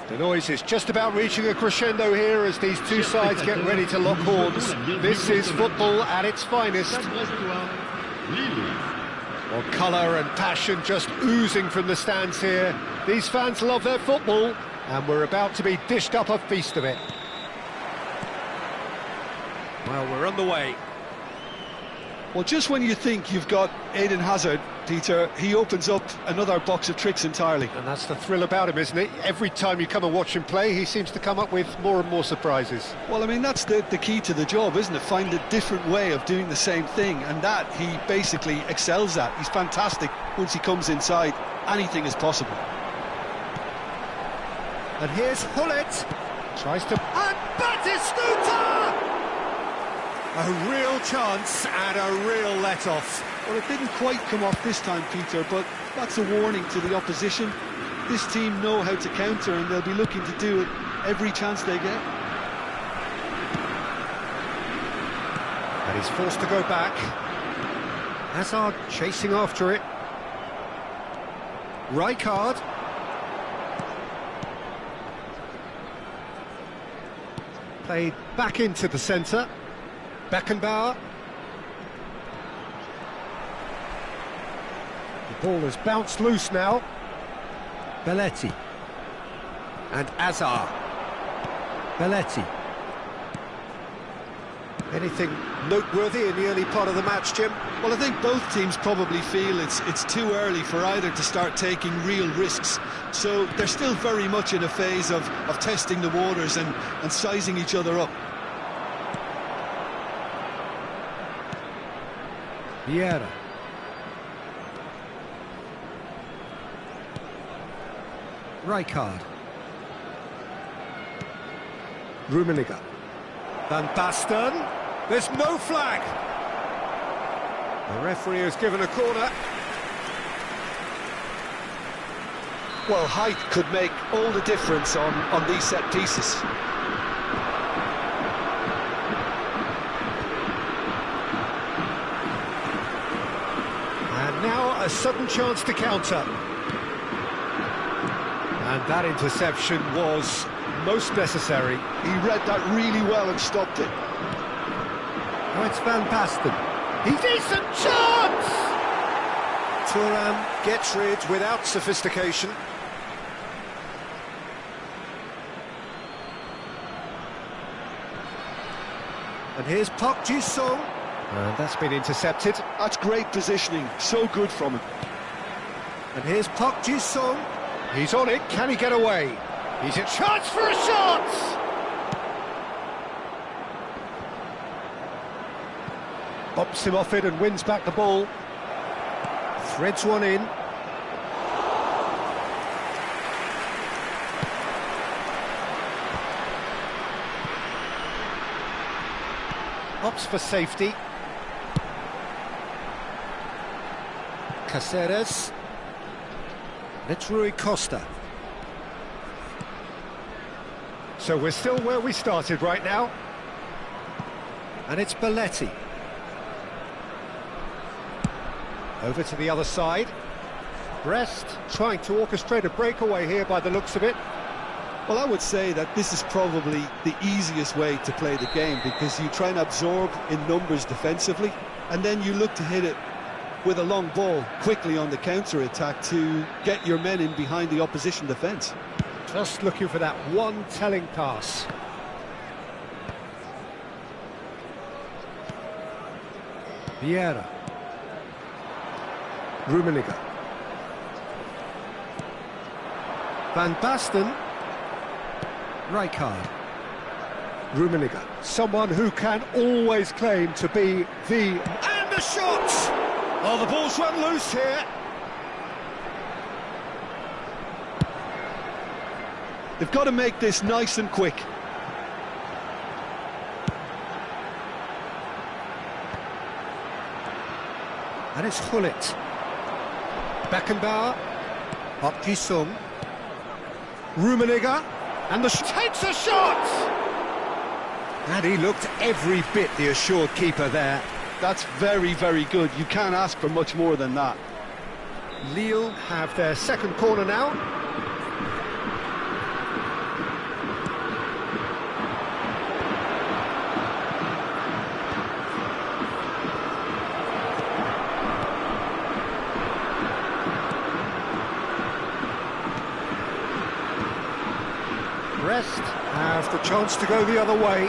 The noise is just about reaching a crescendo here as these two sides get ready to lock horns. This is football at its finest. Well, colour and passion just oozing from the stands here. These fans love their football, and we're about to be dished up a feast of it. Well, we're on the way. Well, just when you think you've got Eden Hazard, Peter, he opens up another box of tricks entirely. And that's the thrill about him, isn't it? Every time you come and watch him play, he seems to come up with more and more surprises. Well, I mean, that's the key to the job, isn't it? Find a different way of doing the same thing, and that he basically excels at. He's fantastic. Once he comes inside, anything is possible. And here's Hullet. Tries to... And Batistuta! A real chance and a real let-off. Well, it didn't quite come off this time, Peter, but that's a warning to the opposition. This team know how to counter, and they'll be looking to do it every chance they get. And he's forced to go back. Hazard chasing after it. Rijkaard. Played back into the centre. Beckenbauer. The ball has bounced loose now. Belletti. And Azar. Belletti. Anything noteworthy in the early part of the match, Jim? Well, I think both teams probably feel it's too early for either to start taking real risks. So they're still very much in a phase of testing the waters and sizing each other up. Vieira. Rijkaard. Rummenigge. Van Basten. There's no flag. The referee has given a corner. Well, height could make all the difference on these set pieces. And now a sudden chance to counter. And that interception was most necessary. He read that really well and stopped it. Now it's Van Basten. He's decent chance! Thuram gets rid without sophistication. And here's Park Ji-sung. And that's been intercepted. That's great positioning, so good from him. And here's Park Ji-sung. He's on it, can he get away? He's a chance for a shot! Bumps him off it and wins back the ball. Threads one in. Opts for safety. Caceres. It's Rui Costa. So we're still where we started right now. And it's Belletti. Over to the other side. Brest trying to orchestrate a breakaway here by the looks of it. Well, I would say that this is probably the easiest way to play the game, because you try and absorb in numbers defensively, and then you look to hit it with a long ball quickly on the counter-attack to get your men in behind the opposition defence. Just looking for that one telling pass. Vieira. Rummenigge. Van Basten. Rijkaard. Rummenigge. Someone who can always claim to be the... And the shot! Oh, the ball's run loose here. They've got to make this nice and quick. And it's Hullet. Beckenbauer. Park Ji-sung. Rummenigge. And the takes a shot! And he looked every bit the assured keeper there. That's very, very good. You can't ask for much more than that. Lille have their second corner now. Brest have the chance to go the other way.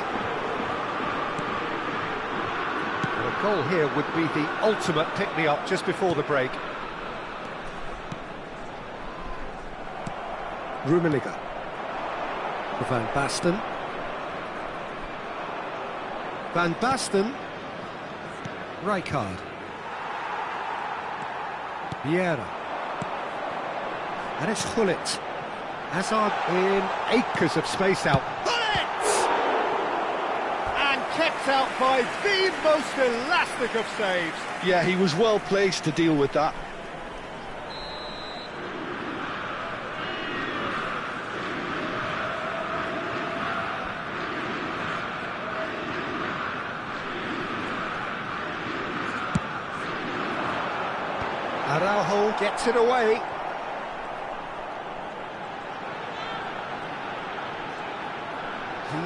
And a goal here would be the ultimate pick-me-up just before the break. Rummenigge. Van Basten. Van Basten. Rijkaard. Vieira. And it's Gullit. Hazard in acres of space out. Gullit! And kept out by the most elastic of saves. Yeah, he was well placed to deal with that. Araujo gets it away.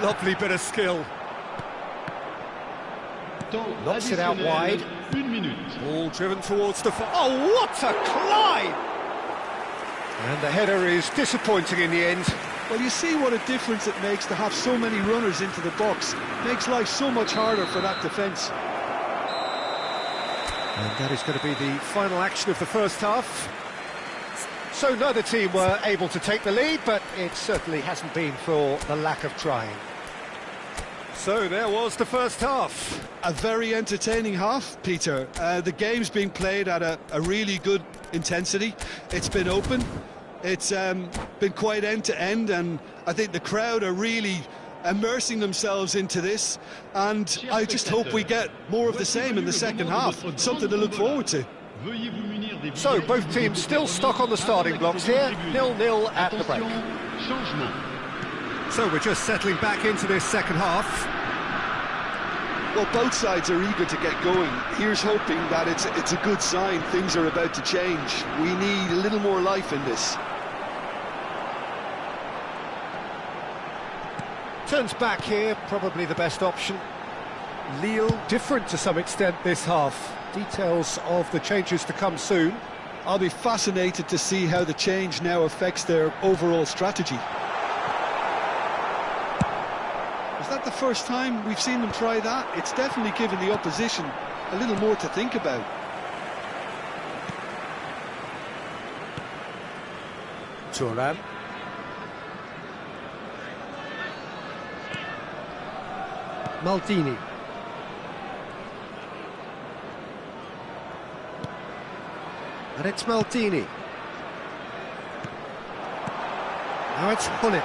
Lovely bit of skill. Knocks it out wide. Ball driven towards the... Oh, what a climb! And the header is disappointing in the end. Well, you see what a difference it makes to have so many runners into the box. Makes life so much harder for that defence. And that is going to be the final action of the first half. So neither team were able to take the lead, but it certainly hasn't been for the lack of trying. So there was the first half. A very entertaining half, Peter. The game's been played at a really good intensity. It's been open. It's been quite end-to-end, and I think the crowd are really immersing themselves into this, and I just hope we get more of the same in the second half. Something to look forward to. So both teams still stuck on the starting blocks here, 0-0 at the break. So we're just settling back into this second half. Well, both sides are eager to get going. Here's hoping that it's a good sign. Things are about to change. We need a little more life in this. Turns back here, probably the best option. Lille different to some extent this half. Details of the changes to come soon. I'll be fascinated to see how the change now affects their overall strategy. Is that the first time we've seen them try that? It's definitely given the opposition a little more to think about. Thuram. Maldini. And it's Maldini. Now it's Gullit.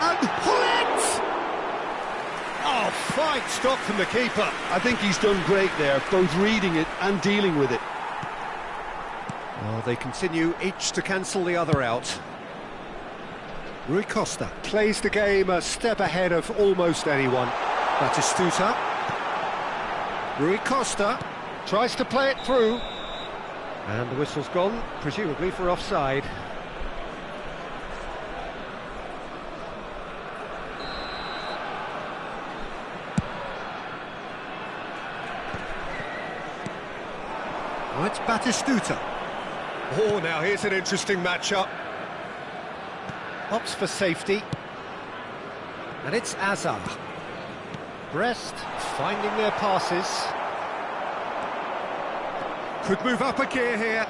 And Gullit! Oh, fine stop from the keeper. I think he's done great there, both reading it and dealing with it. Well, they continue each to cancel the other out. Rui Costa plays the game a step ahead of almost anyone. Batistuta. Rui Costa tries to play it through. And the whistle's gone, presumably for offside. Oh, it's Batistuta. Oh, now here's an interesting matchup. Opts for safety. And it's Hazard. Brest finding their passes. Could move up a gear here.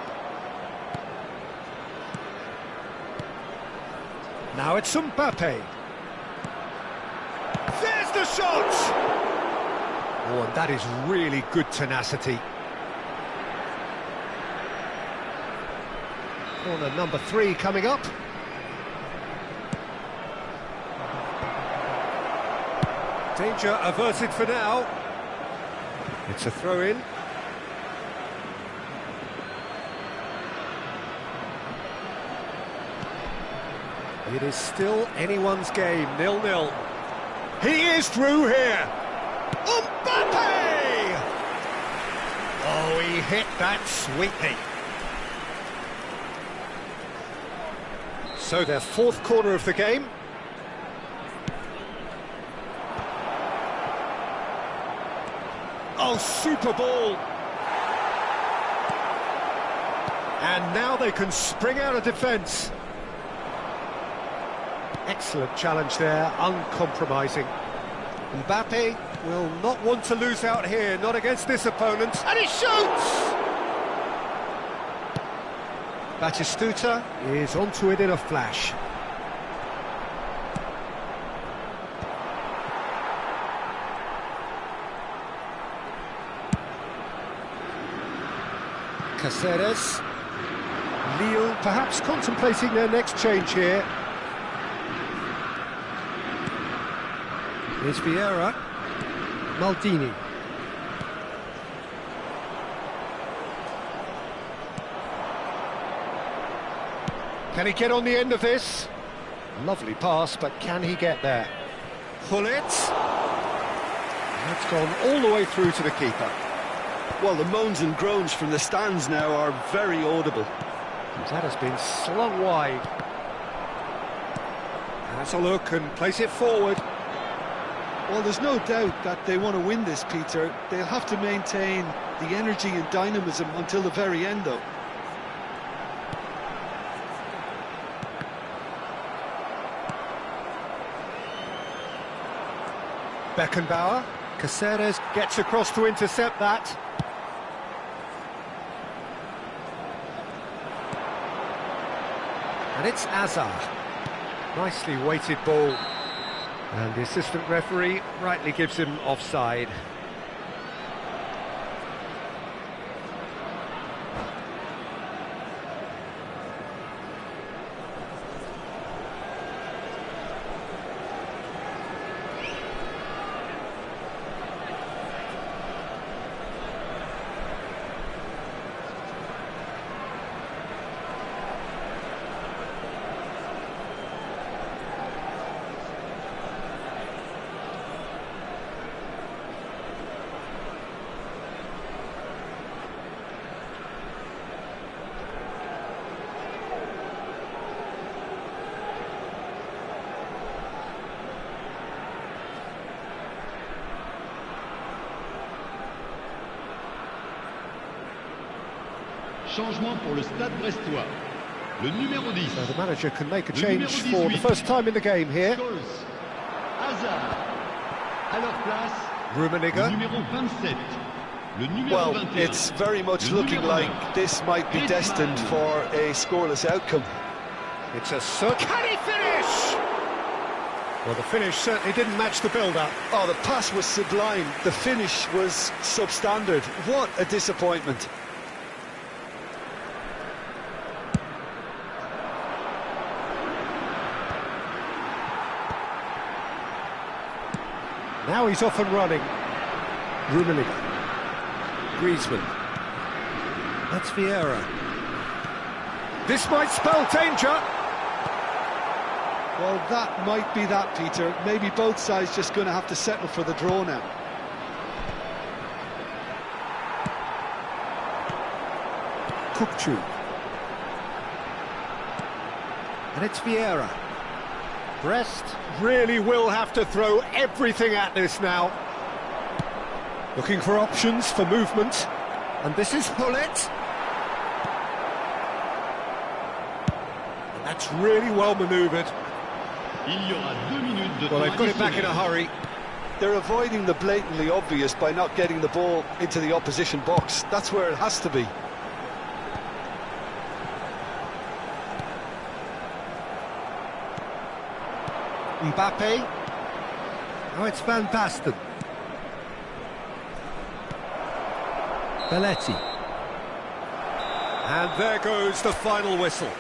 Now it's Mbappe. There's the shot! Oh, and that is really good tenacity. Corner number 3 coming up. Danger averted for now. It's a throw-in. It is still anyone's game, 0-0. He is through here. Mbappe! Oh, he hit that sweetly. So their fourth corner of the game. Oh, super ball. And now they can spring out of defence. Excellent challenge there, uncompromising. Mbappe will not want to lose out here, not against this opponent, and he shoots! Batistuta is onto it in a flash. Caceres. Lille perhaps contemplating their next change here. Here's Vieira. Maldini. Can he get on the end of this? Lovely pass, but can he get there? Gullit. That's gone all the way through to the keeper. Well, the moans and groans from the stands now are very audible. That has been slung wide. Has a look and place it forward. Well, there's no doubt that they want to win this, Peter. They'll have to maintain the energy and dynamism until the very end, though. Beckenbauer. Caceres gets across to intercept that. And it's Azar. Nicely weighted ball. And the assistant referee rightly gives him offside. Changement pour le Stade Brestois. Le numéro 10. So the manager can make a change for the first time in the game here. Hazard. À leur place. Rummenigge. Numéro 27. Le numéro Well, 21. it's very much looking like this might be destined for a scoreless outcome. It's a Can he finish? Well, the finish certainly didn't match the build-up. Oh, the pass was sublime. The finish was substandard. What a disappointment. Now he's off and running. Rummenigge. Griezmann. That's Vieira. This might spell danger. Well, that might be that, Peter. Maybe both sides just going to have to settle for the draw now. Kukçu. And it's Vieira. Brest really will have to throw everything at this now. Looking for options for movement. And this is Gullit. And that's really well manoeuvred. Il y aura 2 minutes de Well, temps they've got it back in a hurry. They're avoiding the blatantly obvious by not getting the ball into the opposition box. That's where it has to be. Mbappe. Now it's Van Basten. Belletti. And there goes the final whistle.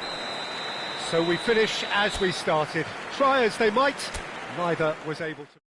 So we finish as we started. Try as they might, neither was able to...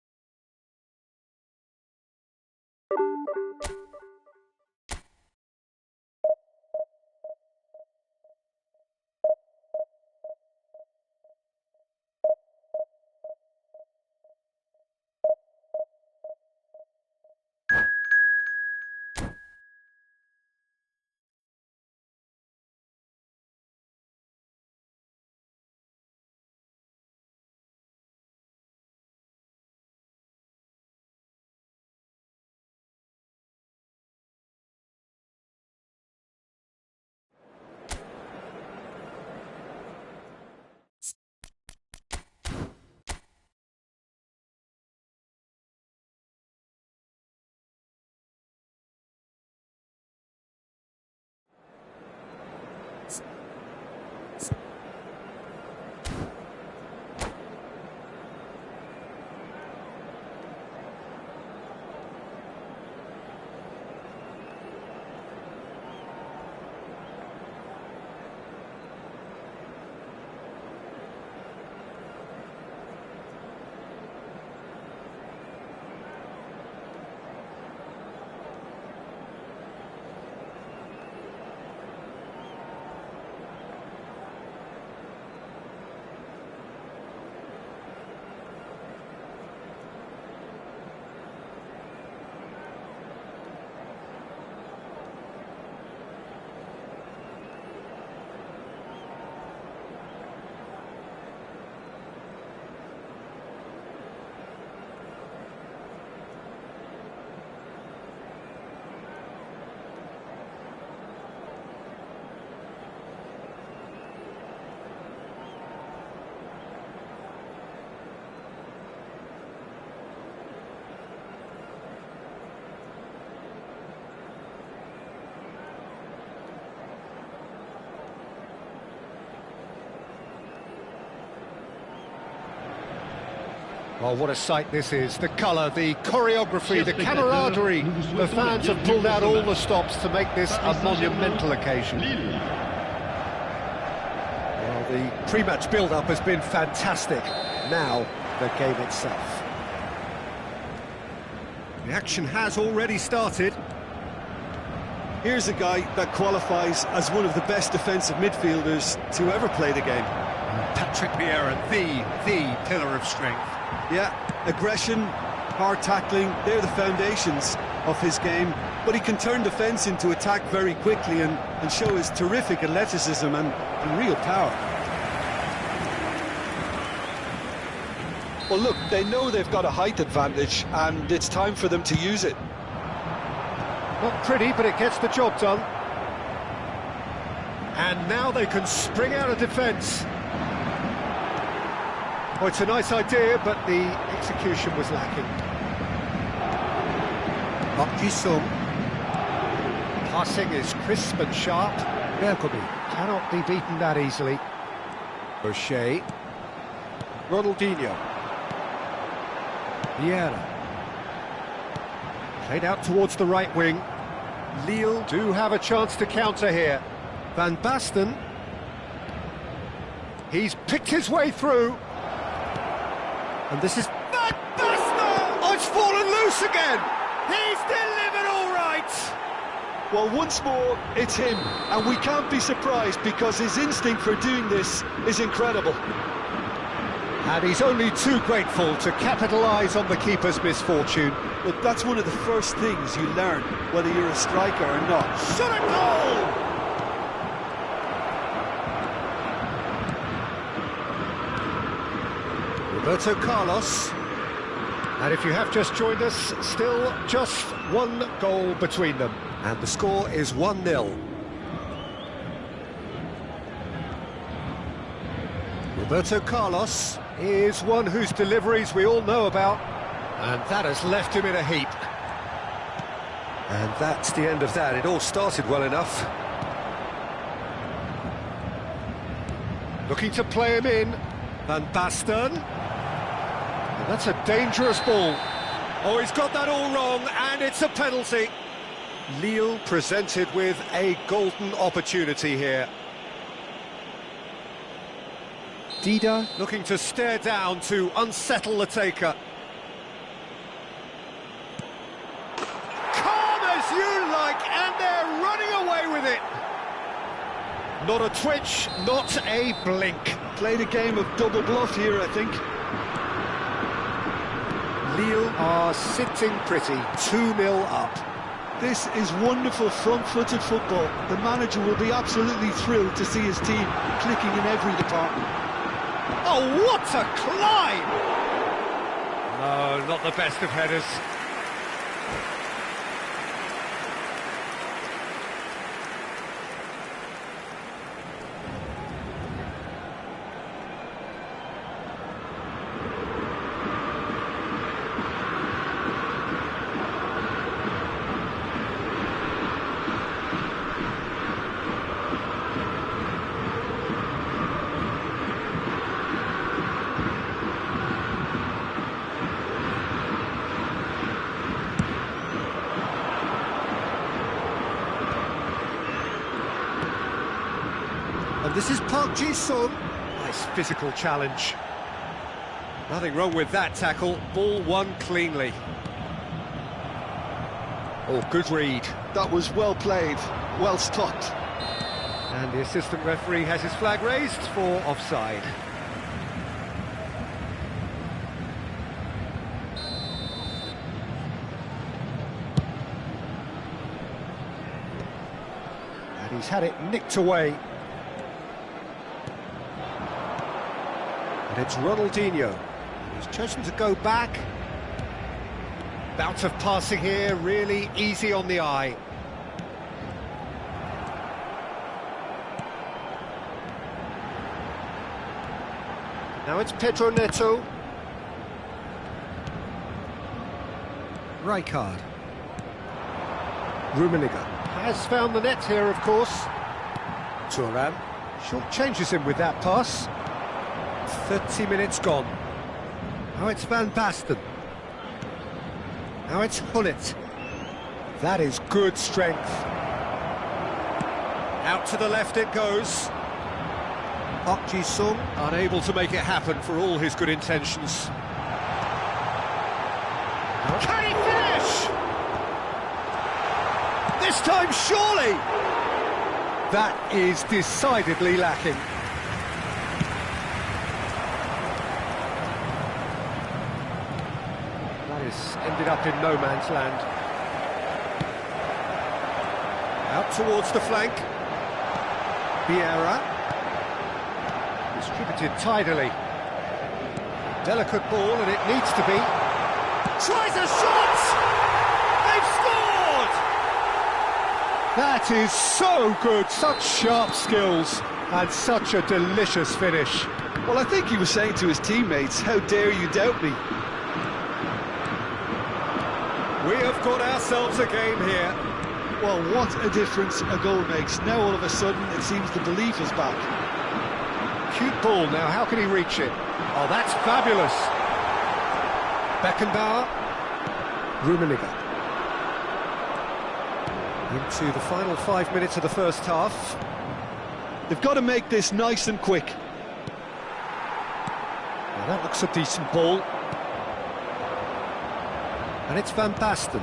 Well, what a sight this is. The colour, the choreography, the camaraderie. The fans have pulled out all the stops to make this a monumental occasion. Well, the pre-match build-up has been fantastic. Now, the game itself. The action has already started. Here's a guy that qualifies as one of the best defensive midfielders to ever play the game. Patrick Vieira, the pillar of strength. Yeah, aggression, hard tackling, they're the foundations of his game. But he can turn defence into attack very quickly and show his terrific athleticism and real power. Well, look, they know they've got a height advantage, and it's time for them to use it. Not pretty, but it gets the job done. And now they can spring out of defence. Oh, it's a nice idea, but the execution was lacking. Park Ji-sung. Passing is crisp and sharp. Bergomi cannot be beaten that easily. O'Shea. Ronaldinho. Vieira. Played out towards the right wing. Lille do have a chance to counter here. Van Basten. He's picked his way through. And this is Van Basten! Oh, it's fallen loose again! He's delivered all right! Well, once more, it's him. And we can't be surprised because his instinct for doing this is incredible. And he's only too grateful to capitalise on the keeper's misfortune. But that's one of the first things you learn, whether you're a striker or not. Shot a goal! Roberto Carlos. And if you have just joined us, still just one goal between them. And the score is 1-0. Roberto Carlos is one whose deliveries we all know about. And that has left him in a heap. And that's the end of that. It all started well enough. Looking to play him in. Van Basten. And that's a dangerous ball. Oh, he's got that all wrong, and it's a penalty. Lille presented with a golden opportunity here. Dida looking to stare down to unsettle the taker. Calm as you like, and they're running away with it. Not a twitch, not a blink. Played a game of double bluff here, I think. Lille are sitting pretty, 2-0 up. This is wonderful front-footed football. The manager will be absolutely thrilled to see his team clicking in every department. Oh, what a climb! No, not the best of headers. And this is Park Ji-sung. Nice physical challenge. Nothing wrong with that tackle. Ball won cleanly. Oh, good read. That was well played, well stopped. And the assistant referee has his flag raised for offside. And he's had it nicked away. And it's Ronaldinho. He's chosen to go back. Bout of passing here, really easy on the eye. Now it's Pedro Neto. Rijkaard. Rummenigge has found the net here, of course. Thuram short changes him with that pass. 30 minutes gone. Now it's Van Basten. Now it's Hullet. That is good strength. Out to the left it goes. Park Ji-sung unable to make it happen for all his good intentions. Can he finish? This time surely! That is decidedly lacking. That is ended up in no man's land. Out towards the flank. Vieira. Distributed tidily. Delicate ball, and it needs to be. Tries a shot! They've scored! That is so good, such sharp skills, and such a delicious finish. Well, I think he was saying to his teammates, how dare you doubt me? We have got ourselves a game here. Well, what a difference a goal makes. Now all of a sudden it seems the belief is back. Cute ball now, how can he reach it? Oh, that's fabulous. Beckenbauer. Rummenigge. Into the final 5 minutes of the first half. They've got to make this nice and quick. Well, that looks a decent ball. And it's Van Basten.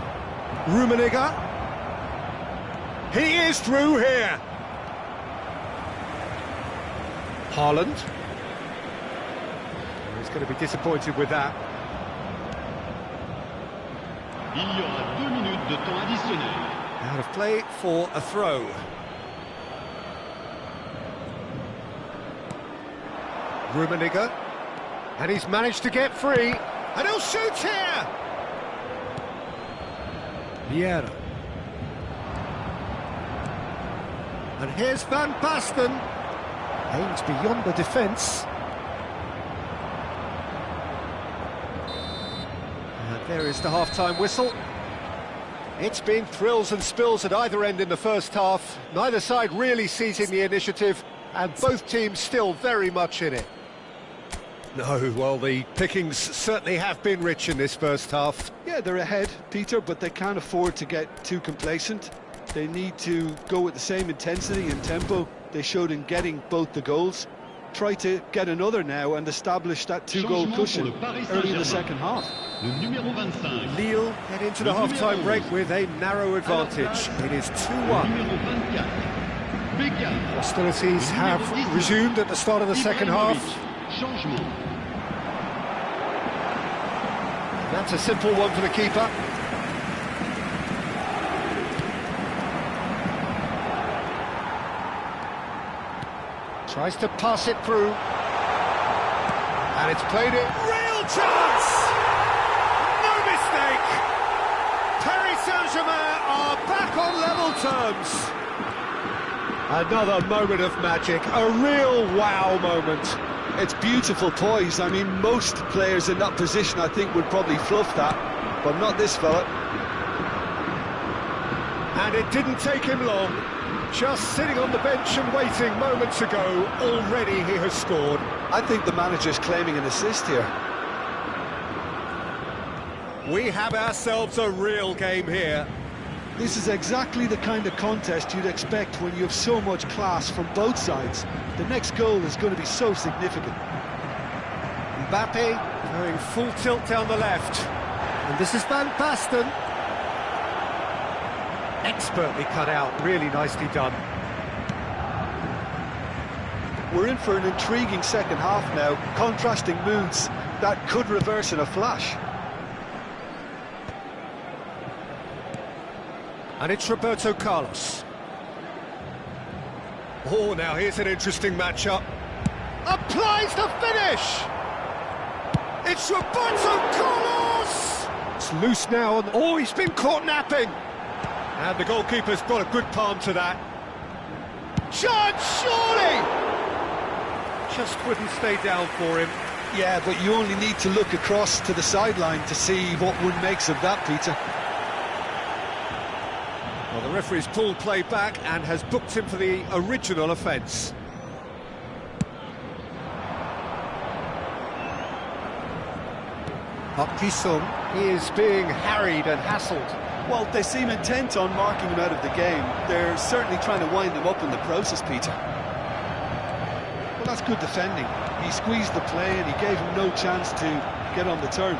Rummenigge. He is through here. Haaland. He's going to be disappointed with that. Il y aura 2 minutes de temps additionnel. Out of play for a throw. Rummenigge. And he's managed to get free. And he'll shoot here! Vieira. And here's Van Basten. Aims beyond the defence. And there is the half-time whistle. It's been thrills and spills at either end in the first half. Neither side really seizing the initiative, and both teams still very much in it. No, well, the pickings certainly have been rich in this first half. Yeah, they're ahead, Peter, but they can't afford to get too complacent. They need to go with the same intensity and tempo they showed in getting both the goals. Try to get another now and establish that two-goal cushion early in the second half. Le numéro 25. Lille head into the half-time break with a narrow advantage. It is 2-1. Numéro 24. Hostilities have resumed at the start of the second half. Changement. That's a simple one for the keeper. Tries to pass it through. And it's played it. Real chance! No mistake! Paris Saint-Germain are back on level terms. Another moment of magic, a real wow moment. It's beautiful poise. I mean, most players in that position, I think, would probably fluff that, but not this fella. And it didn't take him long. Just sitting on the bench and waiting moments ago, already he has scored. I think the manager's claiming an assist here. We have ourselves a real game here. This is exactly the kind of contest you'd expect when you have so much class from both sides. The next goal is going to be so significant. Mbappe going full tilt down the left. And this is Van Basten. Expertly cut out, really nicely done. We're in for an intriguing second half now, contrasting moods that could reverse in a flash. And it's Roberto Carlos. Oh, now here's an interesting matchup. Applies the finish! It's Roberto Carlos! It's loose now, and oh, he's been caught napping! And the goalkeeper's got a good palm to that. Chance, surely! Just wouldn't stay down for him. Yeah, but you only need to look across to the sideline to see what one makes of that, Peter. Well, the referee's pulled play back and has booked him for the original offence. Jisung is being harried and hassled. Well, they seem intent on marking him out of the game. They're certainly trying to wind him up in the process, Peter. Well, that's good defending. He squeezed the play and he gave him no chance to get on the turn.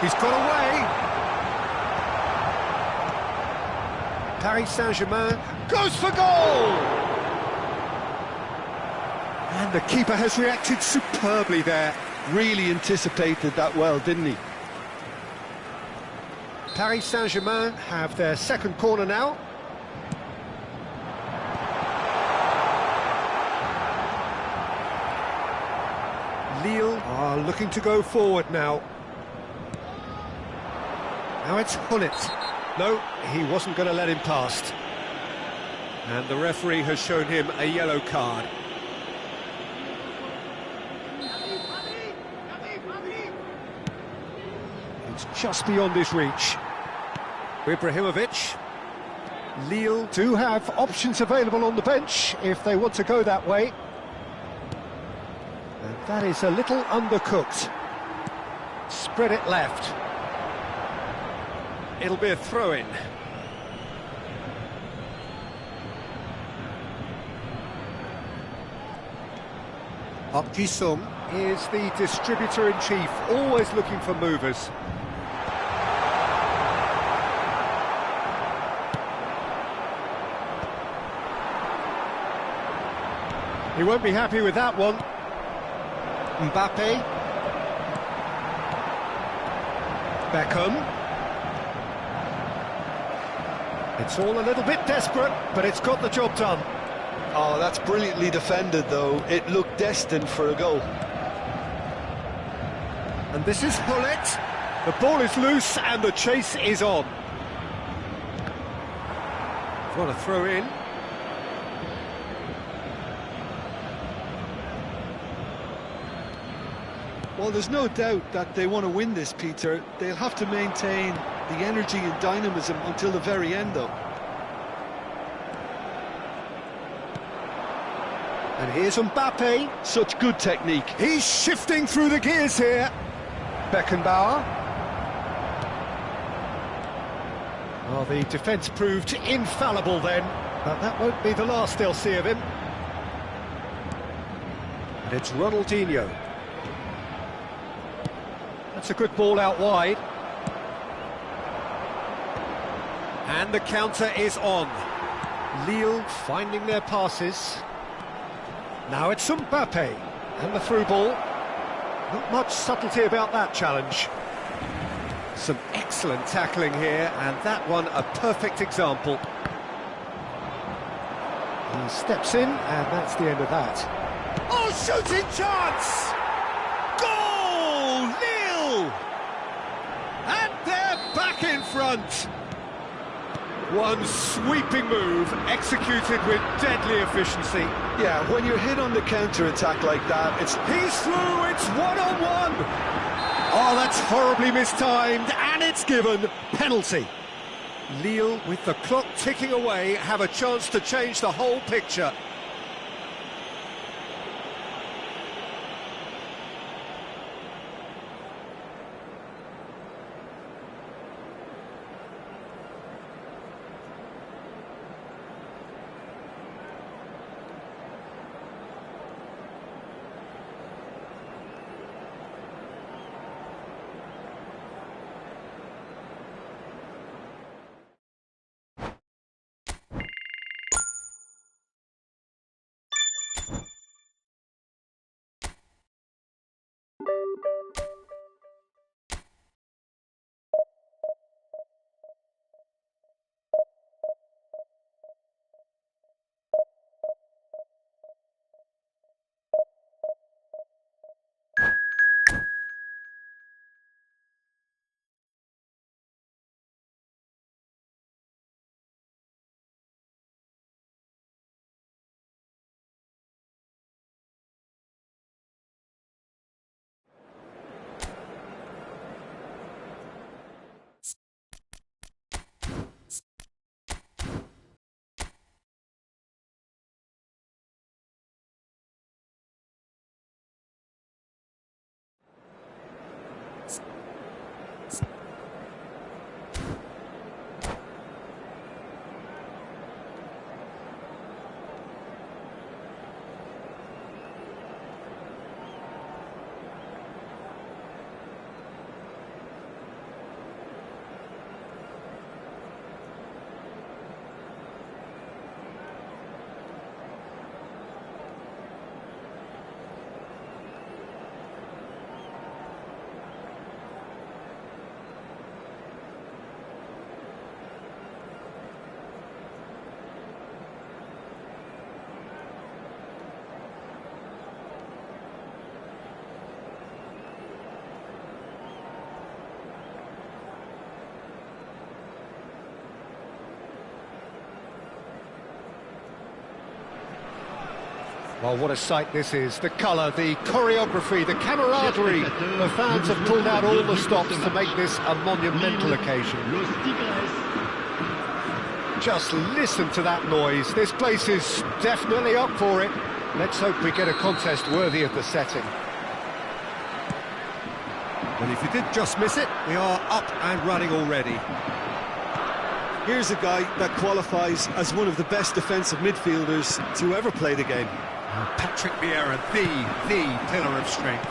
He's got away. Paris Saint-Germain goes for goal! And the keeper has reacted superbly there. Really anticipated that well, didn't he? Paris Saint-Germain have their second corner now. Lille are looking to go forward now. Now it's Hullet. No, he wasn't going to let him past. And the referee has shown him a yellow card. It's just beyond his reach. Ibrahimovic. Lille do have options available on the bench if they want to go that way. And that is a little undercooked. Spread it left. It'll be a throw-in. Jisung is the distributor-in-chief, always looking for movers. He won't be happy with that one. Mbappe. Beckham. It's all a little bit desperate, but it's got the job done. Oh, that's brilliantly defended, though. It looked destined for a goal. And this is Hullet. The ball is loose and the chase is on. What a throw in. Well, there's no doubt that they want to win this, Peter. They'll have to maintain the energy and dynamism until the very end, though. And here's Mbappe. Such good technique. He's shifting through the gears here. Beckenbauer. Well, the defence proved infallible then, but that won't be the last they'll see of him. And it's Ronaldinho. That's a good ball out wide. And the counter is on. Lille finding their passes. Now it's Mbappe. And the through ball. Not much subtlety about that challenge. Some excellent tackling here, and that one a perfect example. He steps in, and that's the end of that. Oh, shooting chance! Goal! Lille! And they're back in front! One sweeping move, executed with deadly efficiency. Yeah, when you're hit on the counter-attack like that, He's through, it's one-on-one! Oh, that's horribly mistimed, and it's given. Penalty. Lille, with the clock ticking away, have a chance to change the whole picture. Well, what a sight this is. The colour, the choreography, the camaraderie. The fans have pulled out all the stops to make this a monumental occasion. Just listen to that noise. This place is definitely up for it. Let's hope we get a contest worthy of the setting. Well, if you did just miss it, we are up and running already. Here's a guy that qualifies as one of the best defensive midfielders to ever play the game. Patrick Vieira, the pillar of strength.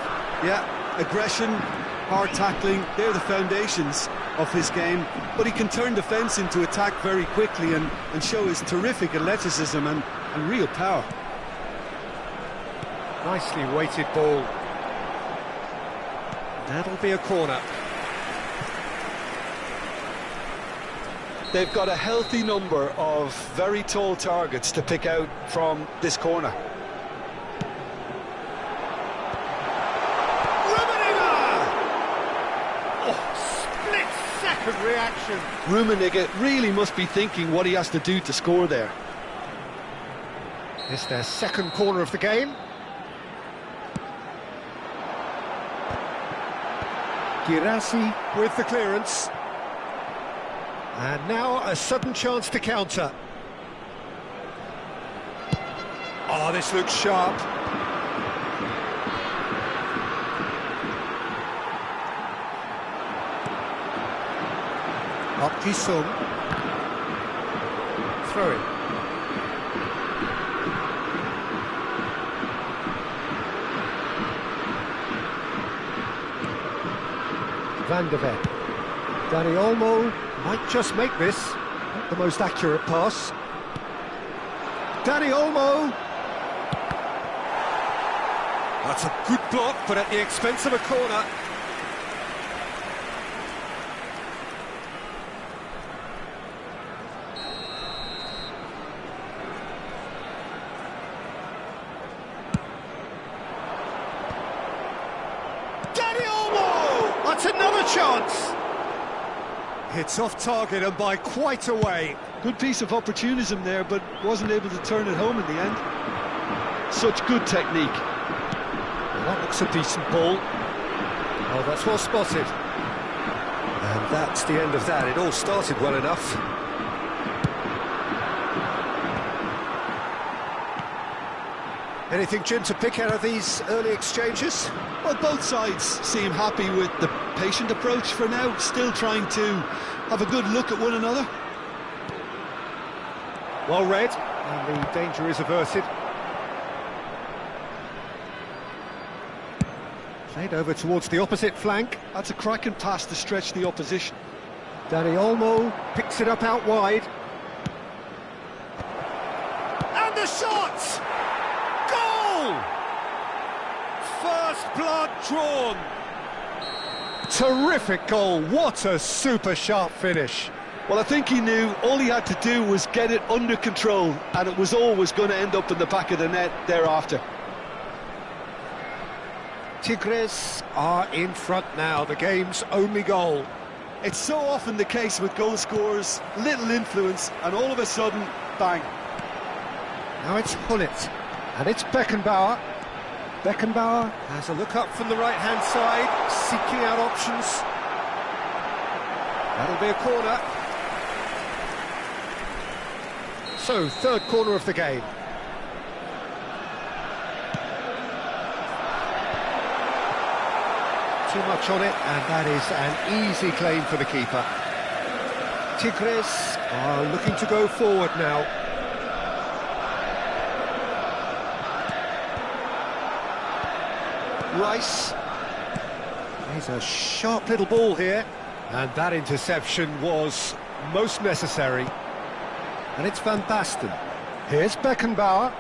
Yeah, aggression, hard tackling, they're the foundations of his game, but he can turn defence into attack very quickly and show his terrific athleticism and real power. Nicely weighted ball. That'll be a corner. They've got a healthy number of very tall targets to pick out from this corner. Split-second reaction. Rummenigge really must be thinking what he has to do to score there. It's their second corner of the game. Girassi with the clearance. And now a sudden chance to counter. Oh, this looks sharp. Up Ji-sung. Throw it. Van der Ven. Dani Olmo might just make this. Not the most accurate pass. Dani Olmo. That's a good block, but at the expense of a corner. Dani Olmo! That's another chance. It's off target and by quite a way. Good piece of opportunism there, but wasn't able to turn it home in the end. Such good technique. Well, that looks a decent ball. Oh, that's well spotted. And that's the end of that. It all started well enough. Anything, Jim, to pick out of these early exchanges? Well, both sides seem happy with the patient approach for now, still trying to have a good look at one another. Well read, and the danger is averted. Played over towards the opposite flank. That's a cracking pass to stretch the opposition. Dani Olmo picks it up out wide. And the shot! Goal! First blood drawn. Terrific goal, what a super sharp finish. Well, I think he knew all he had to do was get it under control, and it was always going to end up in the back of the net thereafter. Tigres are in front now, the game's only goal. It's so often the case with goal scorers, little influence, and all of a sudden, bang. Now it's Hullet, and it's Beckenbauer. Beckenbauer has a look up from the right-hand side, seeking out options. That'll be a corner. So, third corner of the game. Too much on it, and that is an easy claim for the keeper. Tigres are looking to go forward now. Rice. There's a sharp little ball here, and that interception was most necessary. And it's Van Basten. Here's Beckenbauer.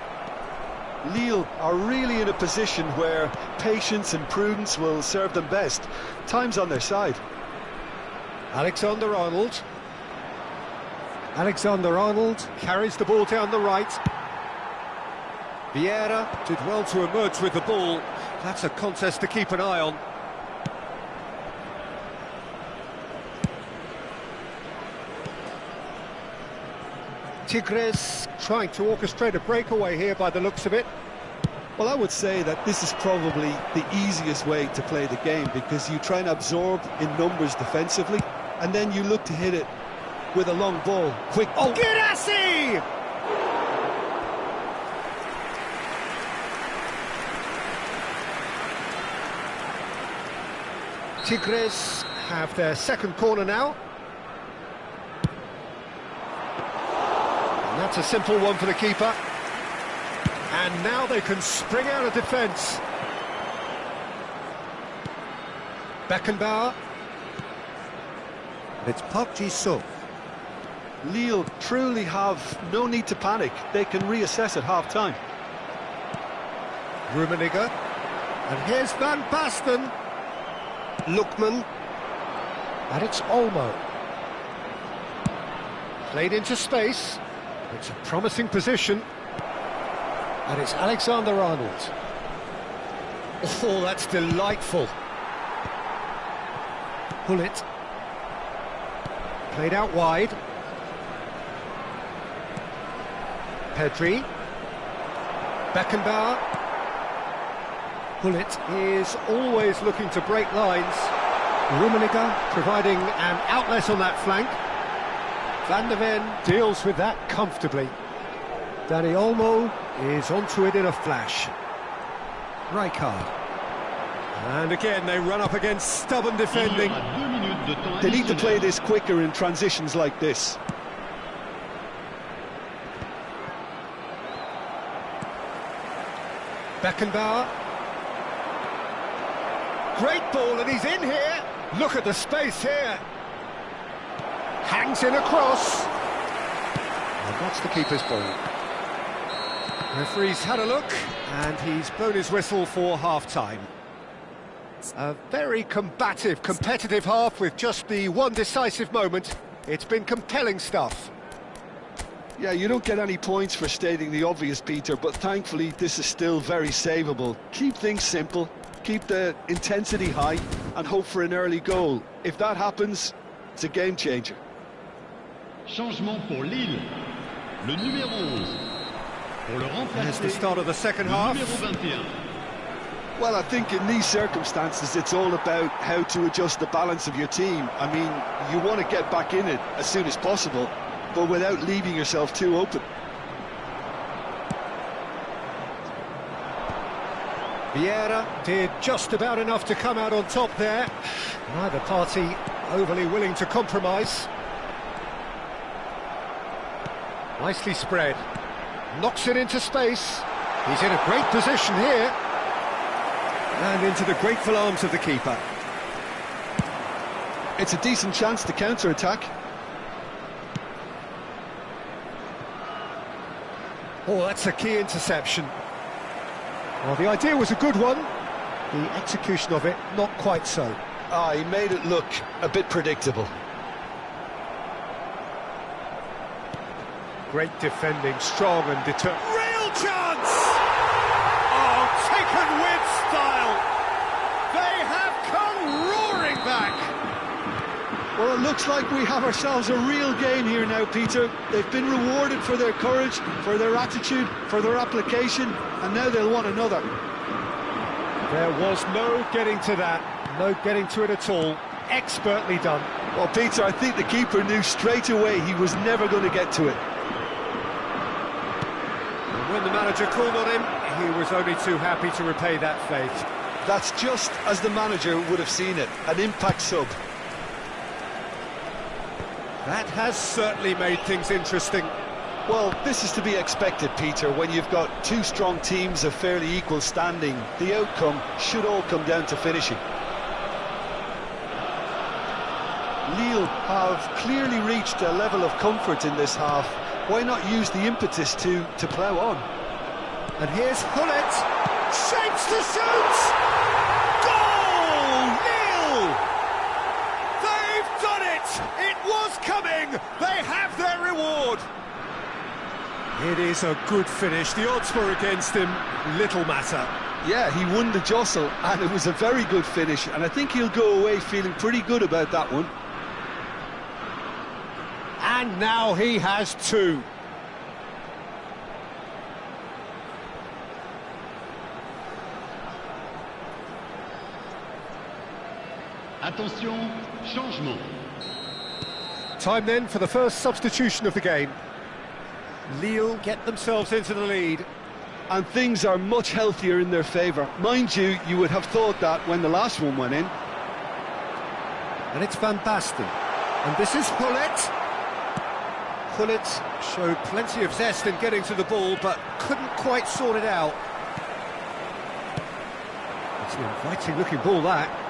Lille are really in a position where patience and prudence will serve them best. Time's on their side. Alexander-Arnold. Alexander-Arnold carries the ball down the right. Vieira did well to emerge with the ball. That's a contest to keep an eye on. Tigres trying to orchestrate a breakaway here by the looks of it. Well, I would say that this is probably the easiest way to play the game because you try and absorb in numbers defensively, and then you look to hit it with a long ball, quick. Oh, Girassi! Tigres have their second corner now. And that's a simple one for the keeper. And now they can spring out of defence. Beckenbauer. It's Park Ji-sung. Lille truly have no need to panic. They can reassess at half-time. Rummenigge. And here's Van Basten. Lookman. And it's Olmo. Played into space. It's a promising position. And it's Alexander-Arnold. Oh, that's delightful. Gullit. Played out wide. Pedri. Beckenbauer. Gullit is always looking to break lines. Rummenigge providing an outlet on that flank. Van der Ven deals with that comfortably. Dani Olmo is onto it in a flash. Rijkaard. And again they run up against stubborn defending. They need to play this quicker in transitions like this. Beckenbauer. Great ball, and he's in here. Look at the space here. Hangs in across. And that's the keeper's ball. Referee's had a look, and he's blown his whistle for half-time. A very combative, competitive half with just the one decisive moment. It's been compelling stuff. Yeah, you don't get any points for stating the obvious, Peter, but thankfully this is still very savable. Keep things simple, keep the intensity high, and hope for an early goal. If that happens, it's a game changer. Changement pour Lille. Le numéro 11. Pour le remplacer. There's the start of the second half. Numéro 21. Well, I think in these circumstances it's all about how to adjust the balance of your team. I mean, you want to get back in it as soon as possible, but without leaving yourself too open. Vieira did just about enough to come out on top there. Neither party overly willing to compromise. Nicely spread. Knocks it into space. He's in a great position here. And into the grateful arms of the keeper. It's a decent chance to counter-attack. Oh, that's a key interception. Well, the idea was a good one. The execution of it, not quite so. Ah, he made it look a bit predictable. Great defending, strong and determined. Real chance! Oh, taken with style! They have come roaring back! Well, it looks like we have ourselves a real game here now, Peter. They've been rewarded for their courage, for their attitude, for their application, and now they'll want another. There was no getting to that, no getting to it at all. Expertly done. Well, Peter, I think the keeper knew straight away he was never going to get to it. And when the manager called on him, he was only too happy to repay that faith. That's just as the manager would have seen it, an impact sub. That has certainly made things interesting. Well, this is to be expected, Peter. When you've got two strong teams of fairly equal standing, the outcome should all come down to finishing. Lille have clearly reached a level of comfort in this half. Why not use the impetus to plough on? And here's Gullit. Shapes to shoot! Goal! Lille! They've done it! It was coming! They have their reward! It is a good finish. The odds were against him. Little matter. Yeah, he won the jostle, and it was a very good finish, and I think he'll go away feeling pretty good about that one. And now he has two. Attention, changement. Time then for the first substitution of the game. Lille get themselves into the lead. And things are much healthier in their favour. Mind you, you would have thought that when the last one went in. And it's Van Basten. And this is Hullet. Hullet showed plenty of zest in getting to the ball, but couldn't quite sort it out. It's an inviting-looking ball, that.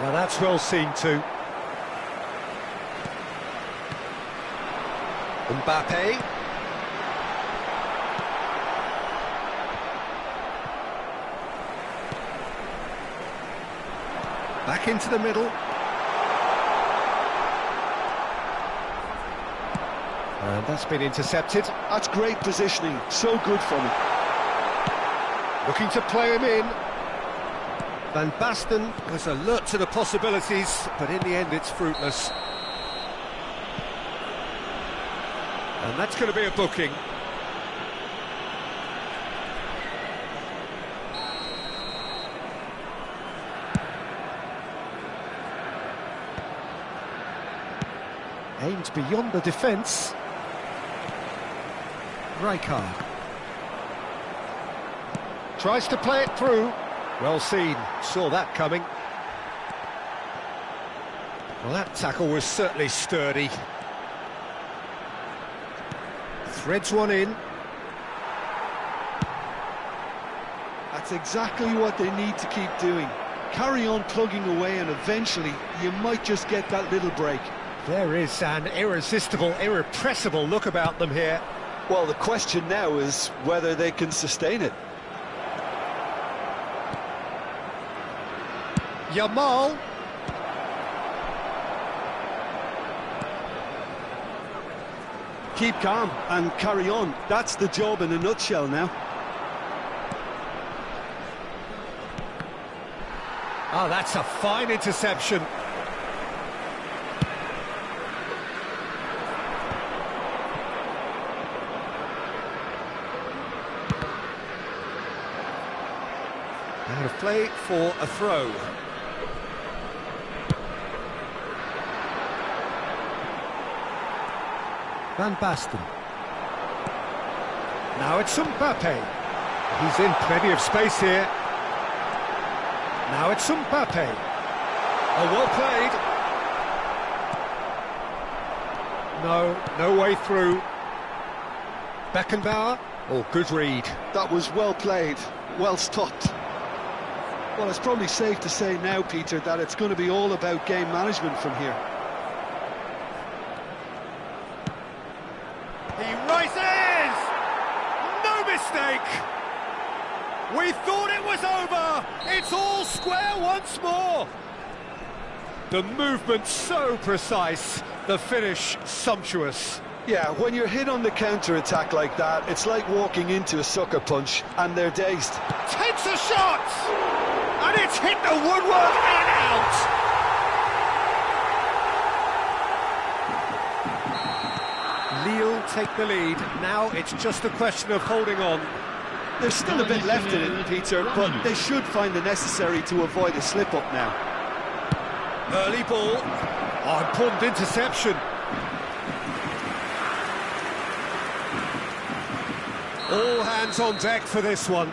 Now that's well seen too. Mbappe. Back into the middle. And that's been intercepted. That's great positioning, so good from him. Looking to play him in. Van Basten was alert to the possibilities, but in the end it's fruitless. And that's going to be a booking. Aimed beyond the defence. Rijkaard. Tries to play it through. Well seen, saw that coming. Well, that tackle was certainly sturdy. Threads one in. That's exactly what they need to keep doing. Carry on plugging away and eventually you might just get that little break. There is an irresistible, irrepressible look about them here. Well, the question now is whether they can sustain it. Yamal. Keep calm and carry on. That's the job in a nutshell now. Oh, that's a fine interception. Out of play for a throw. Van Basten. Now it's Mbappe. He's in plenty of space here. Now it's Mbappe. Oh, well played. No way through. Beckenbauer. Oh, good read. That was well played, well stopped. Well, it's probably safe to say now, Peter, that it's going to be all about game management from here. He rises! No mistake! We thought it was over! It's all square once more! The movement so precise, the finish sumptuous. Yeah, when you're hit on the counter-attack like that, it's like walking into a sucker punch, and they're dazed. Takes a shot! And it's hit the woodwork and out! Lille take the lead. Now it's just a question of holding on. There's still a bit left in it, Peter, but they should find the necessary to avoid a slip-up now. Early ball. Oh, important interception. All hands on deck for this one.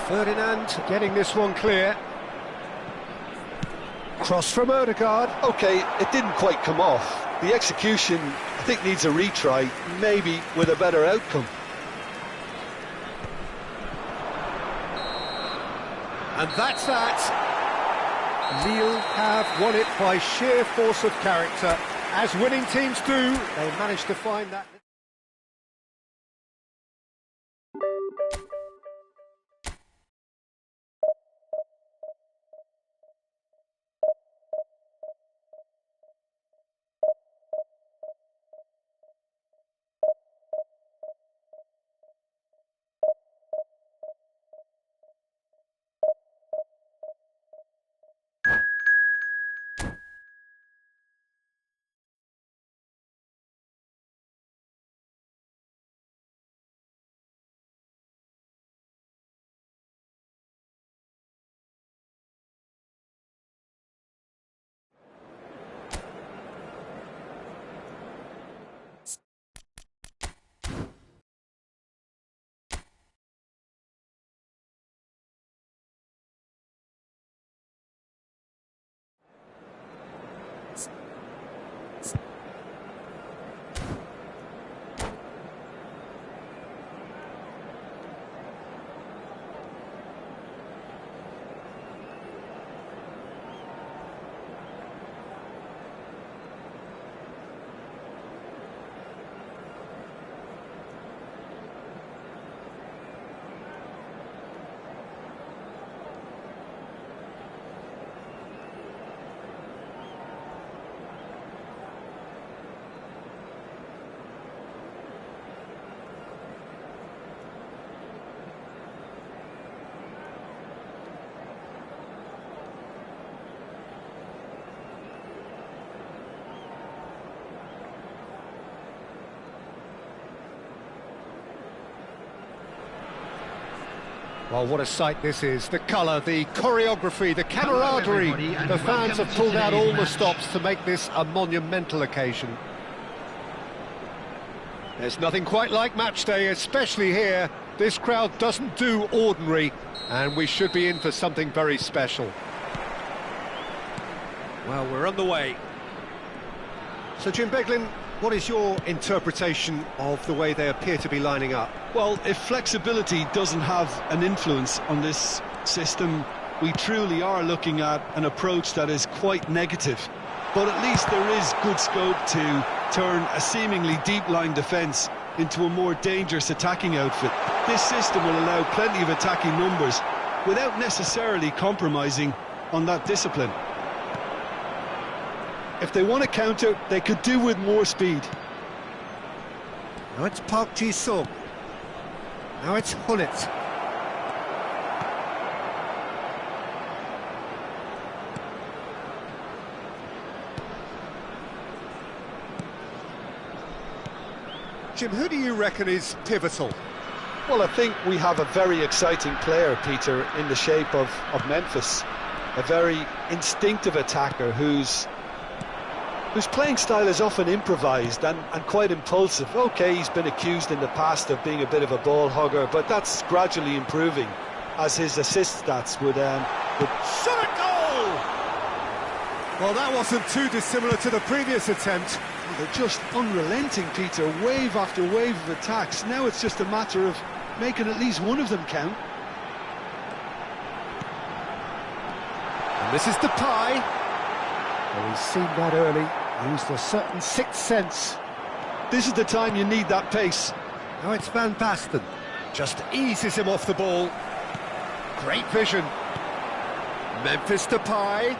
Ferdinand getting this one clear. Cross from Odegaard. OK, it didn't quite come off. The execution, I think, needs a retry, maybe with a better outcome. And that's that. Lille have won it by sheer force of character. As winning teams do, they managed to find that. Well, what a sight this is. The colour, the choreography, the camaraderie. The fans have pulled out all the stops to make this a monumental occasion. There's nothing quite like match day, especially here. This crowd doesn't do ordinary, and we should be in for something very special. Well, we're on the way. So, Jim Beglin, what is your interpretation of the way they appear to be lining up? Well, if flexibility doesn't have an influence on this system, we truly are looking at an approach that is quite negative. But at least there is good scope to turn a seemingly deep-line defence into a more dangerous attacking outfit. This system will allow plenty of attacking numbers without necessarily compromising on that discipline. If they want to counter, they could do with more speed. Now it's Park Ji-sung. Now it's Hullet. Jim, who do you reckon is pivotal? Well, I think we have a very exciting player, Peter, in the shape of Memphis. A very instinctive attacker whose playing style is often improvised and quite impulsive. OK, he's been accused in the past of being a bit of a ball hugger, but that's gradually improving as his assist stats would Shot a goal! Well, that wasn't too dissimilar to the previous attempt. Well, they're just unrelenting, Peter, wave after wave of attacks. Now it's just a matter of making at least one of them count. And this is Depay. Well, he's seen that early. Used a certain sixth sense. This is the time you need that pace. Now it's Van Basten. Just eases him off the ball. Great vision. Memphis Depay.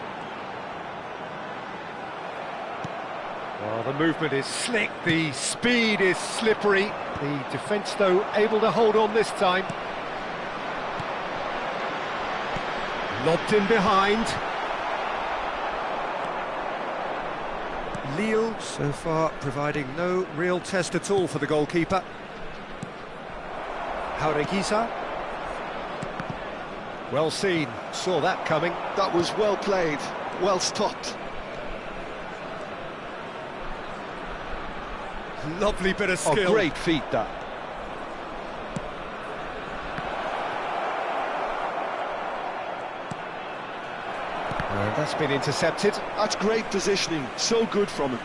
Well, the movement is slick, the speed is slippery. The defence, though, able to hold on this time. Lobbed in behind. Lille, so far, providing no real test at all for the goalkeeper. Jaureguisa. Well seen, saw that coming. That was well played, well stopped. Lovely bit of skill. Oh, great feat, that. That's been intercepted. That's great positioning, so good from him.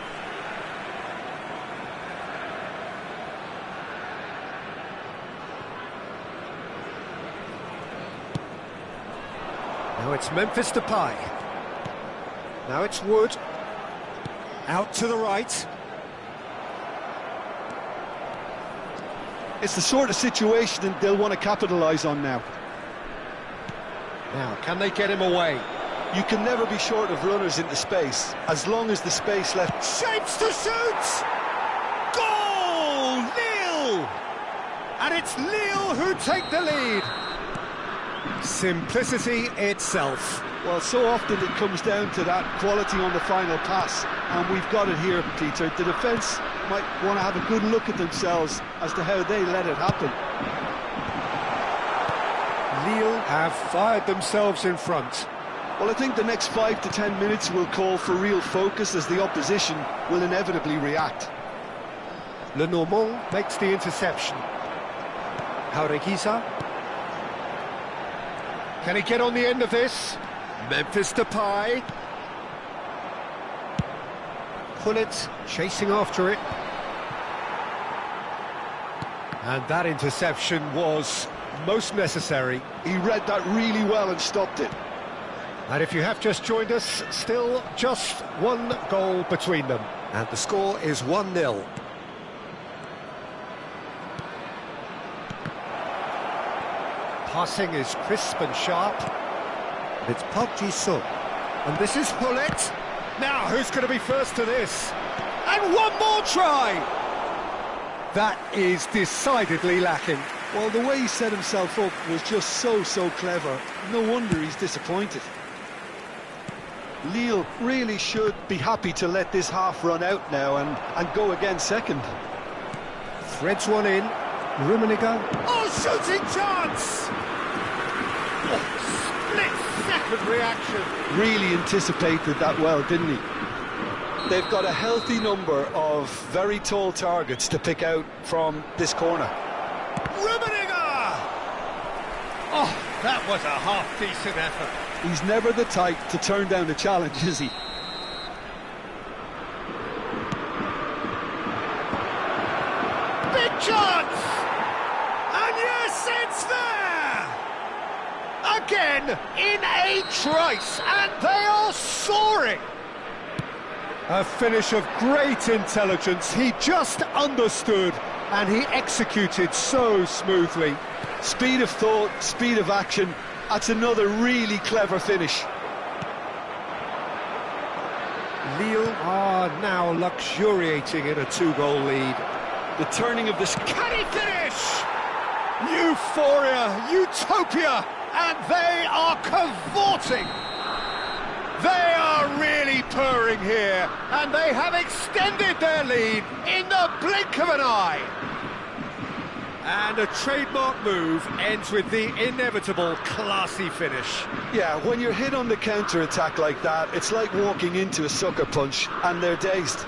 Now it's Memphis Depay. Now it's Wood. Out to the right. It's the sort of situation that they'll want to capitalise on now. Now, can they get him away? You can never be short of runners into space, as long as the space left... Shapes to shoot! Goal! Lille! And it's Lille who take the lead. Simplicity itself. Well, so often it comes down to that quality on the final pass, and we've got it here, Peter. The defence might want to have a good look at themselves as to how they let it happen. Lille have fired themselves in front. Well, I think the next 5 to 10 minutes will call for real focus, as the opposition will inevitably react. Le Normand makes the interception. Jaureguisa. Can he get on the end of this? Memphis Depay. Pullet chasing after it. And that interception was most necessary. He read that really well and stopped it. And if you have just joined us, still just one goal between them. And the score is 1-0. Passing is crisp and sharp. It's Park Ji-sung. And this is Pullet. Now, who's going to be first to this? And one more try! That is decidedly lacking. Well, the way he set himself up was just so clever. No wonder he's disappointed. Lille really should be happy to let this half run out now and go again second. Threads one in. Rummenigge. Oh, shooting chance! Oh, split-second reaction. Really anticipated that well, didn't he? They've got a healthy number of very tall targets to pick out from this corner. Rummenigge! Oh, that was a half-decent effort. He's never the type to turn down a challenge, is he? Big chance! And yes, it's there! Again, in a trice, and they are soaring! A finish of great intelligence. He just understood and he executed so smoothly. Speed of thought, speed of action. That's another really clever finish. Lille are now luxuriating in a 2-goal lead. The turning of this... Can he finish? Euphoria, utopia, and they are cavorting. They are really purring here, and they have extended their lead in the blink of an eye. And a trademark move ends with the inevitable classy finish. Yeah, when you're hit on the counter-attack like that, it's like walking into a sucker punch, and they're dazed.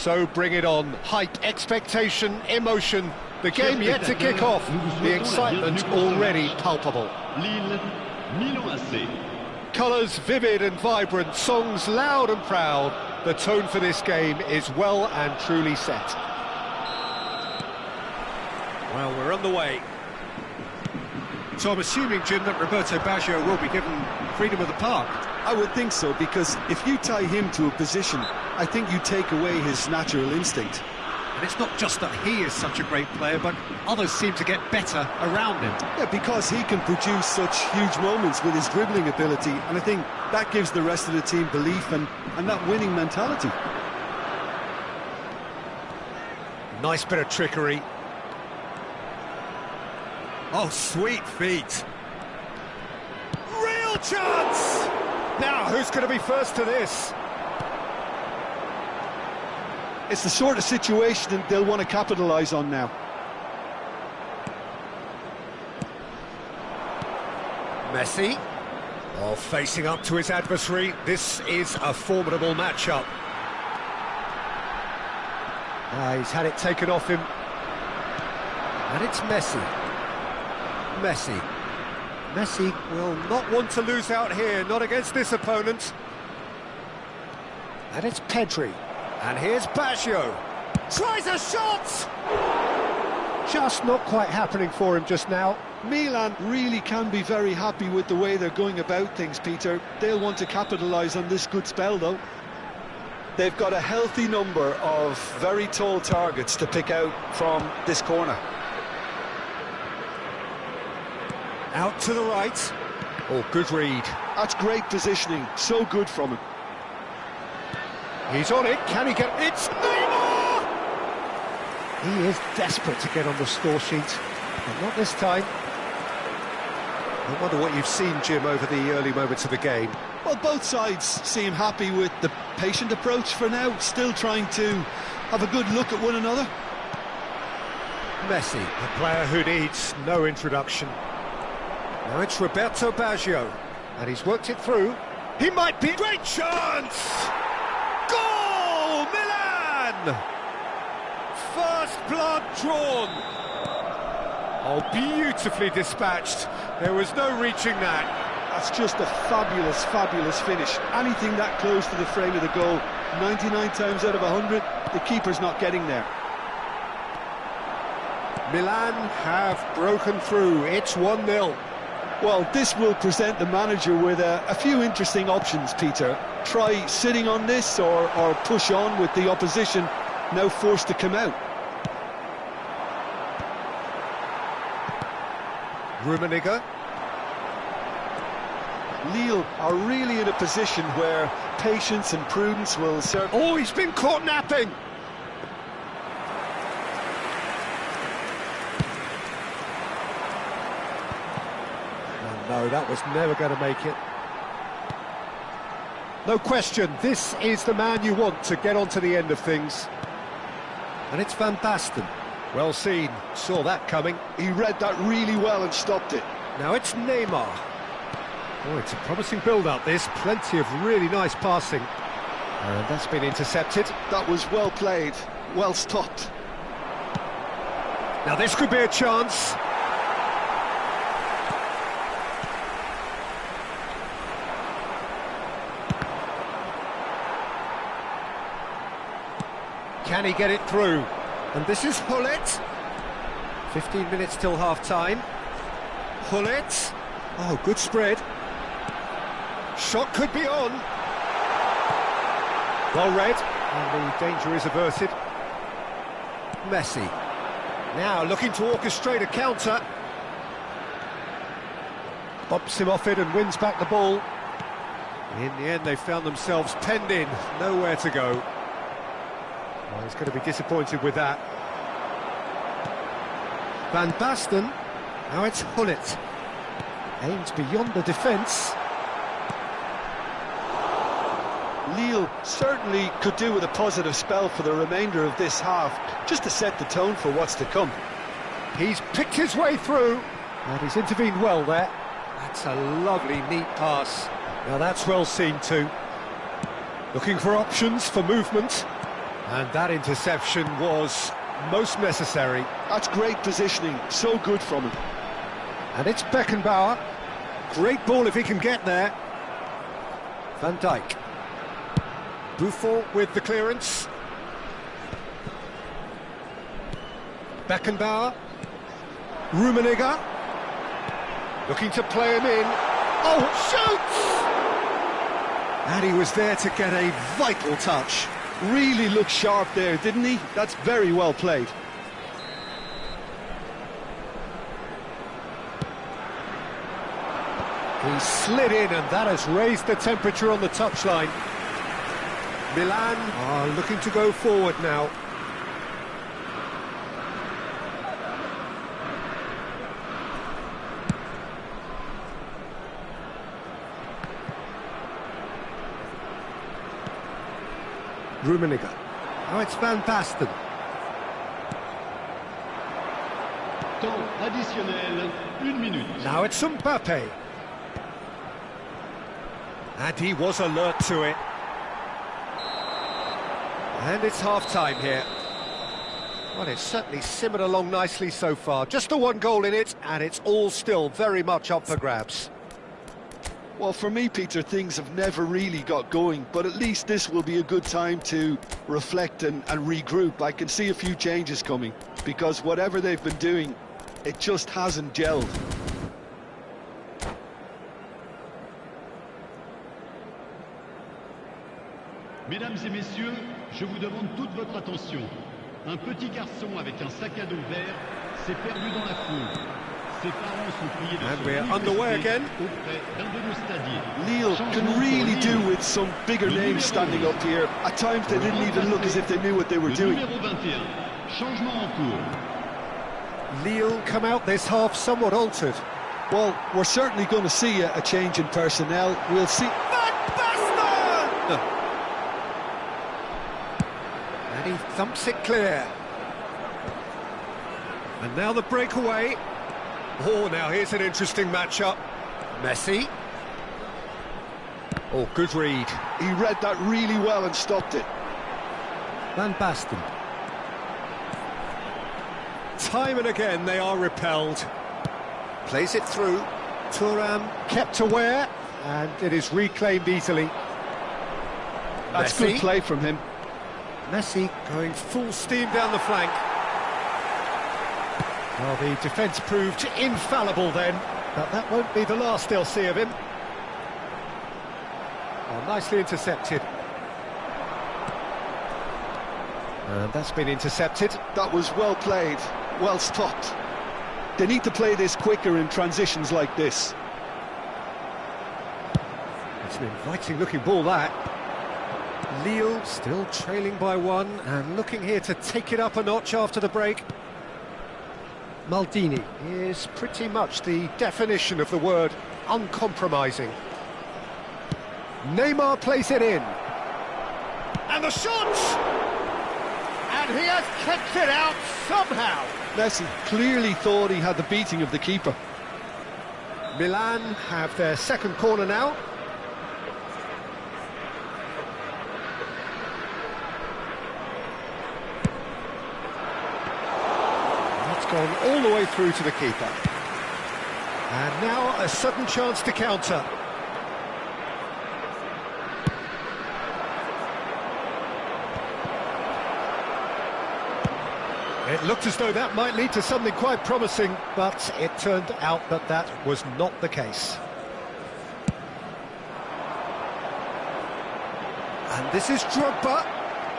So bring it on. Hype, expectation, emotion. The game yet to kick off. The excitement already palpable. Lille, Milan AC. Colours vivid and vibrant, songs loud and proud. The tone for this game is well and truly set. Well, we're on the way. So I'm assuming, Jim, that Roberto Baggio will be given freedom of the park. I would think so, because if you tie him to a position, I think you take away his natural instinct. And it's not just that he is such a great player, but others seem to get better around him. Yeah, because he can produce such huge moments with his dribbling ability, and I think that gives the rest of the team belief and that winning mentality. Nice bit of trickery. Oh, sweet feet. Real chance! Now, who's going to be first to this? It's the sort of situation that they'll want to capitalise on now. Messi. Oh, facing up to his adversary. This is a formidable matchup. He's had it taken off him. And it's Messi. Messi will not want to lose out here, not against this opponent. And it's Pedri. And here's Baggio. Tries a shot! Just not quite happening for him just now. Milan really can be very happy with the way they're going about things, Peter. They'll want to capitalise on this good spell, though. They've got a healthy number of very tall targets to pick out from this corner. Out to the right. Oh, good read. That's great positioning. So good from him. He's on it. Can he get... It's Neymar! He is desperate to get on the score sheet, but not this time. I wonder what you've seen, Jim, over the early moments of the game. Well, both sides seem happy with the patient approach for now, still trying to have a good look at one another. Messi, a player who needs no introduction. Now it's Roberto Baggio, and he's worked it through. He might be... Great chance! Goal! Milan! First blood drawn. Oh, beautifully dispatched. There was no reaching that. That's just a fabulous, fabulous finish. Anything that close to the frame of the goal, 99 times out of 100, the keeper's not getting there. Milan have broken through. It's 1-0. Well, this will present the manager with a few interesting options, Peter. Try sitting on this or push on with the opposition now forced to come out. Rummenigge. Lille are really in a position where patience and prudence will serve. Oh, he's been caught napping. Oh, no, that was never going to make it. No question, this is the man you want to get on to the end of things. And it's Van Basten. Well seen, saw that coming. He read that really well and stopped it. Now it's Neymar. Oh, it's a promising build-up, this. Plenty of really nice passing. And that's been intercepted. That was well played, well stopped. Now this could be a chance. Can he get it through? And this is Hullet. 15 minutes till half-time. Hullet. Oh, good spread. Shot could be on. Well read, and the danger is averted. Messi. Now looking to orchestrate a counter. Bops him off it and wins back the ball. In the end, they found themselves penned in, nowhere to go. Well, he's going to be disappointed with that. Van Basten. Now it's Hullet. Aims beyond the defence. Lille certainly could do with a positive spell for the remainder of this half, just to set the tone for what's to come. He's picked his way through, and he's intervened well there. That's a lovely, neat pass. Now that's well seen too. Looking for options for movement. And that interception was most necessary. That's great positioning, so good from him. And it's Beckenbauer. Great ball if he can get there. Van Dijk. Buffon with the clearance. Beckenbauer. Rummenigge. Looking to play him in. Oh, shoots! And he was there to get a vital touch. Really looked sharp there, didn't he? That's very well played. He slid in, and that has raised the temperature on the touchline. Milan are looking to go forward now. Rummenigge. Oh, it's Van Basten. Temps additionnel, 1 minute. Now it's Mbappe. And he was alert to it. And it's half-time here. Well, it's certainly simmered along nicely so far. Just the one goal in it, and it's all still very much up for grabs. Well, for me, Peter, things have never really got going, but at least this will be a good time to reflect and regroup. I can see a few changes coming, because whatever they've been doing, it just hasn't gelled. Mesdames et messieurs, je vous demande toute votre attention. Un petit garçon avec un sac à dos vert s'est perdu dans la foule. Ses parents sont priés de And we're underway again. auprès d'un de nos stadiers. Lille can really do with some bigger names standing up here. At times they didn't even look as if they knew what they were Le doing. numéro 21, changement en cours. Lille come out this half somewhat altered. Well, we're certainly going to see a change in personnel. We'll see. Van Basten! And he thumps it clear. And now the breakaway. Oh, now here's an interesting matchup. Messi. Oh, good read. He read that really well and stopped it. Van Basten. Time and again they are repelled. Plays it through. Thuram kept aware, and it is reclaimed easily. That's Messi. good play from him. Messi going full steam down the flank. Well, the defence proved infallible then, but that won't be the last they'll see of him. Oh, nicely intercepted. And that's been intercepted. That was well played, well stopped. They need to play this quicker in transitions like this. It's an inviting looking ball, that. Lille still trailing by one and looking here to take it up a notch after the break. Maldini is pretty much the definition of the word uncompromising. Neymar plays it in. And the shot! And he has kept it out somehow. Messi clearly thought he had the beating of the keeper. Milan have their second corner now. Gone all the way through to the keeper. And now a sudden chance to counter. It looked as though that might lead to something quite promising, but it turned out that that was not the case. And this is Drogba.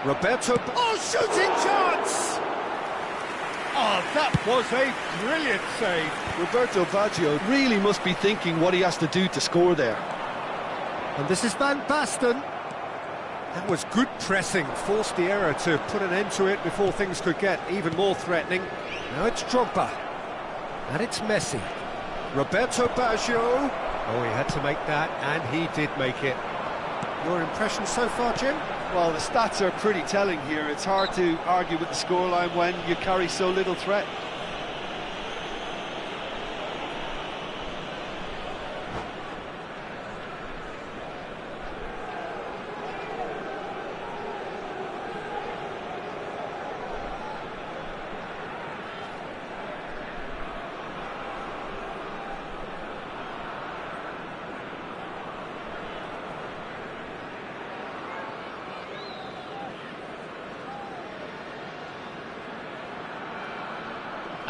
Roberto... Oh, shooting chance! Oh, that was a brilliant save. Roberto Baggio really must be thinking what he has to do to score there. And this is Van Basten. That was good pressing, forced the error to put an end to it before things could get even more threatening. Now it's Drogba. And it's Messi. Roberto Baggio. Oh, he had to make that, and he did make it. Your impression so far, Jim? Well, the stats are pretty telling here. It's hard to argue with the scoreline when you carry so little threat.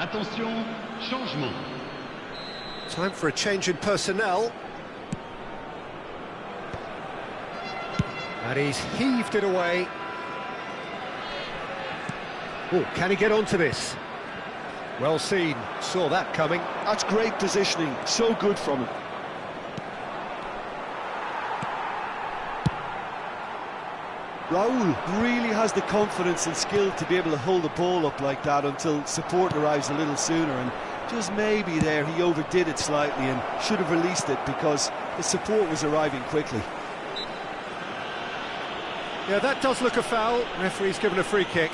Attention, changement. Time for a change in personnel. And he's heaved it away. Oh, can he get onto this? Well seen, saw that coming. That's great positioning, so good from him. Raul really has the confidence and skill to be able to hold the ball up like that until support arrives a little sooner, and just maybe there he overdid it slightly and should have released it because the support was arriving quickly. Yeah, that does look a foul. Referee's given a free kick.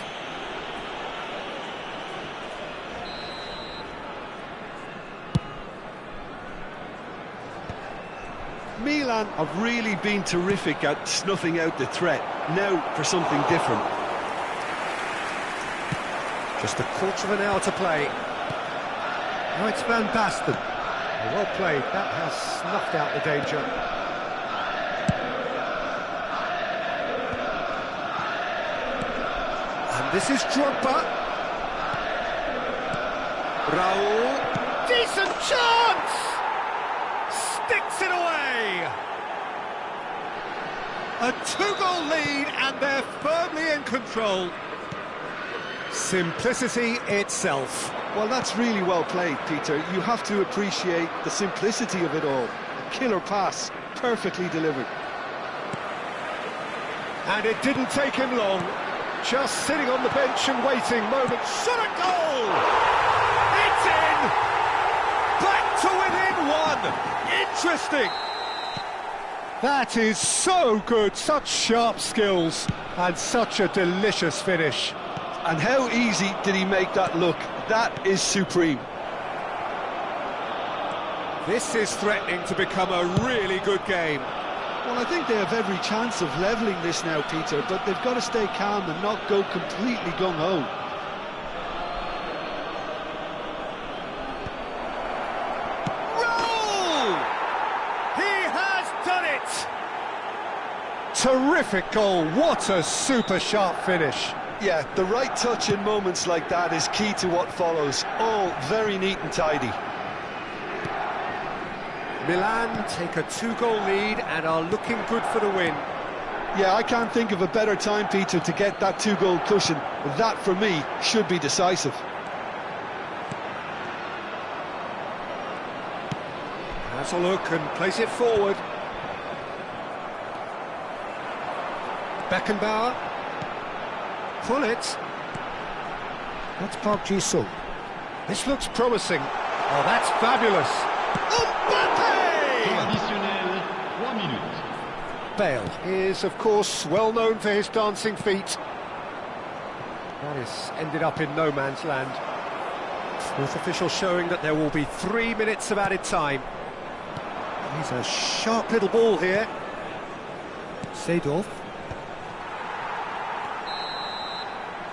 Milan have really been terrific at snuffing out the threat. Now for something different. Just a quarter of an hour to play. Now it's Van Basten. Well played, that has snuffed out the danger. And this is Drogba. Raul. Decent chance! Sticks it away! A two-goal lead and they're firmly in control. Simplicity itself. Well, that's really well played, Peter. You have to appreciate the simplicity of it all. A killer pass, perfectly delivered. And it didn't take him long. Just sitting on the bench and waiting. Moment. Shot a goal! It's in! Back to within one! Interesting! That is so good. Such sharp skills and such a delicious finish. And how easy did he make that look? That is supreme. This is threatening to become a really good game. Well, I think they have every chance of levelling this now, Peter, but they've got to stay calm and not go completely gung-ho. Roll! He has done it! Terrific goal. What a super sharp finish. Yeah, the right touch in moments like that is key to what follows. All very neat and tidy. Milan take a two-goal lead and are looking good for the win. Yeah, I can't think of a better time, Peter, to get that two-goal cushion. That, for me, should be decisive. Has a look and plays it forward. Beckenbauer. Pull it. That's Park Ji-sung. This looks promising. Oh, that's fabulous. Temps additionnel, 3 minutes. Bale is, of course, well known for his dancing feet. That has ended up in no man's land. With officials showing that there will be 3 minutes of added time. He's a sharp little ball here. Seedorf.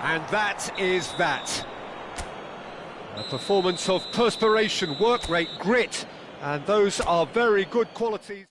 And that is that. A performance of perspiration, work rate, grit, and those are very good qualities.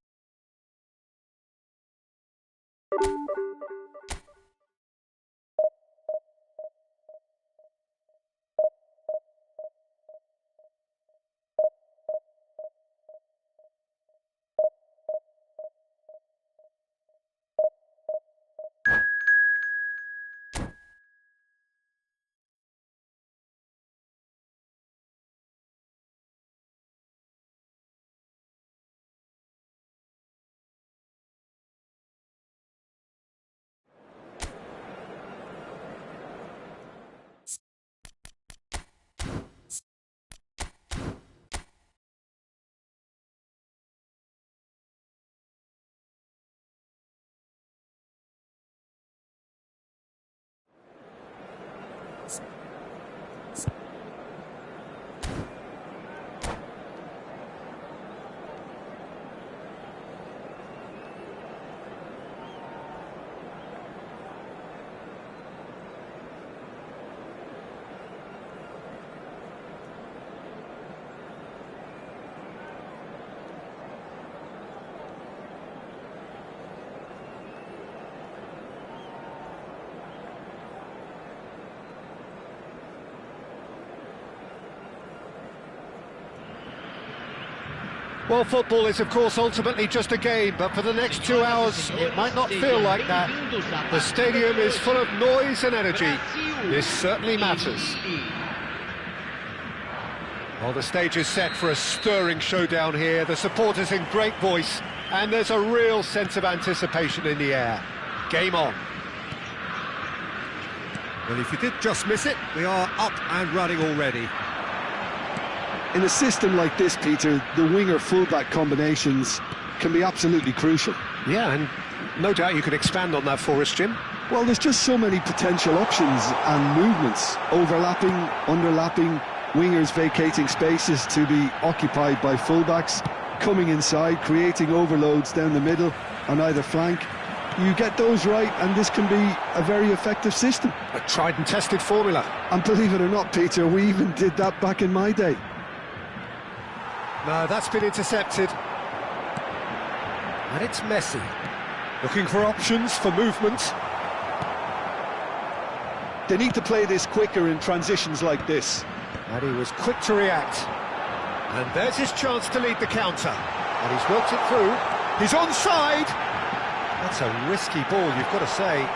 Well, football is, of course, ultimately just a game, but for the next 2 hours, it might not feel like that. The stadium is full of noise and energy. This certainly matters. Well, the stage is set for a stirring showdown here. The supporters in great voice, and there's a real sense of anticipation in the air. Game on. Well, if you did just miss it, we are up and running already. In a system like this, Peter, the winger-fullback combinations can be absolutely crucial. Yeah, and no doubt you could expand on that for us, Jim. Well, there's just so many potential options and movements. Overlapping, underlapping, wingers vacating spaces to be occupied by fullbacks, coming inside, creating overloads down the middle on either flank. You get those right, and this can be a very effective system. A tried and tested formula. And believe it or not, Peter, we even did that back in my day. No, that's been intercepted. And it's Messi. Looking for options, for movement. They need to play this quicker in transitions like this. And he was quick to react. And there's his chance to lead the counter. And he's worked it through. He's onside. That's a risky ball, you've got to say.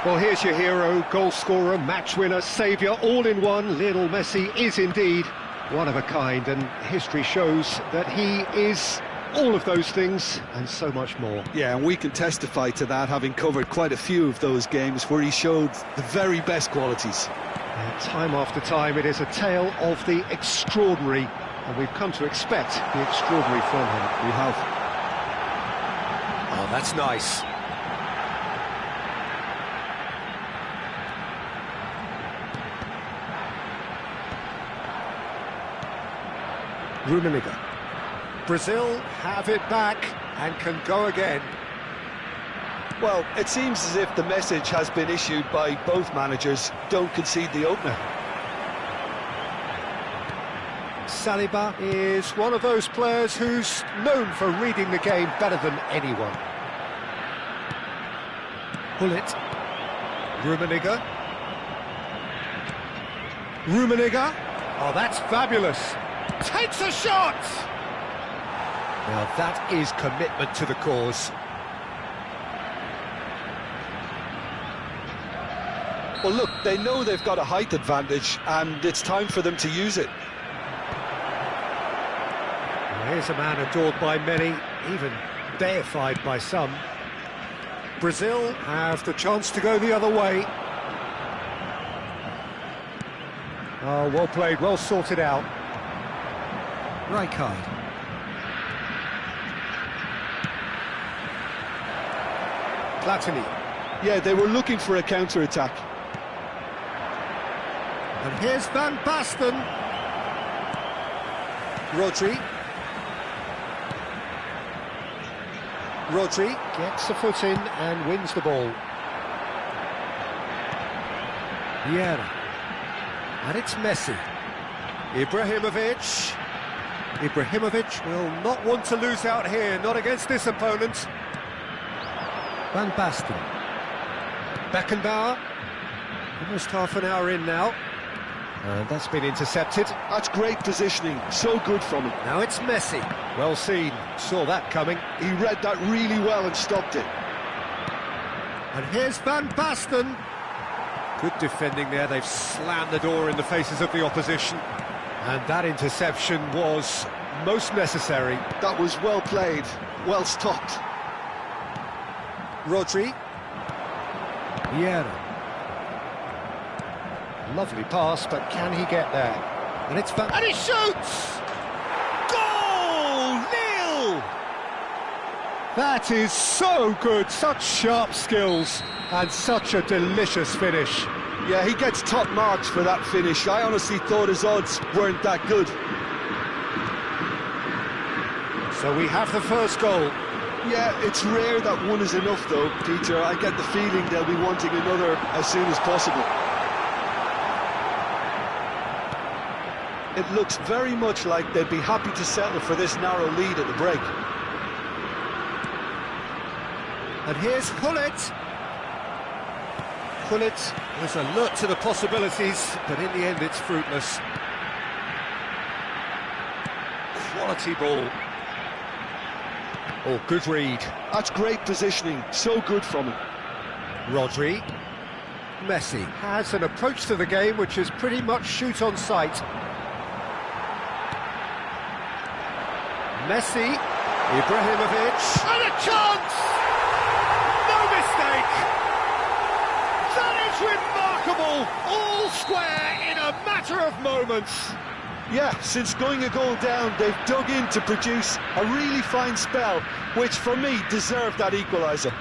Well, here's your hero, goal scorer, match winner, saviour, all in one. Lionel Messi is indeed one of a kind, and history shows that he is all of those things and so much more. Yeah, and we can testify to that, having covered quite a few of those games where he showed the very best qualities. And time after time, it is a tale of the extraordinary, and we've come to expect the extraordinary from him. We have. Oh, that's nice. Rummenigge. Brazil have it back and can go again. Well, it seems as if the message has been issued by both managers: don't concede the opener. Saliba is one of those players who's known for reading the game better than anyone. Gullit. Rummenigge. Rummenigge. Oh, that's fabulous. Takes a shot! Now that is commitment to the cause. Well, look, they know they've got a height advantage, and it's time for them to use it. Well, here's a man adored by many, even deified by some. Brazil have the chance to go the other way. Oh, well played, well sorted out. Rijkaard. Platini. Yeah, they were looking for a counter-attack. And here's Van Basten. Rodri. Rodri gets a foot in and wins the ball. Vieira. And it's Messi. Ibrahimovic. Ibrahimovic will not want to lose out here, not against this opponent. Van Basten. Beckenbauer. Almost half an hour in now. And that's been intercepted. That's great positioning, so good from him. Now it's Messi. Well seen, saw that coming. He read that really well and stopped it. And here's Van Basten. Good defending there, they've slammed the door in the faces of the opposition. And that interception was most necessary. That was well played, well stopped. Rodri. Vieira. Lovely pass, but can he get there? And it's Van... And he shoots! Goal! Nil! That is so good, such sharp skills, and such a delicious finish. Yeah, he gets top marks for that finish. I honestly thought his odds weren't that good. So we have the first goal. Yeah, it's rare that one is enough though, Peter. I get the feeling they'll be wanting another as soon as possible. It looks very much like they'd be happy to settle for this narrow lead at the break. And here's Gullit. Gullit was alert to the possibilities, but in the end it's fruitless. quality ball. Oh, good read. That's great positioning, so good from him. Rodri. Messi has an approach to the game which is pretty much shoot on sight. Messi, Ibrahimovic, And a chance! No mistake! That is remarkable! All square in a matter of moments. Yeah, since going a goal down, they've dug in to produce a really fine spell, which for me deserved that equaliser.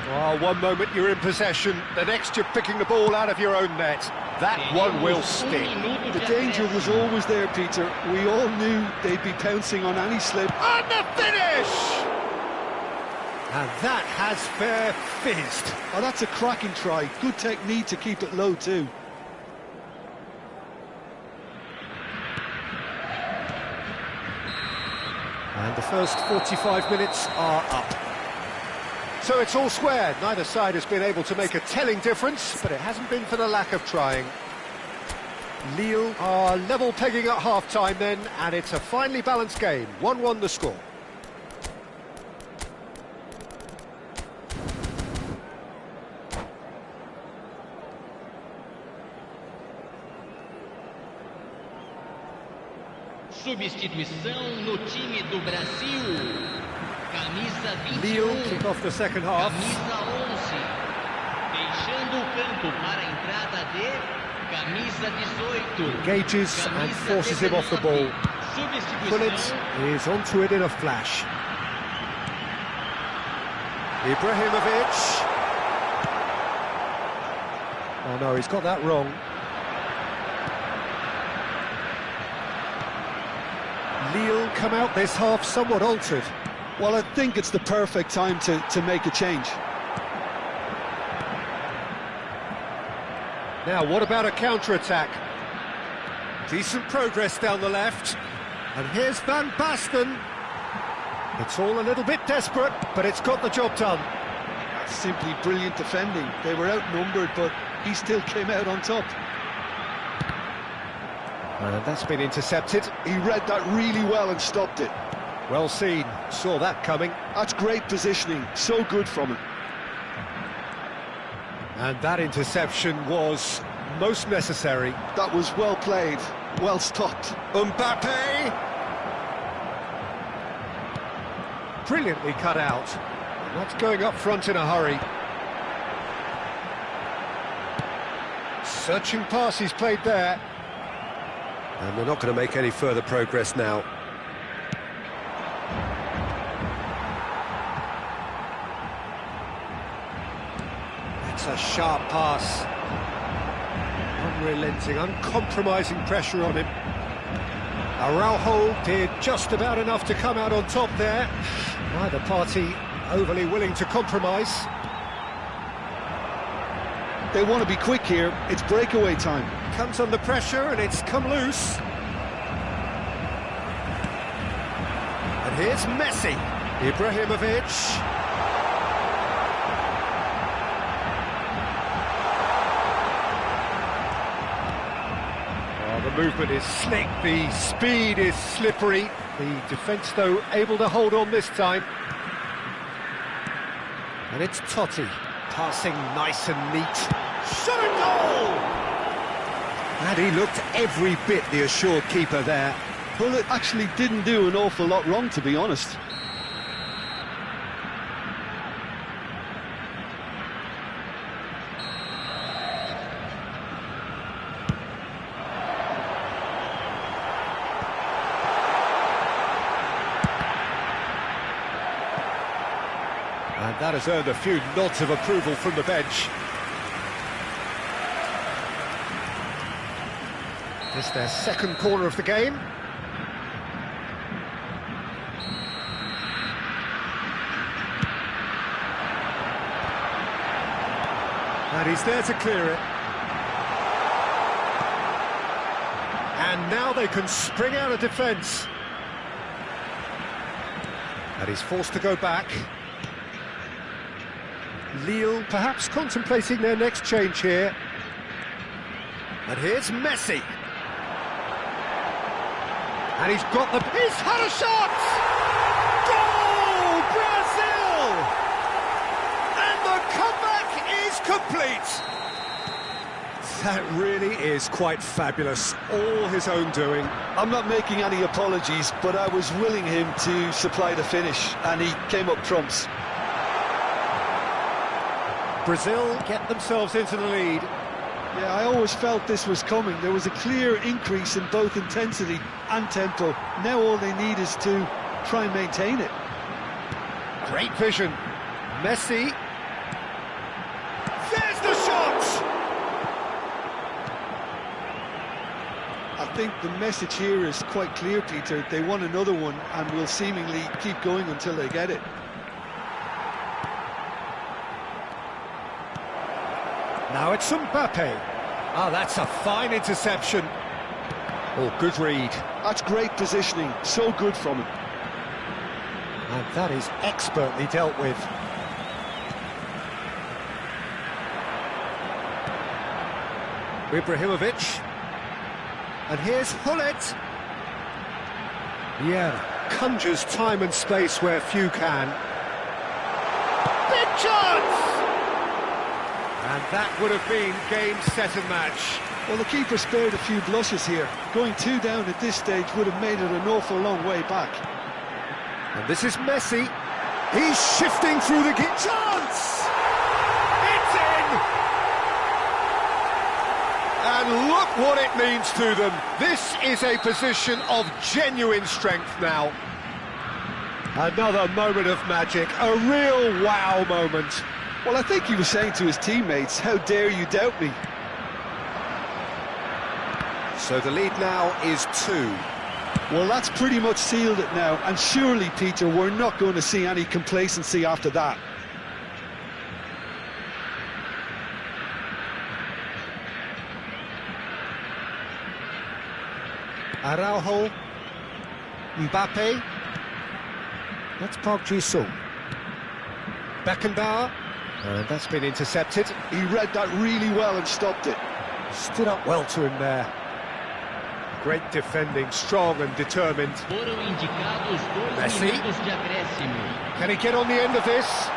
Well, one moment you're in possession, the next you're picking the ball out of your own net. That one will sting. The danger was always there, Peter. We all knew they'd be pouncing on any slip. And the finish! And that has fair fizzed. Oh, that's a cracking try. Good technique to keep it low too. And the first 45 minutes are up. So it's all square. Neither side has been able to make a telling difference, but it hasn't been for the lack of trying. Lille are level pegging at half-time then, and it's a finely balanced game. 1-1 the score. Substituição no time do Brasil. Camisa 21. Lille kick off the second half. Camisa 11. Deixando o campo para a entrada de camisa 18. Engages and forces him off the ball. Gullit is onto it in a flash. Ibrahimovic. Oh no, he's got that wrong. Lille come out this half somewhat altered. Well, I think it's the perfect time to make a change. Now, what about a counter-attack? Decent progress down the left. And here's Van Basten. It's all a little bit desperate, but it's got the job done. That's simply brilliant defending. They were outnumbered, but he still came out on top. And that's been intercepted. He read that really well and stopped it. Well seen, saw that coming. That's great positioning, so good from him. And that interception was most necessary. That was well played, well stopped. Mbappe! Brilliantly cut out. Not going up front in a hurry. Searching pass he's played there. And they're not going to make any further progress now. It's a sharp pass. Unrelenting, uncompromising pressure on him. Araujo did just about enough to come out on top there. Neither party overly willing to compromise. They want to be quick here, it's breakaway time. Comes under pressure and it's come loose. And here's Messi. Ibrahimovic. Oh, the movement is slick, the speed is slippery. The defence, though, able to hold on this time. And it's Totti, passing nice and neat. Shot a goal! And he looked every bit the assured keeper there. Well, it actually didn't do an awful lot wrong, to be honest. And that has earned a few nods of approval from the bench. It's their second corner of the game. And he's there to clear it. And now they can spring out of defence. And he's forced to go back. Lille perhaps contemplating their next change here. And here's Messi. And he's got the... He's had a shot! Goal, Brazil! And the comeback is complete. That really is quite fabulous. All his own doing. I'm not making any apologies, but I was willing him to supply the finish, and he came up trumps. Brazil get themselves into the lead. Yeah, I always felt this was coming. There was a clear increase in both intensity and tempo. Now all they need is to try and maintain it. Great vision. Messi. There's the shot! I think the message here is quite clear, Peter. They want another one and will seemingly keep going until they get it. Now it's Mbappe. Ah, that's a fine interception. Oh, good read. That's great positioning. So good from him. And that is expertly dealt with. Ibrahimovic. And here's Hullet. Yeah, conjures time and space where few can. Big chance! And that would have been game, set and match. Well, the keeper spared a few blushes here. Going 2 down at this stage would have made it an awful long way back. And this is Messi. He's shifting through the Chance! It's in! And look what it means to them. This is a position of genuine strength now. Another moment of magic, a real wow moment. Well, I think he was saying to his teammates, how dare you doubt me? So the lead now is 2. Well, that's pretty much sealed it now, and surely, Peter, we're not going to see any complacency after that. Araujo, Mbappe, that's Park Ji-sung. Beckenbauer, and that's been intercepted. He read that really well and stopped it. Stood up well to him there. Great defending, strong and determined. Foram indicados 2 Messi. minutos de acréscimo. Can he get on the end of this?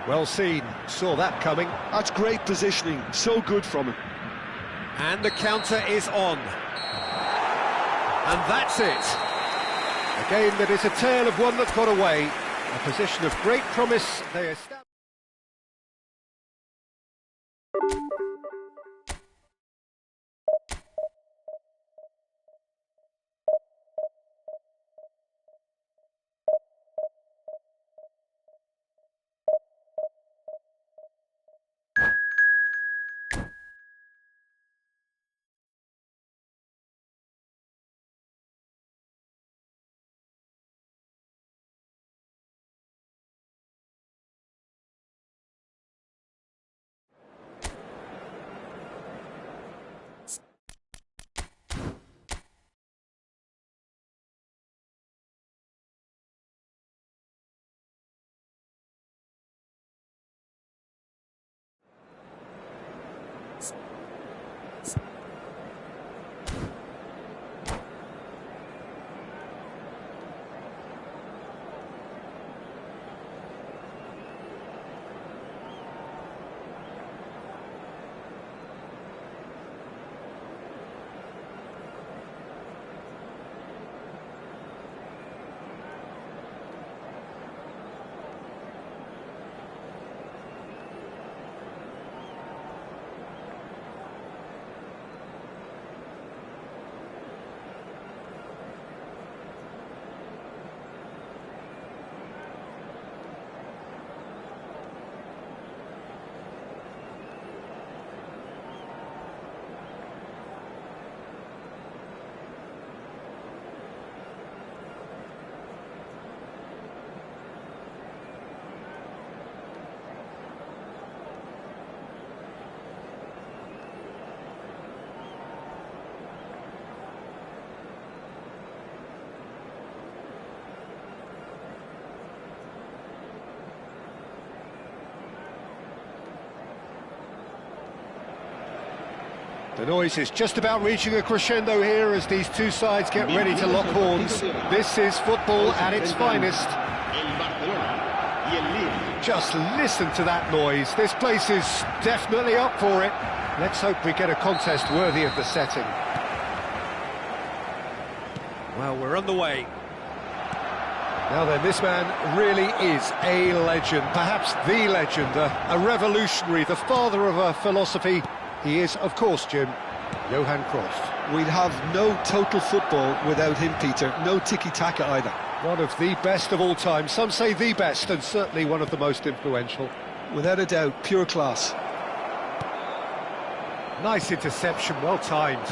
Well seen, saw that coming. That's great positioning, so good from him. And the counter is on. And that's it. A game that is a tale of one that got away. A position of great promise they established. The noise is just about reaching a crescendo here as these two sides get ready to lock horns. This is football at its finest. Just listen to that noise. This place is definitely up for it. Let's hope we get a contest worthy of the setting. Well, we're underway. Now then, this man really is a legend, perhaps the legend, a revolutionary, the father of a philosophy. He is, of course, Jim, Johan Cruyff. We'd have no total football without him, Peter. No tiki-taka either. One of the best of all time. Some say the best, and certainly one of the most influential. Without a doubt, pure class. Nice interception, well timed.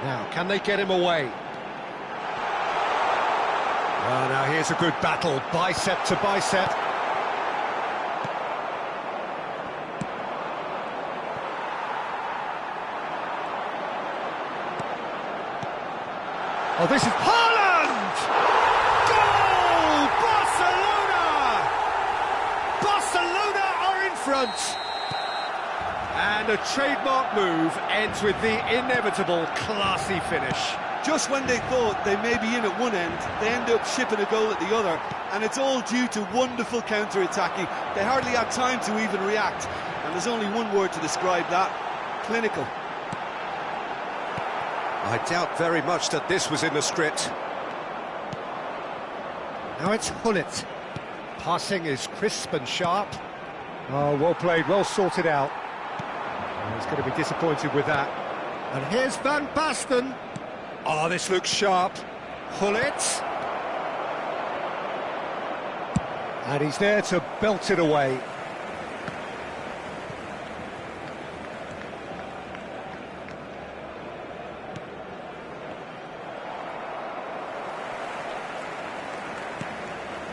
Now, can they get him away? Well, now here's a good battle, bicep to bicep. Oh, this is Haaland! Goal! Barcelona! Barcelona are in front! And a trademark move ends with the inevitable classy finish. Just when they thought they may be in at one end, they end up shipping a goal at the other, and it's all due to wonderful counter-attacking. They hardly had time to even react, and there's only one word to describe that: clinical. I doubt very much that this was in the script. Now it's Hullet. Passing is crisp and sharp. Oh, well played, well sorted out. Oh, he's going to be disappointed with that. And here's Van Basten. Oh, this looks sharp. Hullet. And he's there to belt it away.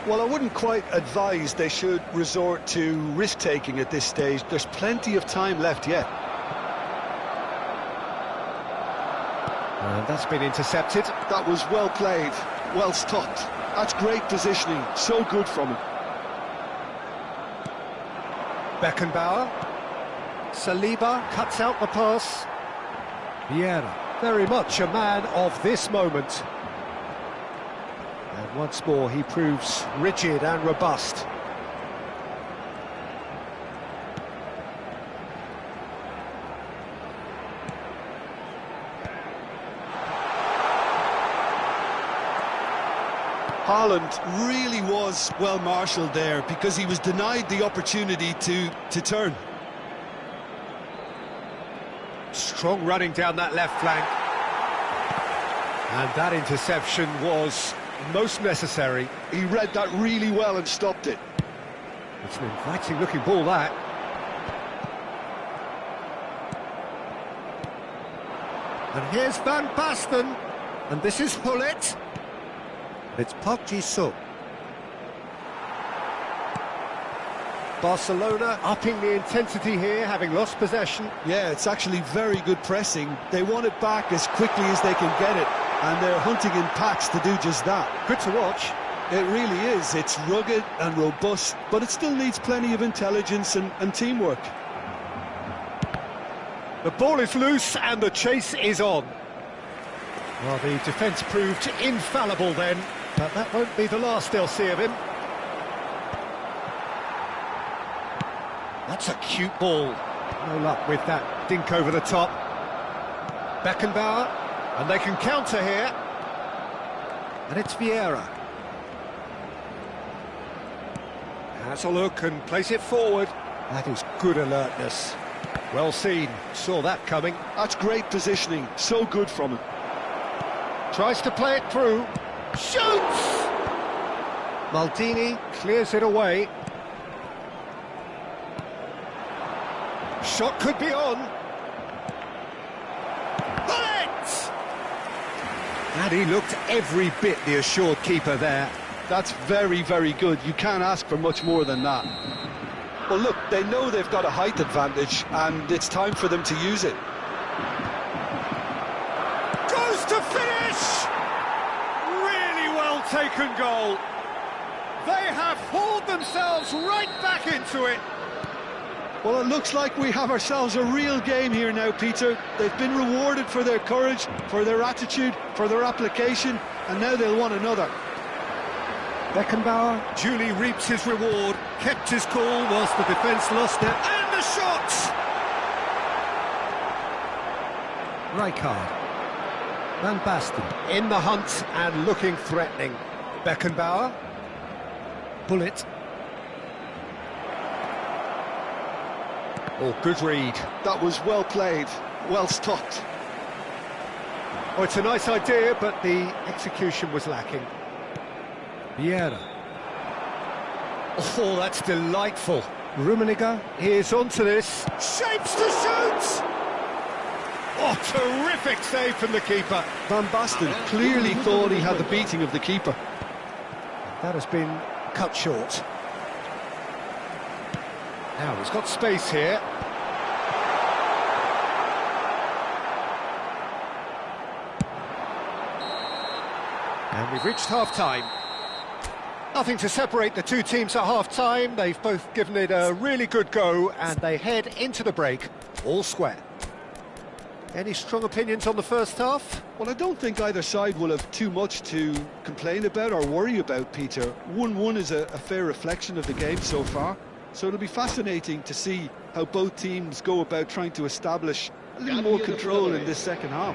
Well, I wouldn't quite advise they should resort to risk-taking at this stage. There's plenty of time left yet. And that's been intercepted. That was well played, well stopped. That's great positioning, so good from him. Beckenbauer. Saliba cuts out the pass. Vieira, very much a man of this moment. And once more he proves rigid and robust. Haaland really was well marshalled there because he was denied the opportunity to turn. Strong running down that left flank. And that interception was most necessary. He read that really well and stopped it. It's an inviting looking ball, that. And here's Van Basten. And this is Hullet. It's Park Ji-suk. Barcelona upping the intensity here, having lost possession. Yeah, it's actually very good pressing. They want it back as quickly as they can get it, and they're hunting in packs to do just that. Good to watch. It really is. It's rugged and robust, but it still needs plenty of intelligence and teamwork. The ball is loose and the chase is on. Well, the defence proved infallible then, but that won't be the last they'll see of him. That's a cute ball. No luck with that dink over the top. Beckenbauer, and they can counter here. And it's Vieira. Has a look and plays it forward. That is good alertness. Well seen, saw that coming. That's great positioning, so good from him. Tries to play it through. Shoots! Maldini clears it away. Shot could be on. Bullet! And he looked every bit the assured keeper there. That's very, very good. You can't ask for much more than that. Well, look, they know they've got a height advantage, and it's time for them to use it. Goes to finish! Really well taken goal. They have hauled themselves right back into it. Well, it looks like we have ourselves a real game here now, Peter. They've been rewarded for their courage, for their attitude, for their application, and now they'll want another. Beckenbauer duly reaps his reward, kept his cool whilst the defence lost it, and the shot! Rijkaard. Van Basten in the hunt and looking threatening. Beckenbauer. Bullet. Oh, good read. That was well played, well stopped. Oh, it's a nice idea, but the execution was lacking. Vieira. Oh, that's delightful. Rummenigge is onto this. Shapes to shoot! Oh, terrific save from the keeper. Van Basten clearly thought he had the beating of the keeper. That has been cut short. Now he's got space here. And we've reached half-time. Nothing to separate the two teams at half-time. They've both given it a really good go, and they head into the break all square. Any strong opinions on the first half? Well, I don't think either side will have too much to complain about or worry about, Peter. 1-1 is a fair reflection of the game so far. So it'll be fascinating to see how both teams go about trying to establish a little more control in this second half.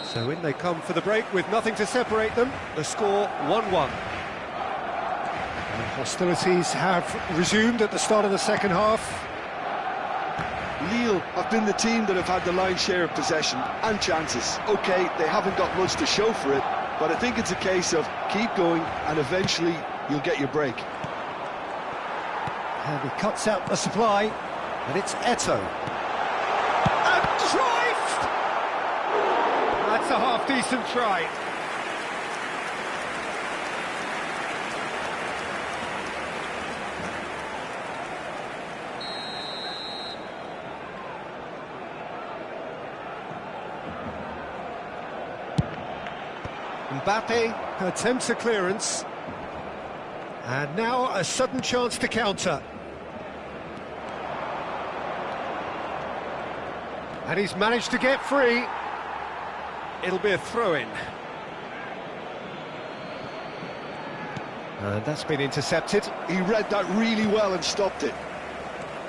So in they come for the break with nothing to separate them. The score 1-1. And hostilities have resumed at the start of the second half. Lille have been the team that have had the lion's share of possession and chances. OK, they haven't got much to show for it, but I think it's a case of keep going and eventually you'll get your break. And he cuts out the supply, and it's Eto'o. And Cruyff! That's a half-decent try. Mbappe attempts a clearance. And now a sudden chance to counter. And he's managed to get free. It'll be a throw-in. And that's been intercepted. He read that really well and stopped it.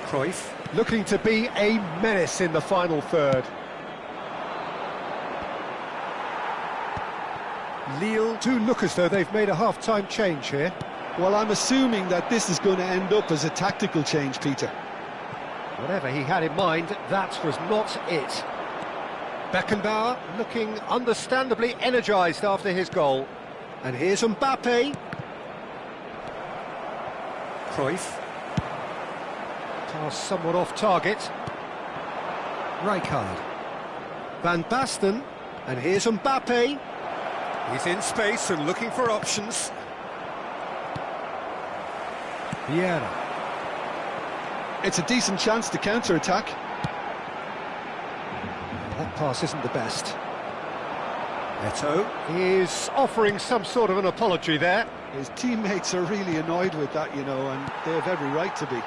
Cruyff looking to be a menace in the final third. Lille do look as though they've made a half-time change here. Well, I'm assuming that this is going to end up as a tactical change, Peter. Whatever he had in mind, that was not it. Beckenbauer looking understandably energised after his goal. And here's Mbappe. Cruyff. Pass somewhat off target. Rijkaard. Van Basten. And here's Mbappe. He's in space and looking for options. Vieira. It's a decent chance to counter-attack. That pass isn't the best. Eto'o is offering some sort of an apology there. His teammates are really annoyed with that, you know, and they have every right to be.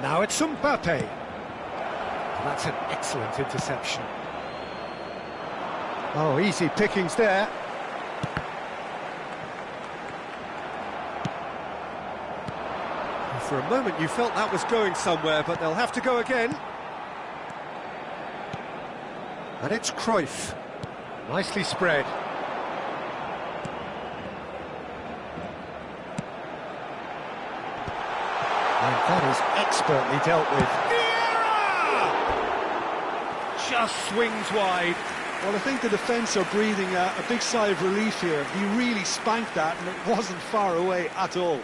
Now it's Mbappe. That's an excellent interception. Oh, easy pickings there. For a moment you felt that was going somewhere, but they'll have to go again. And it's Cruyff. Nicely spread. And that is expertly dealt with. Vieira! Just swings wide. Well, I think the defence are breathing a big sigh of relief here. He really spanked that, and it wasn't far away at all.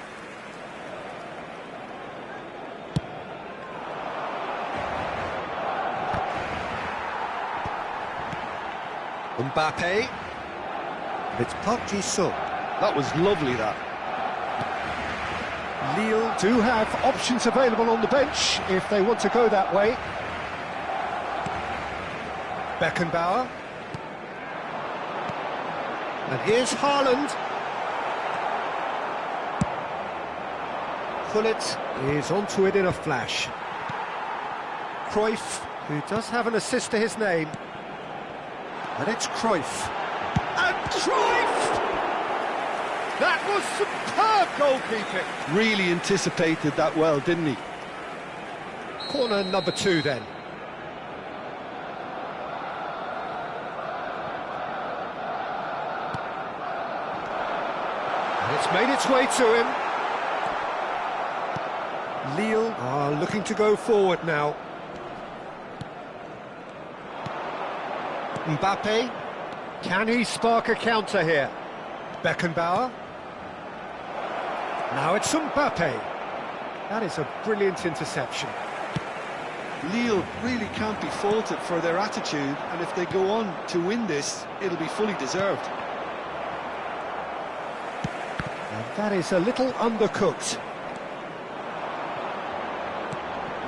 Mbappe. It's Park Ji-sung. That was lovely, that. Lille do have options available on the bench if they want to go that way. Beckenbauer. And here's Haaland. Gullit is onto it in a flash. Cruyff, who does have an assist to his name. And it's Cruyff. And Cruyff! That was superb goalkeeping. Really anticipated that well, didn't he? Corner number 2 then. And it's made its way to him. Lille are looking to go forward now. Mbappe, can he spark a counter here? Beckenbauer. Now it's Mbappe. That is a brilliant interception. Lille really can't be faulted for their attitude, and if they go on to win this, it'll be fully deserved. And that is a little undercooked.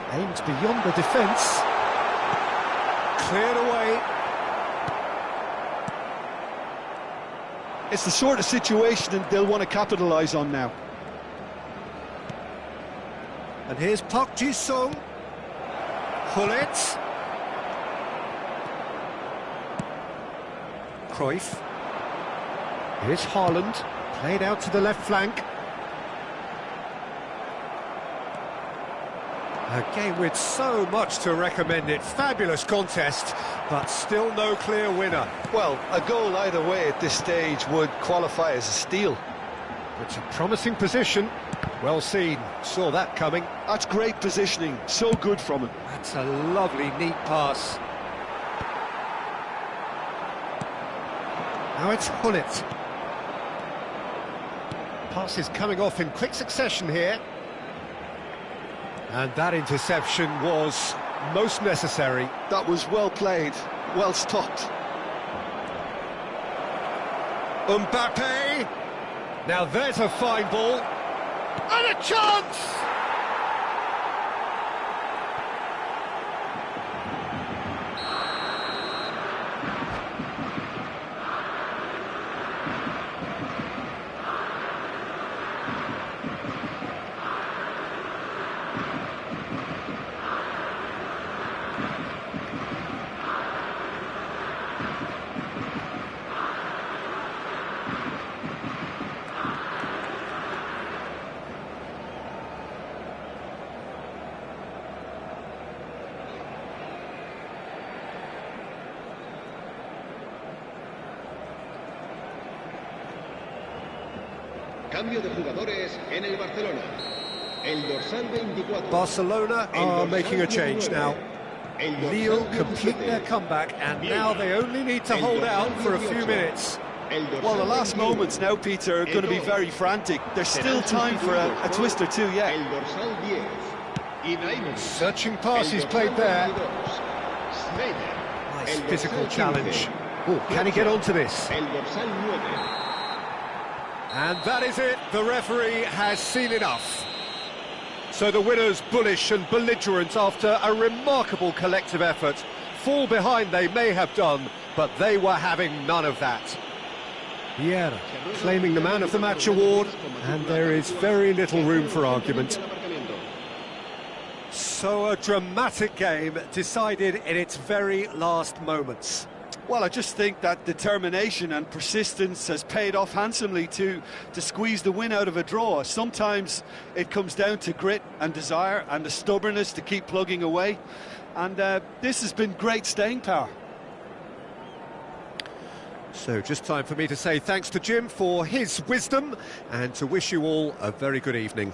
Aimed beyond the defence. Cleared away. It's the sort of situation that they'll want to capitalise on now. And here's Park Ji-sung. Gullit. Cruyff. Here's Haaland. Played out to the left flank. A game with so much to recommend it. Fabulous contest, but still no clear winner. Well, a goal either way at this stage would qualify as a steal. It's a promising position. Well seen, saw that coming. That's great positioning, so good from him. That's a lovely, neat pass. Now it's Gullit. Pass is coming off in quick succession here. And that interception was most necessary. That was well played, well stopped. Mbappe! Now there's a fine ball. And a chance! Cambio de jugadores en el Barcelona. El dorsal 24. Barcelona are making a change now. Lille complete their comeback, and now they only need to hold out for a few minutes. Well, the last moments now, Peter, are going to be very frantic. There's still time for a twist or two yet. Searching passes played there. Nice physical challenge. Oh, can he get onto this? And that is it, the referee has seen enough. So the winners bullish and belligerent after a remarkable collective effort. Fall behind they may have done, but they were having none of that. Vieira claiming the Man of the Match award, and there is very little room for argument. So a dramatic game decided in its very last moments. Well, I just think that determination and persistence has paid off handsomely to squeeze the win out of a draw. Sometimes it comes down to grit and desire and the stubbornness to keep plugging away. And this has been great staying power. So just time for me to say thanks to Jim for his wisdom and to wish you all a very good evening.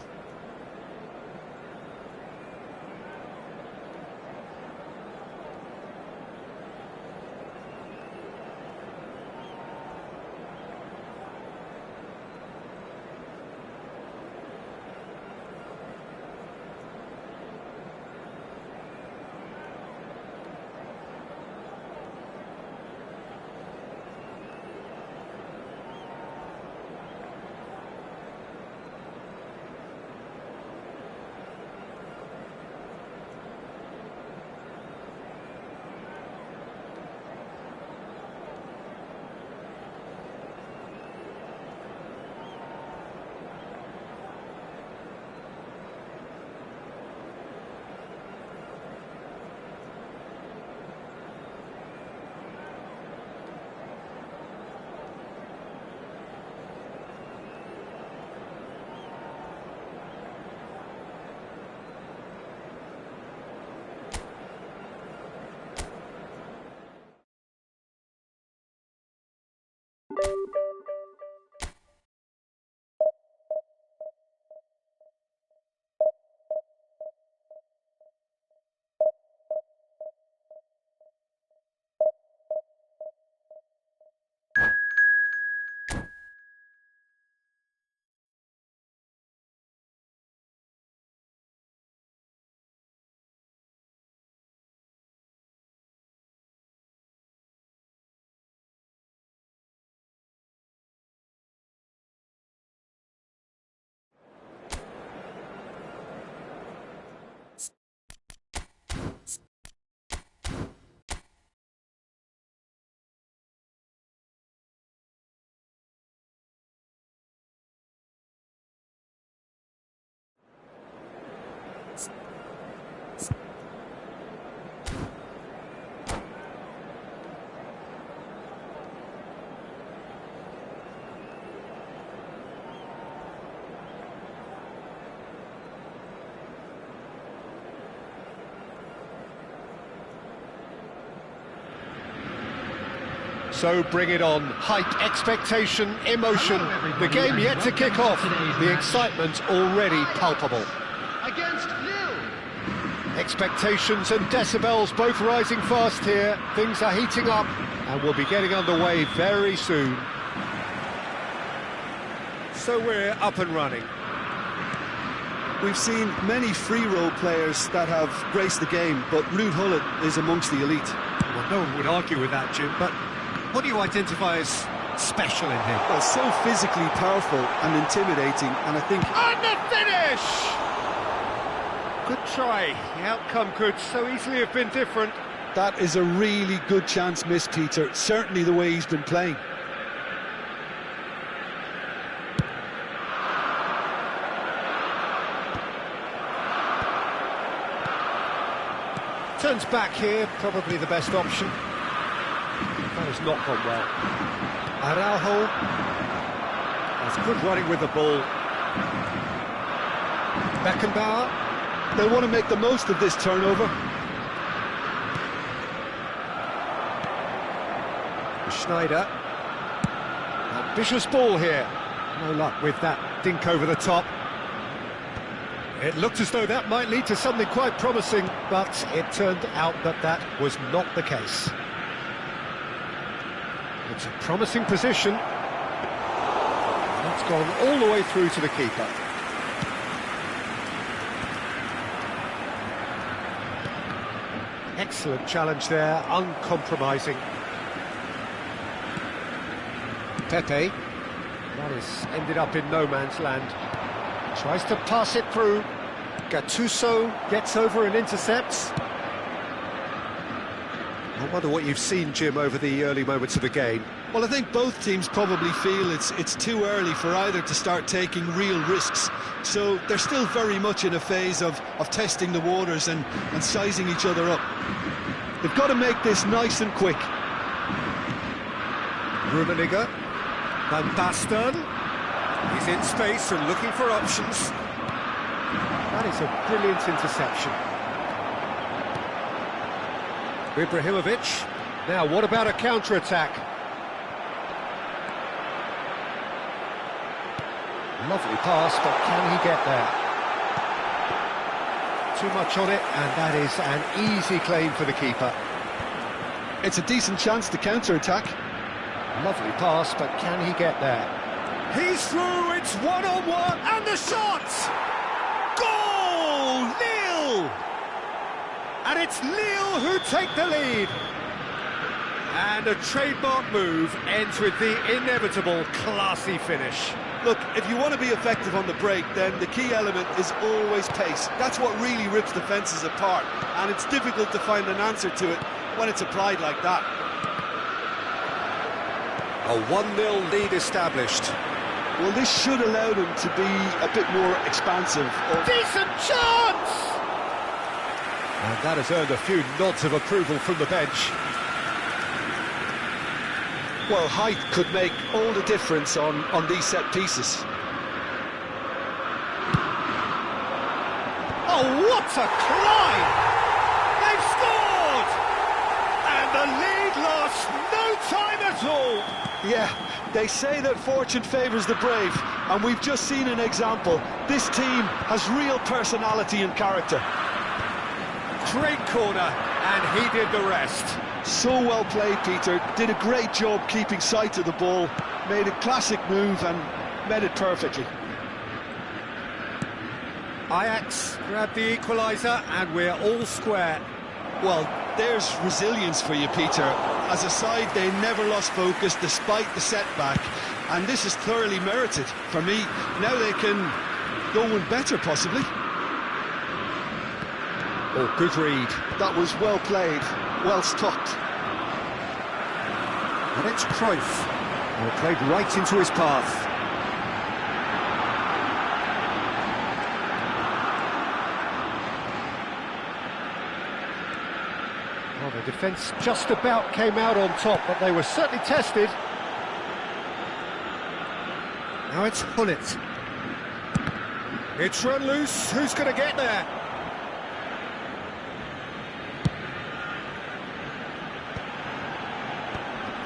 So bring it on. Hype, expectation, emotion. The game yet to kick off. The excitement already palpable. Against Lille. Expectations and decibels both rising fast here. Things are heating up and we'll be getting underway very soon. So we're up and running. We've seen many free role players that have graced the game, but Ruud Gullit is amongst the elite. Well, no one would argue with that, Jim, but what do you identify as special in him? Well, so physically powerful and intimidating, and I think... And the finish! Good try. The outcome could so easily have been different. That is a really good chance missed, Peter. Certainly the way he's been playing. Turns back here, probably the best option. That has not gone well. Araujo has good running with the ball. Beckenbauer. They'll want to make the most of this turnover. Schneider. Ambitious ball here. No luck with that dink over the top. It looked as though that might lead to something quite promising, but it turned out that that was not the case. It's a promising position. That's gone all the way through to the keeper. Excellent challenge there, uncompromising. Pepe. That has ended up in no man's land. Tries to pass it through. Gattuso gets over and intercepts. I wonder what you've seen, Jim, over the early moments of the game. Well, I think both teams probably feel it's too early for either to start taking real risks. So they're still very much in a phase of testing the waters and sizing each other up. They've got to make this nice and quick. Rummenigge. Van Basten. He's in space and looking for options. That is a brilliant interception. Ibrahimovic. Now, what about a counter-attack? Lovely pass, but can he get there? Too much on it, and that is an easy claim for the keeper. It's a decent chance to counter-attack. Lovely pass, but can he get there? He's through, it's one-on-one, and the shot! Goal! Lille! And it's Lille who take the lead. And a trademark move ends with the inevitable classy finish. Look, if you want to be effective on the break, then the key element is always pace. That's what really rips defences apart, and it's difficult to find an answer to it when it's applied like that. A 1-0 lead established. Well, this should allow them to be a bit more expansive. Decent chance! And that has earned a few nods of approval from the bench. Well, height could make all the difference on these set pieces. Oh, what a climb! They've scored! And the lead lost no time at all! Yeah, they say that fortune favours the brave, and we've just seen an example. This team has real personality and character. Great corner, and he did the rest. So well played, Peter. Did a great job keeping sight of the ball, made a classic move and met it perfectly. Ajax grabbed the equaliser, and we're all square. Well, there's resilience for you, Peter. As a side, they never lost focus despite the setback, and this is thoroughly merited. For me, now they can go and better, possibly. Oh, good read. That was well played, well stopped. And it's Cruyff. Well, played right into his path. Well, the defence just about came out on top, but they were certainly tested. Now it's Gullit. It's run loose. Who's going to get there?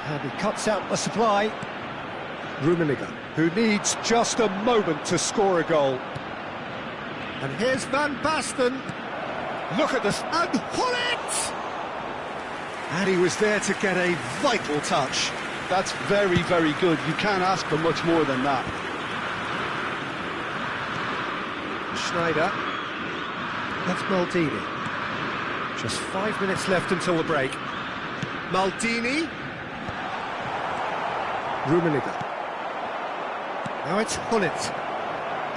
And he cuts out the supply. Rummenigge, who needs just a moment to score a goal. And here's Van Basten. Look at this, and Hullet! And he was there to get a vital touch. That's very, very good. You can't ask for much more than that. Schneider. That's Maldini. Just 5 minutes left until the break. Maldini. Rummenigge. Now it's Hullet.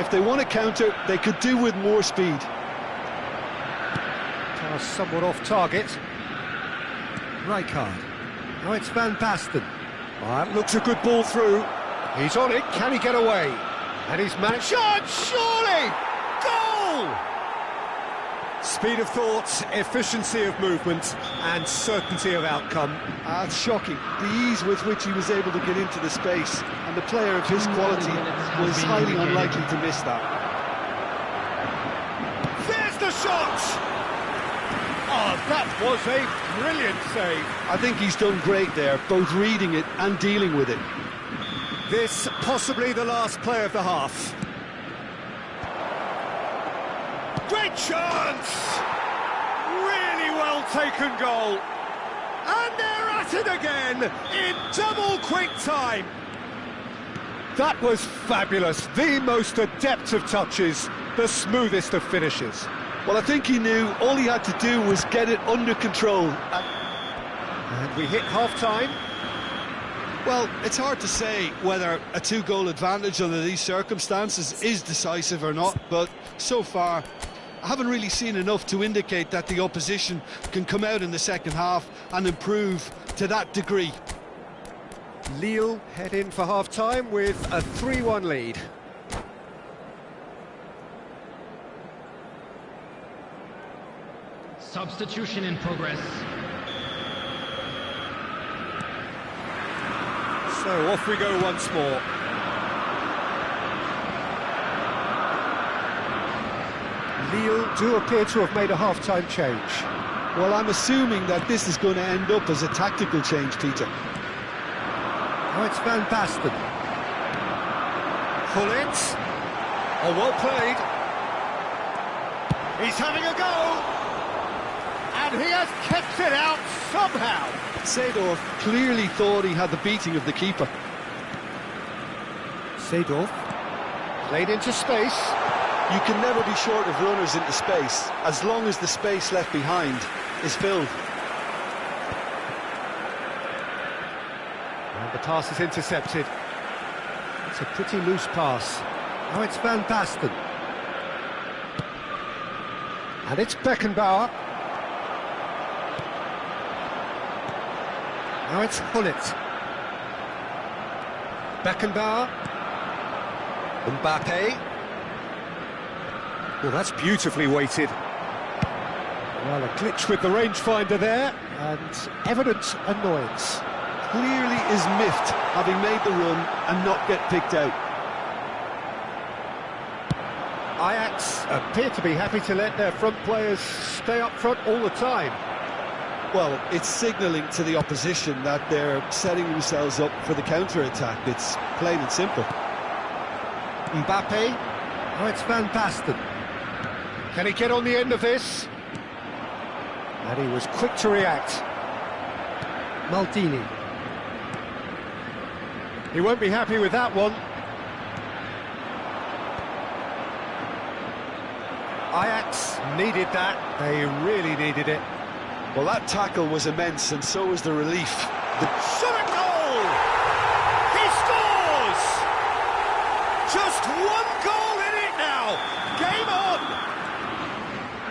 If they want to counter, they could do with more speed. Pass somewhat off target. Rijkaard. Now it's Van Basten. Oh, that looks a good ball through. He's on it. Can he get away? And he's managed. Shot! Surely! Goal! Speed of thought, efficiency of movement, and certainty of outcome. It's shocking, the ease with which he was able to get into the space, and the player of his quality was highly unlikely to miss that. There's the shot! Oh, that was a brilliant save. I think he's done great there, both reading it and dealing with it. This possibly the last play of the half. Great chance! Really well taken goal. And they're at it again in double quick time. That was fabulous. The most adept of touches, the smoothest of finishes. Well, I think he knew all he had to do was get it under control. And we hit half-time. Well, it's hard to say whether a two-goal advantage under these circumstances is decisive or not, but so far I haven't really seen enough to indicate that the opposition can come out in the second half and improve to that degree. Lille head in for half-time with a 3-1 lead. Substitution in progress. So off we go once more. Lille do appear to have made a half-time change. Well, I'm assuming that this is going to end up as a tactical change, Peter. Now it's Van Basten. Hullet. Oh, well played. He's having a go. And he has kept it out somehow. Seedorf clearly thought he had the beating of the keeper. Seedorf played into space. You can never be short of runners into space, as long as the space left behind is filled. And the pass is intercepted. It's a pretty loose pass. Now it's Van Basten. And it's Beckenbauer. Now it's Hullet. Beckenbauer. Mbappe. Well, that's beautifully weighted. Well, a glitch with the rangefinder there, and evident annoyance. Clearly is miffed, having made the run and not get picked out. Ajax appear to be happy to let their front players stay up front all the time. Well, it's signalling to the opposition that they're setting themselves up for the counter-attack. It's plain and simple. Mbappe. Now it's Van Basten. Can he get on the end of this? And he was quick to react. Maldini. He won't be happy with that one. Ajax needed that. They really needed it. Well, that tackle was immense, and so was the relief. Shot a goal! He scores! Just one goal in it now! Game on!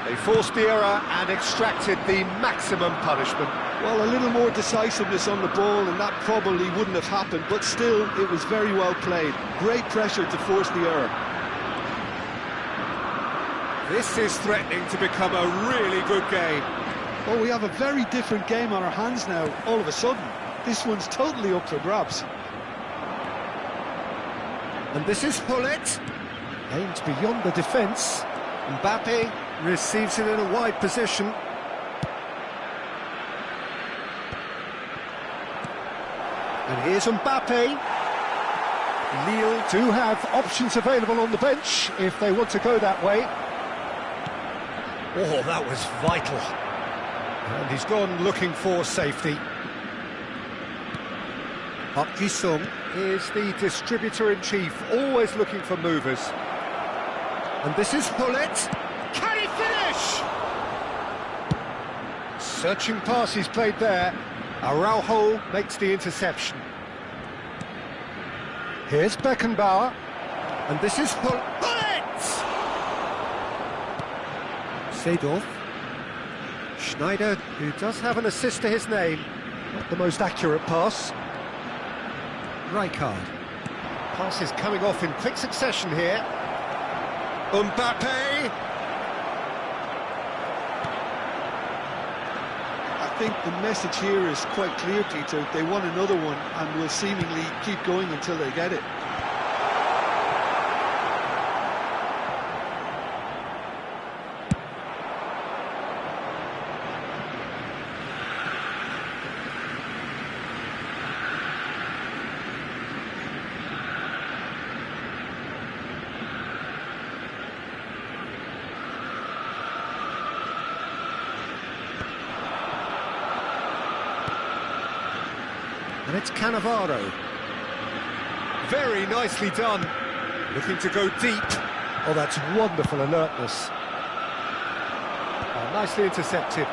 They forced the error and extracted the maximum punishment. Well, a little more decisiveness on the ball, and that probably wouldn't have happened, but still, it was very well played. Great pressure to force the error. This is threatening to become a really good game. Oh, we have a very different game on our hands now, all of a sudden. This one's totally up for grabs. And this is Hullet. Aimed beyond the defence. Mbappe receives it in a wide position. And here's Mbappe. Lille do have options available on the bench if they want to go that way. Oh, that was vital. And he's gone looking for safety. Park Ji-sung is the distributor-in-chief, always looking for movers. And this is Hullet. Can he finish? Searching pass he's played there. Araujo makes the interception. Here's Beckenbauer. And this is Hullet! Seedorf. Schneider, who does have an assist to his name. Not the most accurate pass. Rijkaard. Pass is coming off in quick succession here. Mbappe! I think the message here is quite clear, Peter. They want another one and will seemingly keep going until they get it. And it's Cannavaro. Very nicely done. Looking to go deep. Oh, that's wonderful alertness. Oh, nicely intercepted.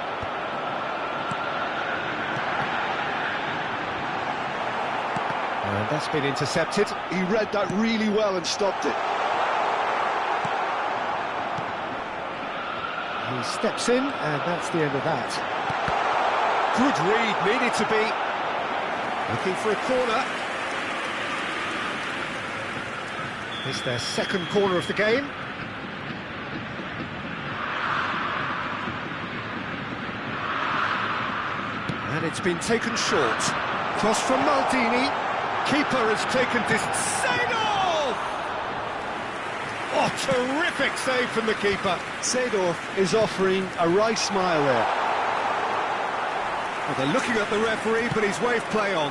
And that's been intercepted. He read that really well and stopped it. He steps in, and that's the end of that. Good read, needed to be. Looking for a corner. It's their second corner of the game. And it's been taken short. Cross from Maldini. Keeper has taken distance. Seedorf! Oh, terrific save from the keeper. Seedorf is offering a right smile there. Well, they're looking at the referee, but he's waved play on.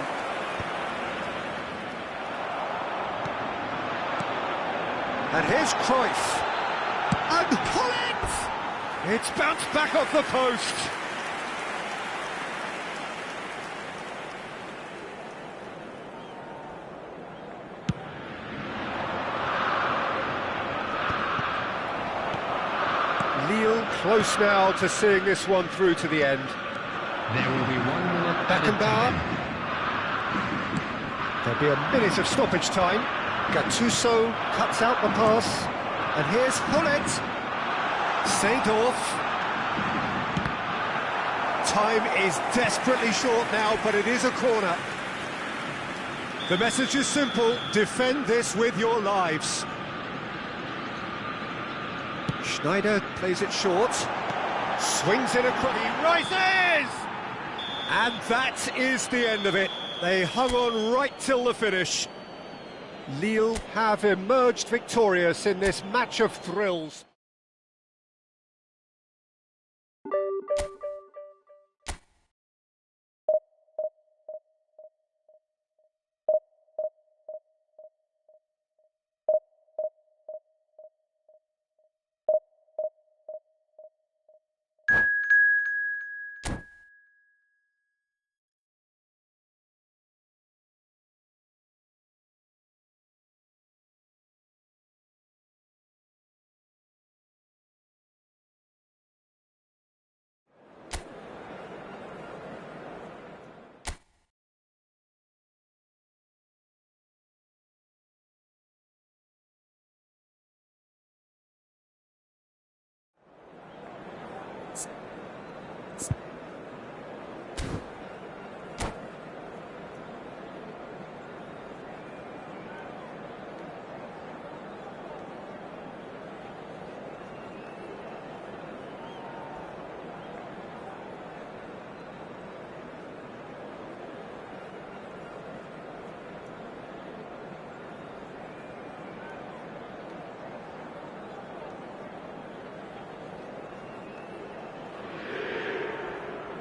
And here's Cruyff. And Hullet! It's bounced back off the post. Lille close now to seeing this one through to the end. There will be 1 minute. Beckenbauer. There'll be a minute of stoppage time. Gattuso cuts out the pass. And here's Hullet. Seedorf. Time is desperately short now, but it is a corner. The message is simple: defend this with your lives. Schneider plays it short. Swings in across. He rises! And that is the end of it. They hung on right till the finish. Lille have emerged victorious in this match of thrills.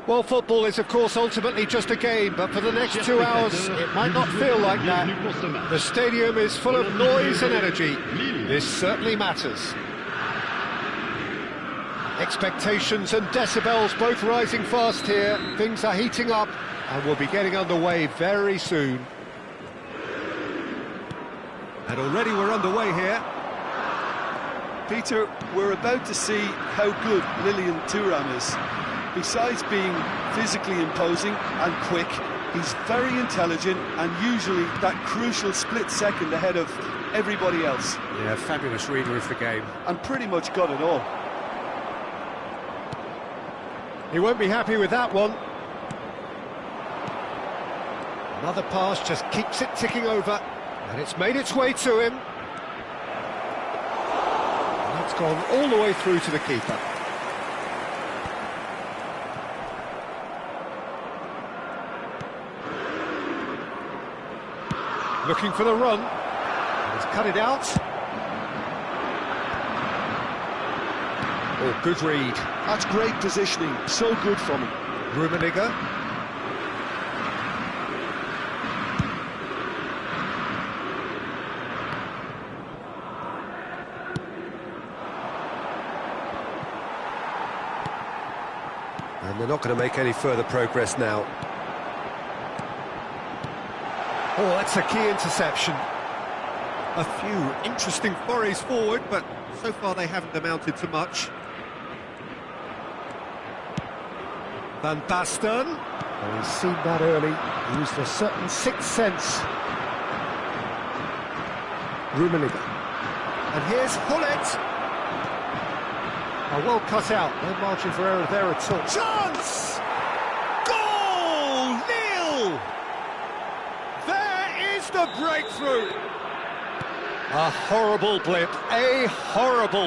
Well, football is, of course, ultimately just a game, but for the next 2 hours, it might not feel like that. The stadium is full of noise and energy. This certainly matters. Expectations and decibels both rising fast here. Things are heating up, and we'll be getting underway very soon. And already we're underway here. Peter, we're about to see how good Lilian Thuram is. Besides being physically imposing and quick, he's very intelligent and usually that crucial split second ahead of everybody else. Yeah, fabulous reader of the game. And pretty much got it all. He won't be happy with that one. Another pass just keeps it ticking over, and it's made its way to him. And that's gone all the way through to the keeper. Looking for the run. He's cut it out. Oh, good read. That's great positioning, so good from him. Rummenigge. And they're not going to make any further progress now. Oh, that's a key interception. A few interesting forays forward, but so far they haven't amounted to much. Van Basten. Oh, he's seen that early. He used a certain sixth sense. Rummenigge. And here's Hullet. Oh, well cut out. No margin for error there at all. Chance! Goal! Nil! There is the breakthrough! A horrible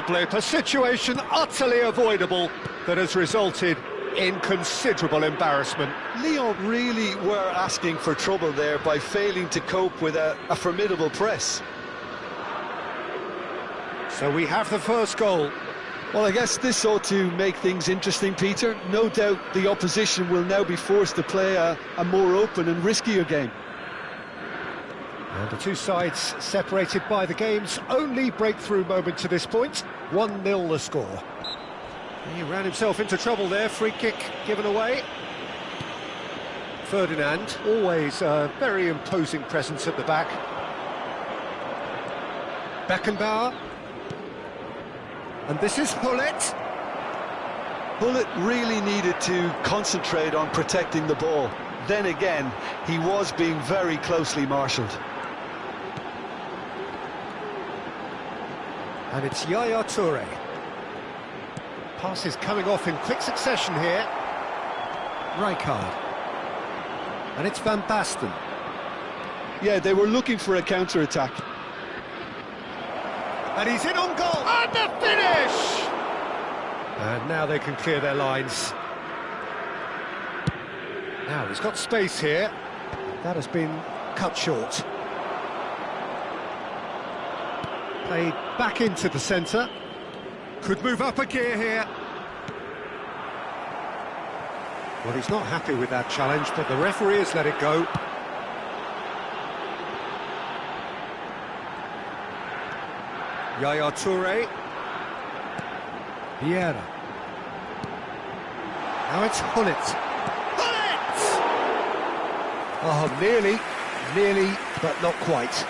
blip, a situation utterly avoidable that has resulted in considerable embarrassment. Lyon really were asking for trouble there by failing to cope with a formidable press. So we have the first goal. Well, I guess this ought to make things interesting, Peter. No doubt the opposition will now be forced to play a more open and riskier game. And the two sides separated by the game's only breakthrough moment to this point. 1-0 the score. He ran himself into trouble there, free kick given away. Ferdinand, always a very imposing presence at the back. Beckenbauer. And this is Hullet. Hullet really needed to concentrate on protecting the ball. Then again, he was being very closely marshalled. And it's Yaya Toure. Passes coming off in quick succession here. Rijkaard. And it's Van Basten. Yeah, they were looking for a counter-attack. And he's in on goal. And the finish! And now they can clear their lines. Now he's got space here. That has been cut short. Played back into the centre. Could move up a gear here. Well, he's not happy with that challenge, but the referee has let it go. Yaya Toure. Vieira. Now it's Hullet. Hullet! Oh, nearly, but not quite.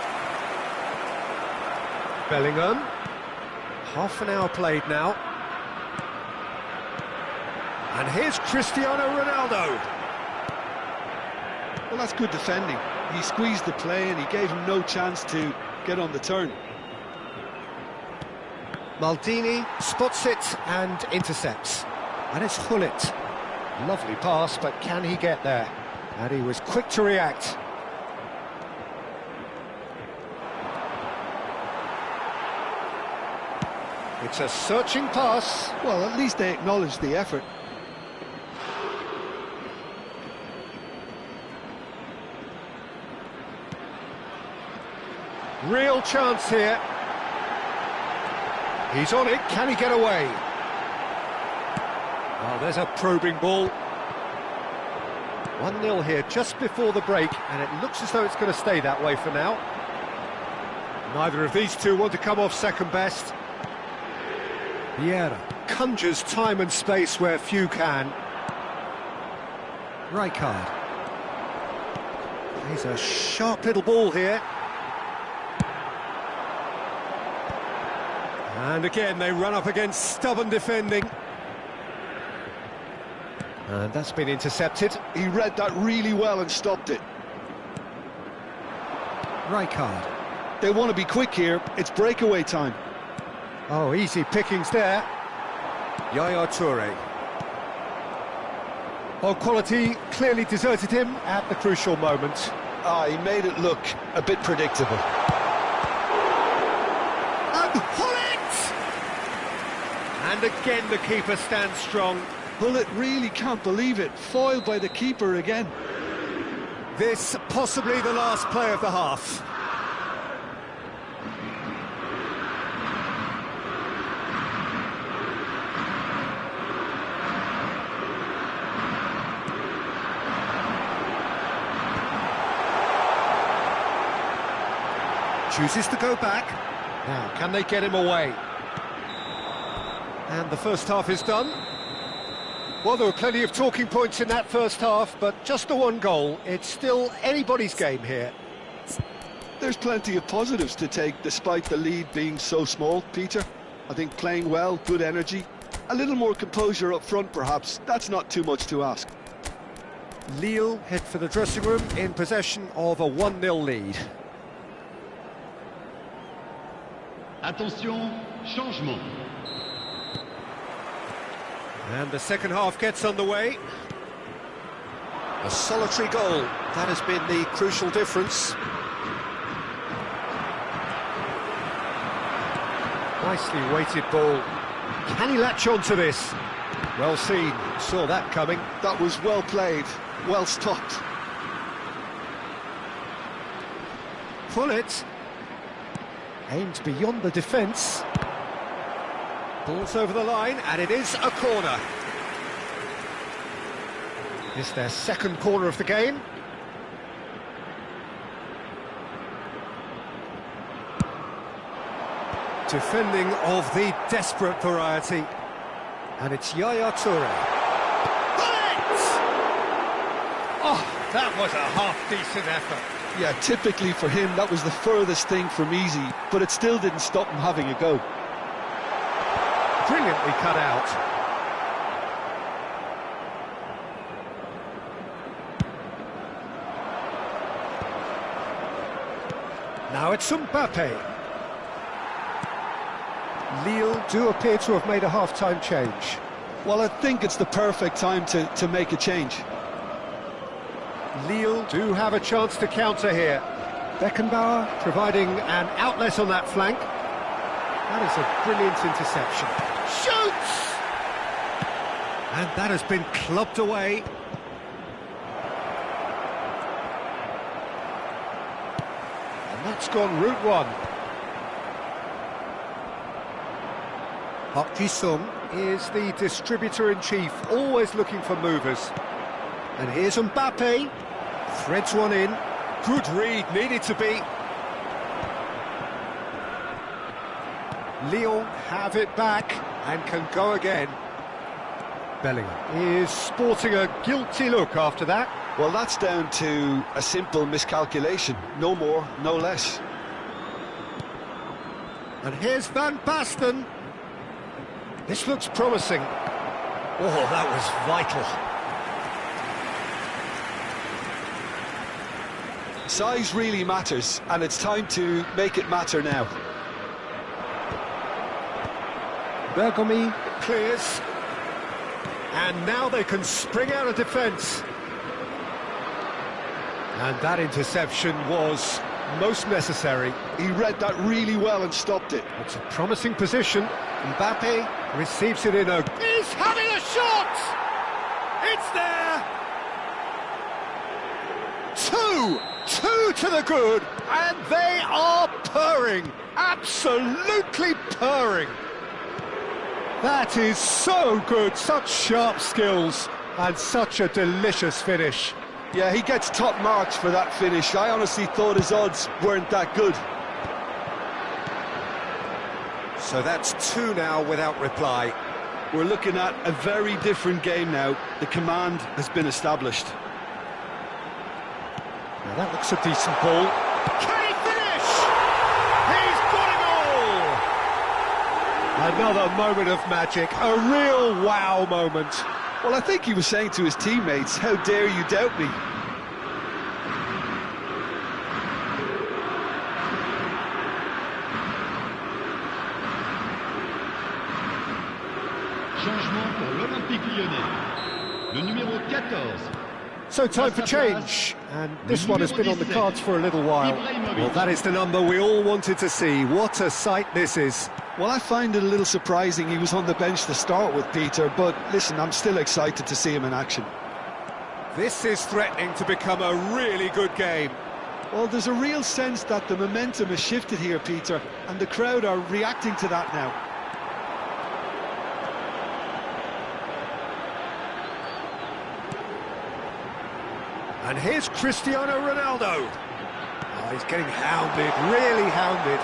Bellingham. Half an hour played now. And here's Cristiano Ronaldo. Well, that's good defending. He squeezed the play and he gave him no chance to get on the turn. Maldini spots it and intercepts. And it's Hullet. Lovely pass, but can he get there? And he was quick to react. It's a searching pass. Well, at least they acknowledged the effort. Real chance here. He's on it, can he get away? Oh, there's a probing ball. 1-0 here just before the break, and it looks as though it's going to stay that way for now. Neither of these two want to come off second best. Vieira conjures time and space where few can. Rijkaard. He's a sharp little ball here. And again, they run up against stubborn defending. And that's been intercepted. He read that really well and stopped it. Rijkaard. They want to be quick here. It's breakaway time. Oh, easy pickings there. Yaya Toure. Oh, quality clearly deserted him at the crucial moment. He made it look a bit predictable. And Hullet! And again the keeper stands strong. Hullet really can't believe it. Foiled by the keeper again. This possibly the last play of the half. Chooses to go back. Now, can they get him away? And the first half is done. Well, there were plenty of talking points in that first half, but just the one goal. It's still anybody's game here. There's plenty of positives to take despite the lead being so small, Peter. I think playing well, good energy. A little more composure up front, perhaps. That's not too much to ask. Lille head for the dressing room in possession of a 1-0 lead. Attention, changement. And the second half gets underway. A solitary goal, that has been the crucial difference. Nicely weighted ball. Can he latch on to this? Well seen, saw that coming. That was well played, well stopped. Hullet aimed beyond the defence. Ball's over the line, and it is a corner. It's their second corner of the game. Defending of the desperate variety. And it's Yaya Toure. Hullet! Oh, that was a half-decent effort. Yeah, typically for him, that was the furthest thing from easy, but it still didn't stop him having a go. Brilliantly cut out. Now it's Mbappe. Lille do appear to have made a half-time change. Well, I think it's the perfect time to make a change. Lille do have a chance to counter here. Beckenbauer providing an outlet on that flank. That is a brilliant interception. Shoots! And that has been clubbed away. And that's gone route one. Park Ji-sung is the distributor-in-chief, always looking for movers. And here's Mbappe. Threads one in. Good read, needed to be. Lyon have it back and can go again. Bellingham is sporting a guilty look after that. Well, that's down to a simple miscalculation. No more, no less. And here's Van Basten. This looks promising. Oh, that was vital. Size really matters, and it's time to make it matter now. Bergomi clears. And now they can spring out of defence. And that interception was most necessary. He read that really well and stopped it. It's a promising position. Mbappe receives it in a... He's having a shot! It's there! Two to the good, and they are purring. Absolutely purring. That is so good, such sharp skills, and such a delicious finish. Yeah, he gets top marks for that finish. I honestly thought his odds weren't that good. So that's two now without reply. We're looking at a very different game now. The command has been established. Now that looks a decent ball. Can he finish? He's got it all! Another moment of magic, a real wow moment. Well, I think he was saying to his teammates, how dare you doubt me? Changement pour l'Olympique Lyonnais. Le numéro 14. So time for change, and this one has been on the cards for a little while. Well, that is the number we all wanted to see. What a sight this is. Well, I find it a little surprising he was on the bench to start with, Peter, but listen, I'm still excited to see him in action. This is threatening to become a really good game. Well, there's a real sense that the momentum has shifted here, Peter, and the crowd are reacting to that now. And here's Cristiano Ronaldo. Oh, he's getting hounded, really hounded.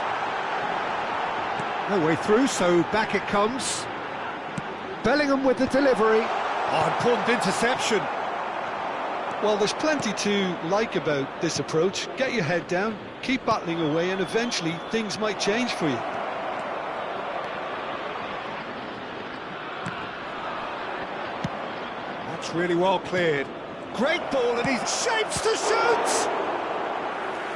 No way through, so back it comes. Bellingham with the delivery. Oh, important interception. Well, there's plenty to like about this approach. Get your head down, keep battling away, and eventually things might change for you. That's really well cleared. Great ball, and he shapes to shoot!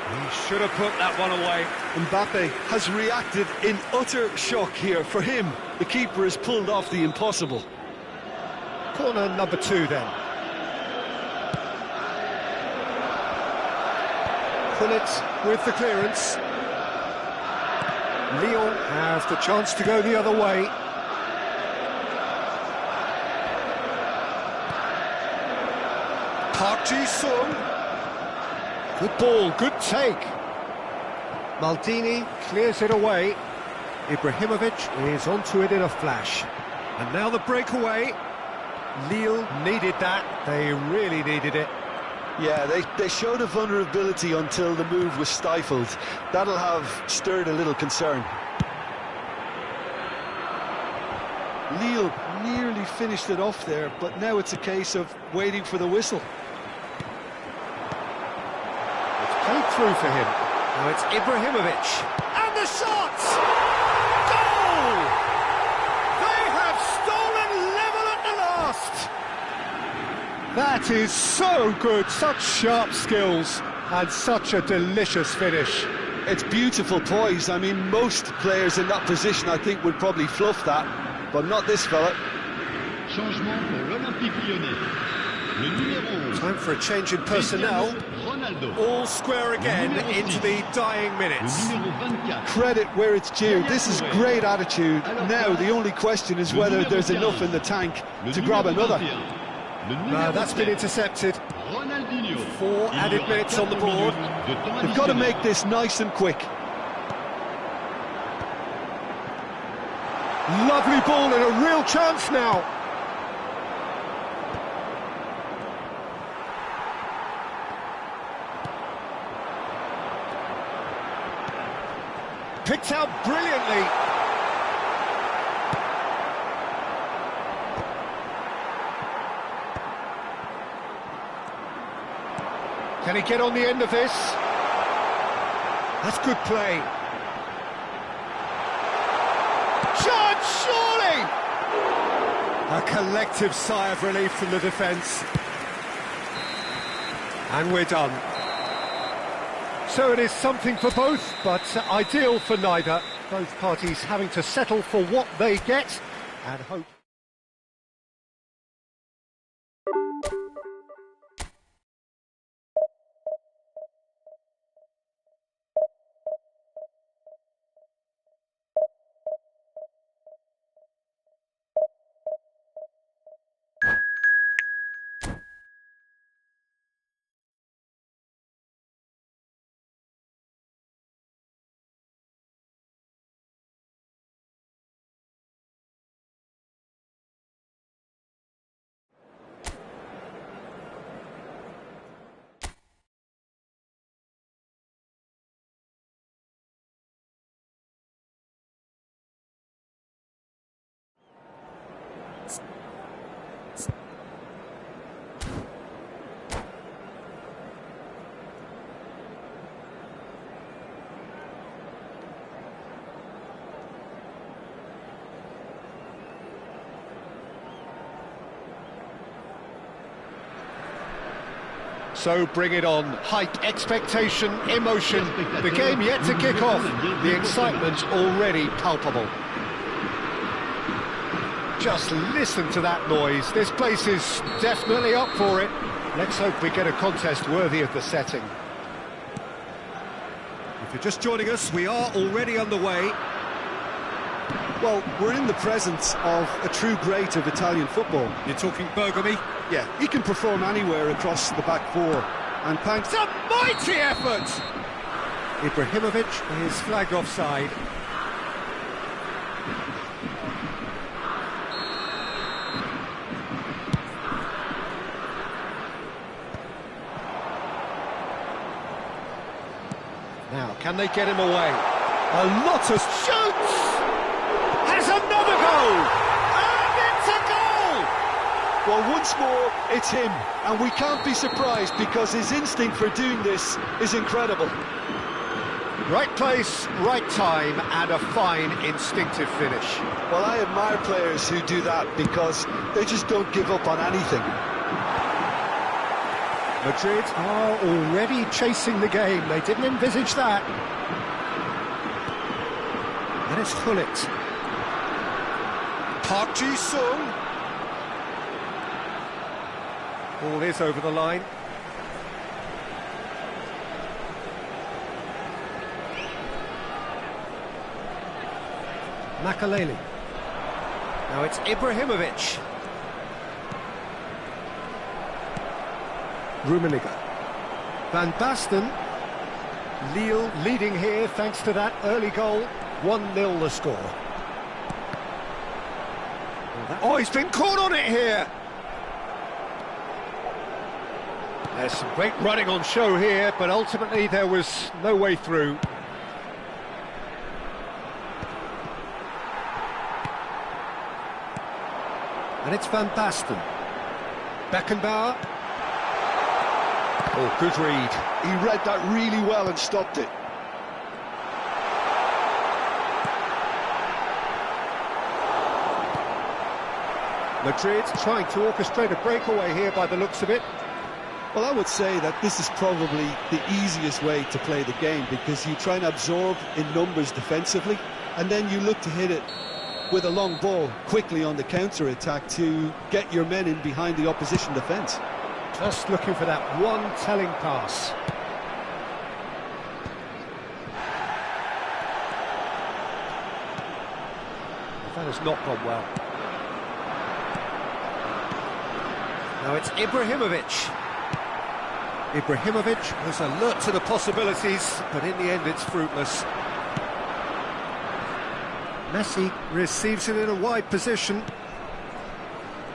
He should have put that one away. Mbappe has reacted in utter shock here. For him, the keeper has pulled off the impossible. Corner number 2 then. Pullet with the clearance. Lyon have the chance to go the other way. Park Ji-sung. Good ball, good take. Maldini clears it away. Ibrahimovic is onto it in a flash. And now the breakaway. Lille needed that. They really needed it. Yeah, they showed a vulnerability until the move was stifled. That'll have stirred a little concern. Lille nearly finished it off there, but now it's a case of waiting for the whistle. Played through for him. Now it's Ibrahimovic. And the shot! Goal! They have stolen level at the last! That is so good, such sharp skills, and such a delicious finish. It's beautiful poise. I mean, most players in that position, I think, would probably fluff that, but not this fella. Changement pour l'Olympique Lyonnais. Le numéro 11. Time for a change in personnel. Ronaldo. All square again into the dying minutes. Le numéro 24. Credit where it's due. This is great attitude. Now, the only question is whether there's enough in the tank to grab another. That's been intercepted. Ronaldinho. 4 added minutes on the board. They've got to make this nice and quick. Lovely ball and a real chance now. Picked out brilliantly. Can he get on the end of this? That's good play. Shot, surely! A collective sigh of relief from the defence. And we're done. So it is something for both, but ideal for neither. Both parties having to settle for what they get and hope. So bring it on. Hype, expectation, emotion. The game yet to kick off. The excitement already palpable. Just listen to that noise. This place is definitely up for it. Let's hope we get a contest worthy of the setting. If you're just joining us, we are already underway. Well, we're in the presence of a true great of Italian football. You're talking Bergami? Yeah, he can perform anywhere across the back four. And thanks to a mighty effort! Ibrahimovic is flagged offside. Now, can they get him away? A lot of shoots! Has another goal! And it's a goal! Well, once more, it's him. And we can't be surprised because his instinct for doing this is incredible. Right place, right time, and a fine instinctive finish. Well, I admire players who do that because they just don't give up on anything. Madrid are already chasing the game. They didn't envisage that. And it's Hullet. Park Ji-sung. Ball is over the line. Makaleli. Now it's Ibrahimovic. Rummenigge. Van Basten. Lille leading here thanks to that early goal. 1-0 the score. Oh, he's been caught on it here. There's some great running on show here, but ultimately there was no way through. And it's Van Basten. Beckenbauer. Oh, good read. He read that really well and stopped it. Madrid trying to orchestrate a breakaway here by the looks of it. Well, I would say that this is probably the easiest way to play the game because you try and absorb in numbers defensively and then you look to hit it with a long ball quickly on the counter-attack to get your men in behind the opposition defence. Just looking for that one telling pass. That has not gone well. Now it's Ibrahimovic. Ibrahimovic was alert to the possibilities, but in the end it's fruitless. Messi receives it in a wide position.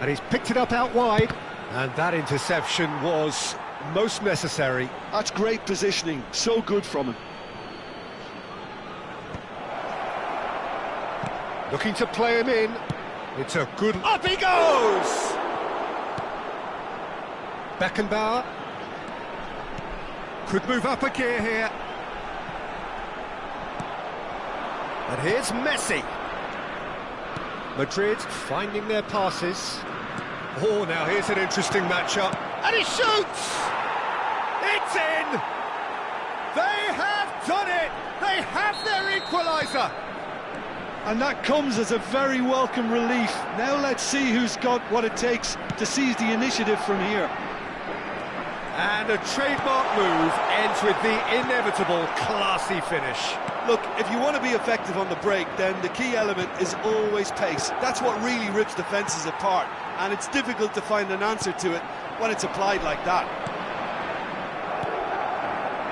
And he's picked it up out wide. And that interception was most necessary. That's great positioning, so good from him. Looking to play him in. It's a good... Up he goes! Beckenbauer. Could move up a gear here. And here's Messi. Madrid finding their passes. Oh, now here's an interesting matchup. And he shoots! It's in! They have done it! They have their equaliser! And that comes as a very welcome relief. Now let's see who's got what it takes to seize the initiative from here. And a trademark move ends with the inevitable classy finish. Look, if you want to be effective on the break, then the key element is always pace. That's what really rips defences apart, and it's difficult to find an answer to it when it's applied like that.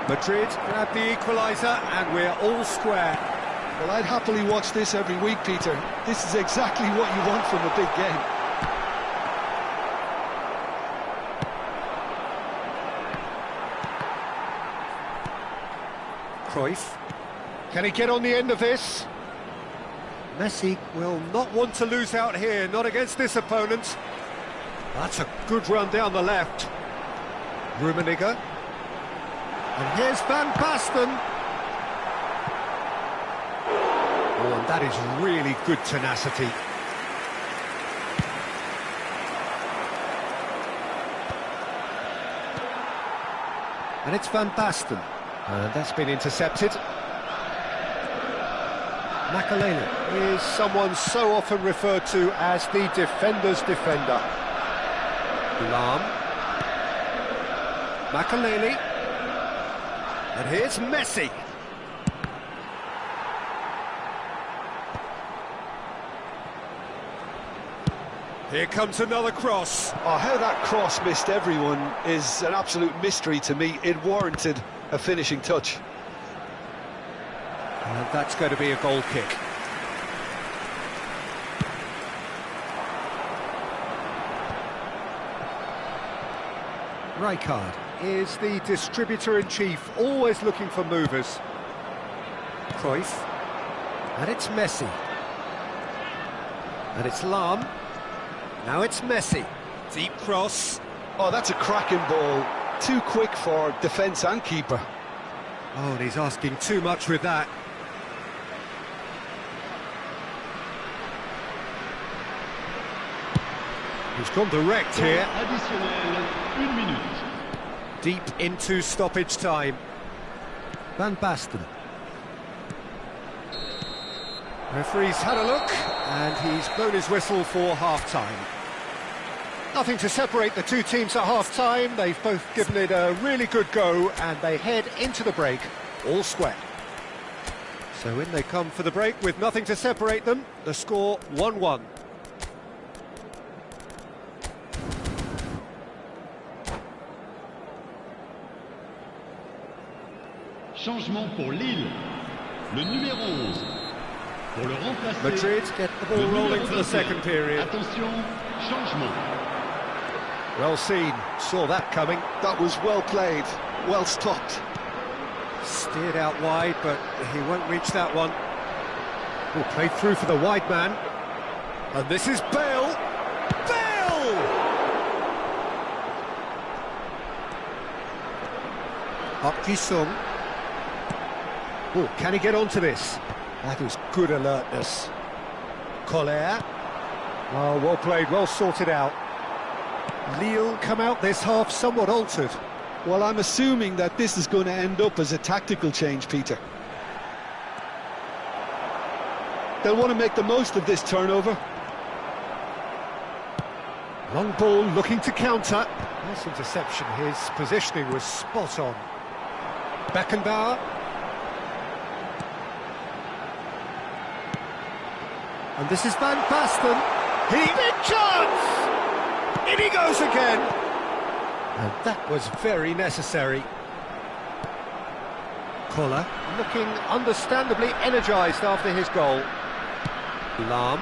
Madrid grab the equaliser, and we're all square. Well, I'd happily watch this every week, Peter. This is exactly what you want from a big game. Cruyff. Can he get on the end of this? Messi will not want to lose out here, not against this opponent. That's a good run down the left. Rummenigge. And here's Van Basten. Oh, and that is really good tenacity. And it's Van Basten. And that's been intercepted. Makalele is someone so often referred to as the defender's defender. Lam. Makalele. And here's Messi. Here comes another cross. Oh, how that cross missed everyone is an absolute mystery to me. It warranted a finishing touch. And that's going to be a goal kick. Rijkaard is the distributor-in-chief, always looking for movers. Cruyff. And it's Messi. And it's Lam. Now it's Messi. Deep cross. Oh, that's a cracking ball. Too quick for defence and keeper. Oh, and he's asking too much with that. He's gone direct here. Additionnel, 1 minute. Deep into stoppage time. Van Basten. Referee's had a look, and he's blown his whistle for half-time. Nothing to separate the two teams at half-time. They've both given it a really good go, and they head into the break all square. So in they come for the break with nothing to separate them. The score 1-1. Changement pour Lille. Le numéro 11. Pour le remplacer. Madrid get the ball rolling for the second period. Attention, changement. Well seen, saw that coming. That was well played, well stopped. Steered out wide, but he won't reach that one. Oh, played through for the wide man. And this is Bale. Bale! Park Ji-sung. Oh, can he get onto this? That was good alertness. Collier. Oh, well played, well sorted out. Lille come out this half somewhat altered. Well, I'm assuming that this is going to end up as a tactical change, Peter. They'll want to make the most of this turnover. Long ball looking to counter. Nice interception, his positioning was spot on. Beckenbauer. And this is Van Basten. Big chance! In he goes again. And that was very necessary. Koller looking understandably energised after his goal. Lam.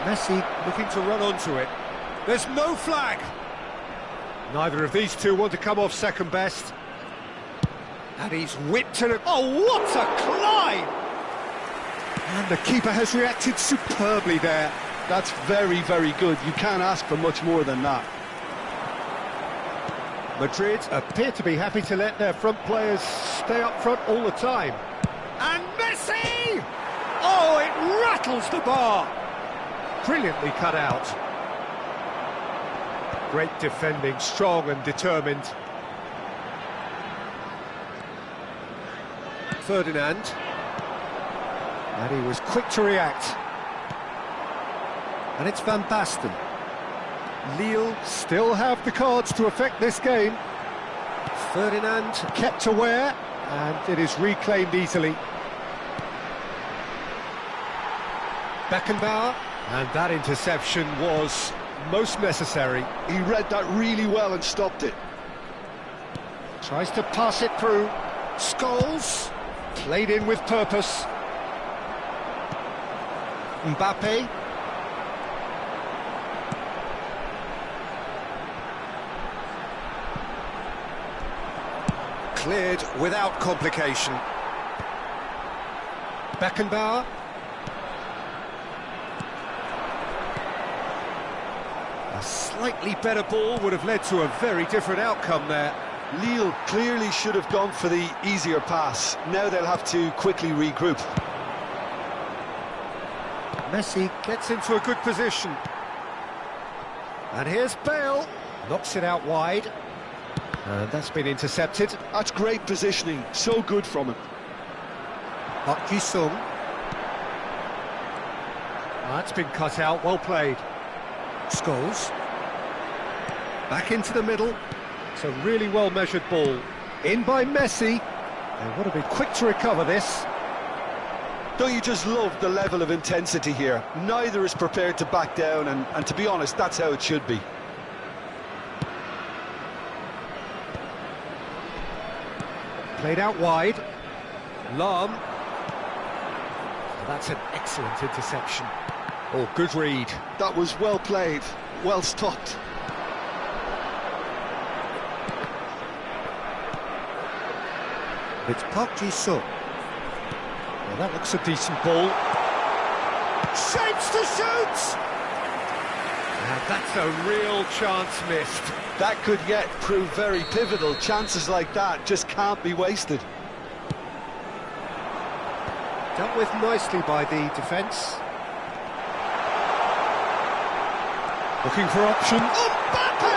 Messi looking to run onto it. There's no flag. Neither of these two want to come off second best. And he's whipped it. Oh, what a climb! And the keeper has reacted superbly there. That's very, very good. You can't ask for much more than that. Madrid appear to be happy to let their front players stay up front all the time. And Messi! Oh, it rattles the bar. Brilliantly cut out. Great defending, strong and determined. Ferdinand. And he was quick to react. And it's Van Basten. Lille still have the cards to affect this game. Ferdinand kept aware, and it is reclaimed easily. Beckenbauer, and that interception was most necessary. He read that really well and stopped it. Tries to pass it through. Scholes, played in with purpose. Mbappe. Cleared without complication. Beckenbauer. A slightly better ball would have led to a very different outcome there. Lille clearly should have gone for the easier pass. Now they'll have to quickly regroup. Messi gets into a good position. And here's Bale. Knocks it out wide. And that's been intercepted. That's great positioning, so good from him. Park Ji-sung. That's been cut out, well played. Scholes. Back into the middle. It's a really well-measured ball. In by Messi. They want to be quick to recover this. Don't you just love the level of intensity here? Neither is prepared to back down, and to be honest, that's how it should be. Played out wide. Lam. That's an excellent interception. Oh, good read. That was well played, well stopped. It's Park Ji-sung. Well, that looks a decent ball. Shapes to shoot! And that's a real chance missed. That could yet prove very pivotal. Chances like that just can't be wasted. Dealt with nicely by the defence. Looking for options. Mbappe!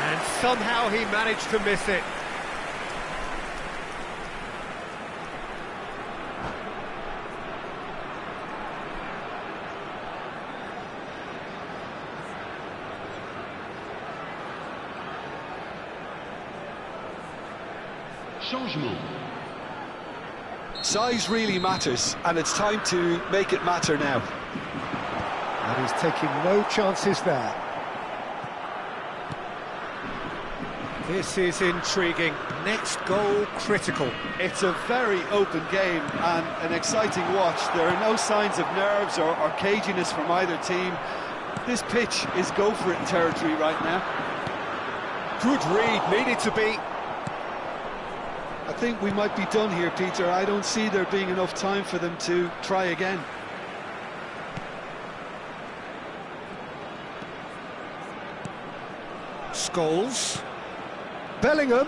And somehow he managed to miss it. Changement. Size really matters, and it's time to make it matter now. And he's taking no chances there. This is intriguing. Next goal critical. It's a very open game and an exciting watch. There are no signs of nerves or caginess from either team. This pitch is go-for-it territory right now. Good read, needed to be. I think we might be done here, Peter. I don't see there being enough time for them to try again. Scholes. Bellingham.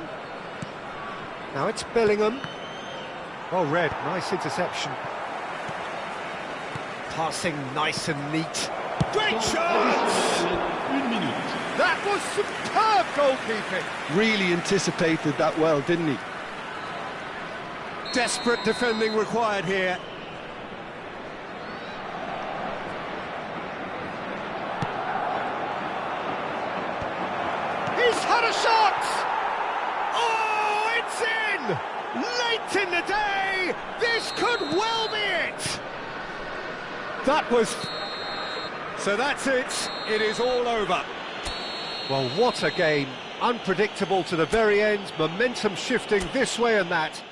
Now it's Bellingham. Well read, nice interception. Passing nice and neat. Great chance! That was superb goalkeeping. Really anticipated that well, didn't he? Desperate defending required here. He's had a shot! Oh, it's in! Late in the day, this could well be it! That was... So that's it. It is all over. Well, what a game. Unpredictable to the very end. Momentum shifting this way and that.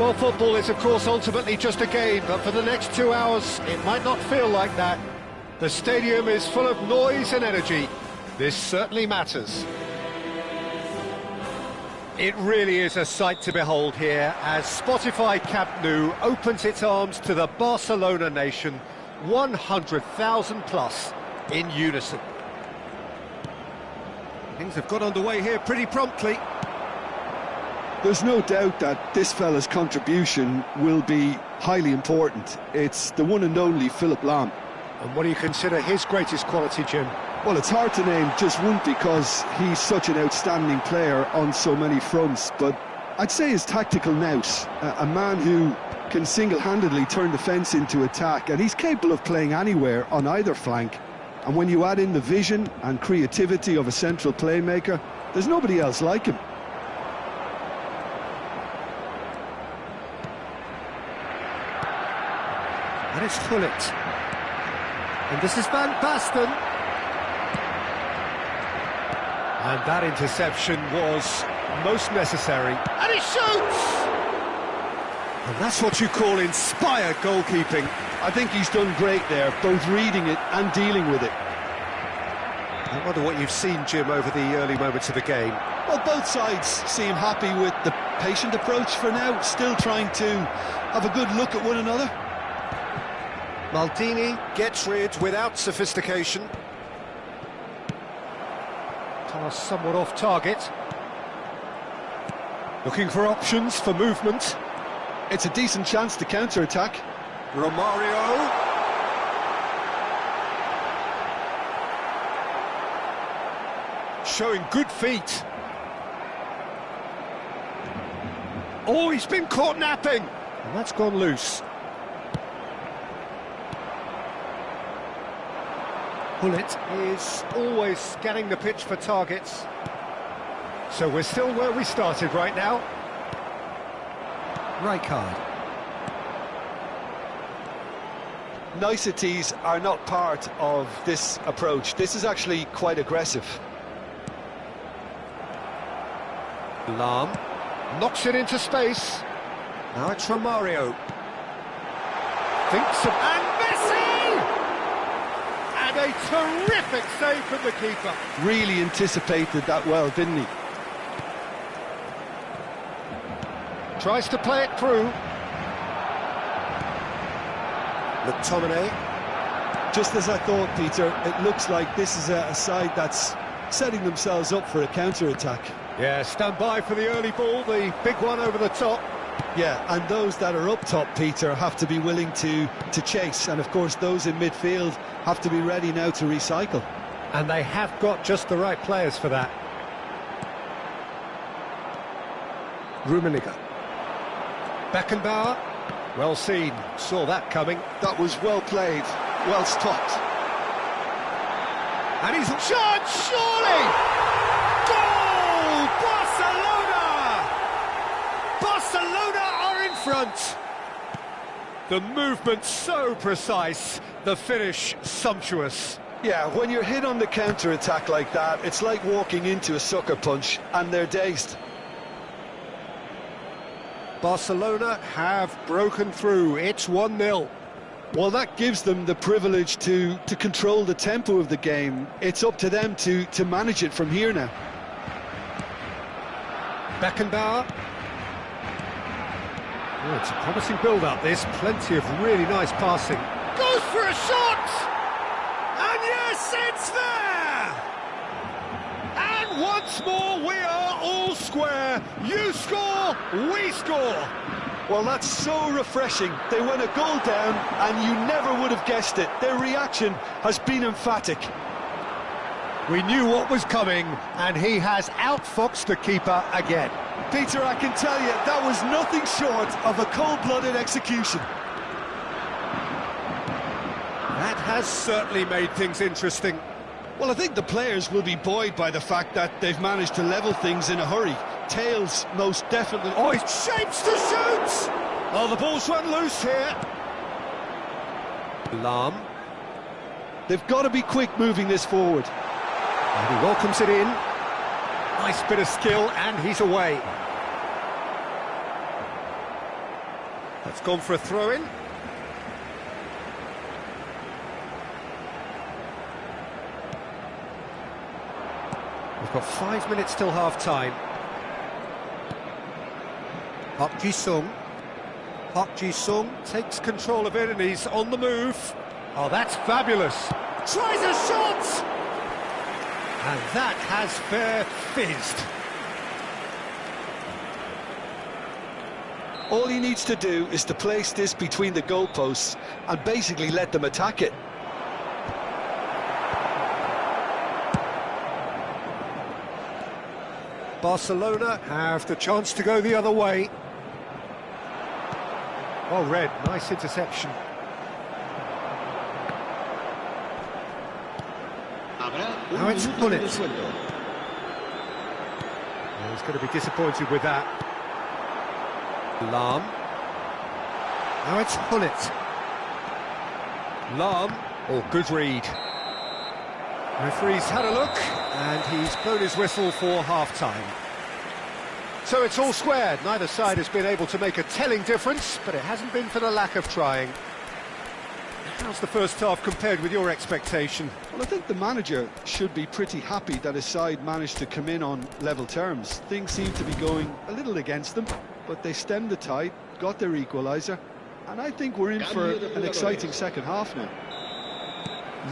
Well, football is, of course, ultimately just a game, but for the next 2 hours, it might not feel like that. The stadium is full of noise and energy. This certainly matters. It really is a sight to behold here as Spotify Camp Nou opens its arms to the Barcelona nation, 100,000 plus in unison. Things have got underway here pretty promptly. There's no doubt that this fella's contribution will be highly important. It's the one and only Philipp Lahm. And what do you consider his greatest quality, Jim? Well, it's hard to name just one because he's such an outstanding player on so many fronts, but I'd say his tactical nous, a man who can single-handedly turn defence into attack, and he's capable of playing anywhere on either flank. And when you add in the vision and creativity of a central playmaker, there's nobody else like him. And it's Gullit. And this is Van Basten. And that interception was most necessary. And he shoots! And that's what you call inspired goalkeeping. I think he's done great there, both reading it and dealing with it. I wonder what you've seen, Jim, over the early moments of the game. Well, both sides seem happy with the patient approach for now, still trying to have a good look at one another. Maldini gets rid without sophistication. Pass somewhat off target. Looking for options for movement. It's a decent chance to counter-attack. Romario. Showing good feet. Oh, he's been caught napping. And that's gone loose. Gullit is always scanning the pitch for targets. So we're still where we started right now. Rijkaard. Niceties are not part of this approach. This is actually quite aggressive. Lahm knocks it into space. Now it's Romario. Thinks of... And Messi! And a terrific save from the keeper. Really anticipated that well, didn't he? Tries to play it through. McTominay. Just as I thought, Peter, it looks like this is a side that's setting themselves up for a counter-attack. Yeah, stand by for the early ball, the big one over the top. Yeah, and those that are up top, Peter, have to be willing to chase. And, of course, those in midfield have to be ready now to recycle. And they have got just the right players for that. Rummenigge. Beckenbauer. Well seen, saw that coming. That was well played, well stopped. And he's shot, surely! Goal! Barcelona! Barcelona are in front. The movement so precise, the finish sumptuous. Yeah, when you're hit on the counter-attack like that, it's like walking into a sucker punch, and they're dazed. Barcelona have broken through. It's 1-0. Well, that gives them the privilege to control the tempo of the game. It's up to them to manage it from here now. Beckenbauer. Oh, it's a promising build-up, this. Plenty of really nice passing. Goes for a shot! And yes, it's there! And once more, we are all square. You score, we score. Well, that's so refreshing. They went a goal down, and you never would have guessed it. Their reaction has been emphatic. We knew what was coming, and he has outfoxed the keeper again. Peter, I can tell you, that was nothing short of a cold-blooded execution. That has certainly made things interesting. Well, I think the players will be buoyed by the fact that they've managed to level things in a hurry. Tails, most definitely. Oh, it shapes to shoot! Oh, the ball's run loose here. Lahm. They've got to be quick moving this forward. And he welcomes it in. Nice bit of skill, and he's away. That's gone for a throw-in. We've got 5 minutes till half-time. Park Ji-sung. Park Ji-sung takes control of it and he's on the move. Oh, that's fabulous. Tries a shot! And that has fair fizzed. All he needs to do is to place this between the goalposts and basically let them attack it. Barcelona have the chance to go the other way. Oh, Red, nice interception. Now it's Gullit. He's going to be disappointed with that. Lahm. Now it's Gullit. Lahm. Oh, good read. Referee's had a look, and he's blown his whistle for half-time. So it's all squared. Neither side has been able to make a telling difference, but it hasn't been for the lack of trying. How's the first half compared with your expectation? Well, I think the manager should be pretty happy that his side managed to come in on level terms. Things seem to be going a little against them, but they stemmed the tide, got their equaliser, and I think we're in for an exciting second half now.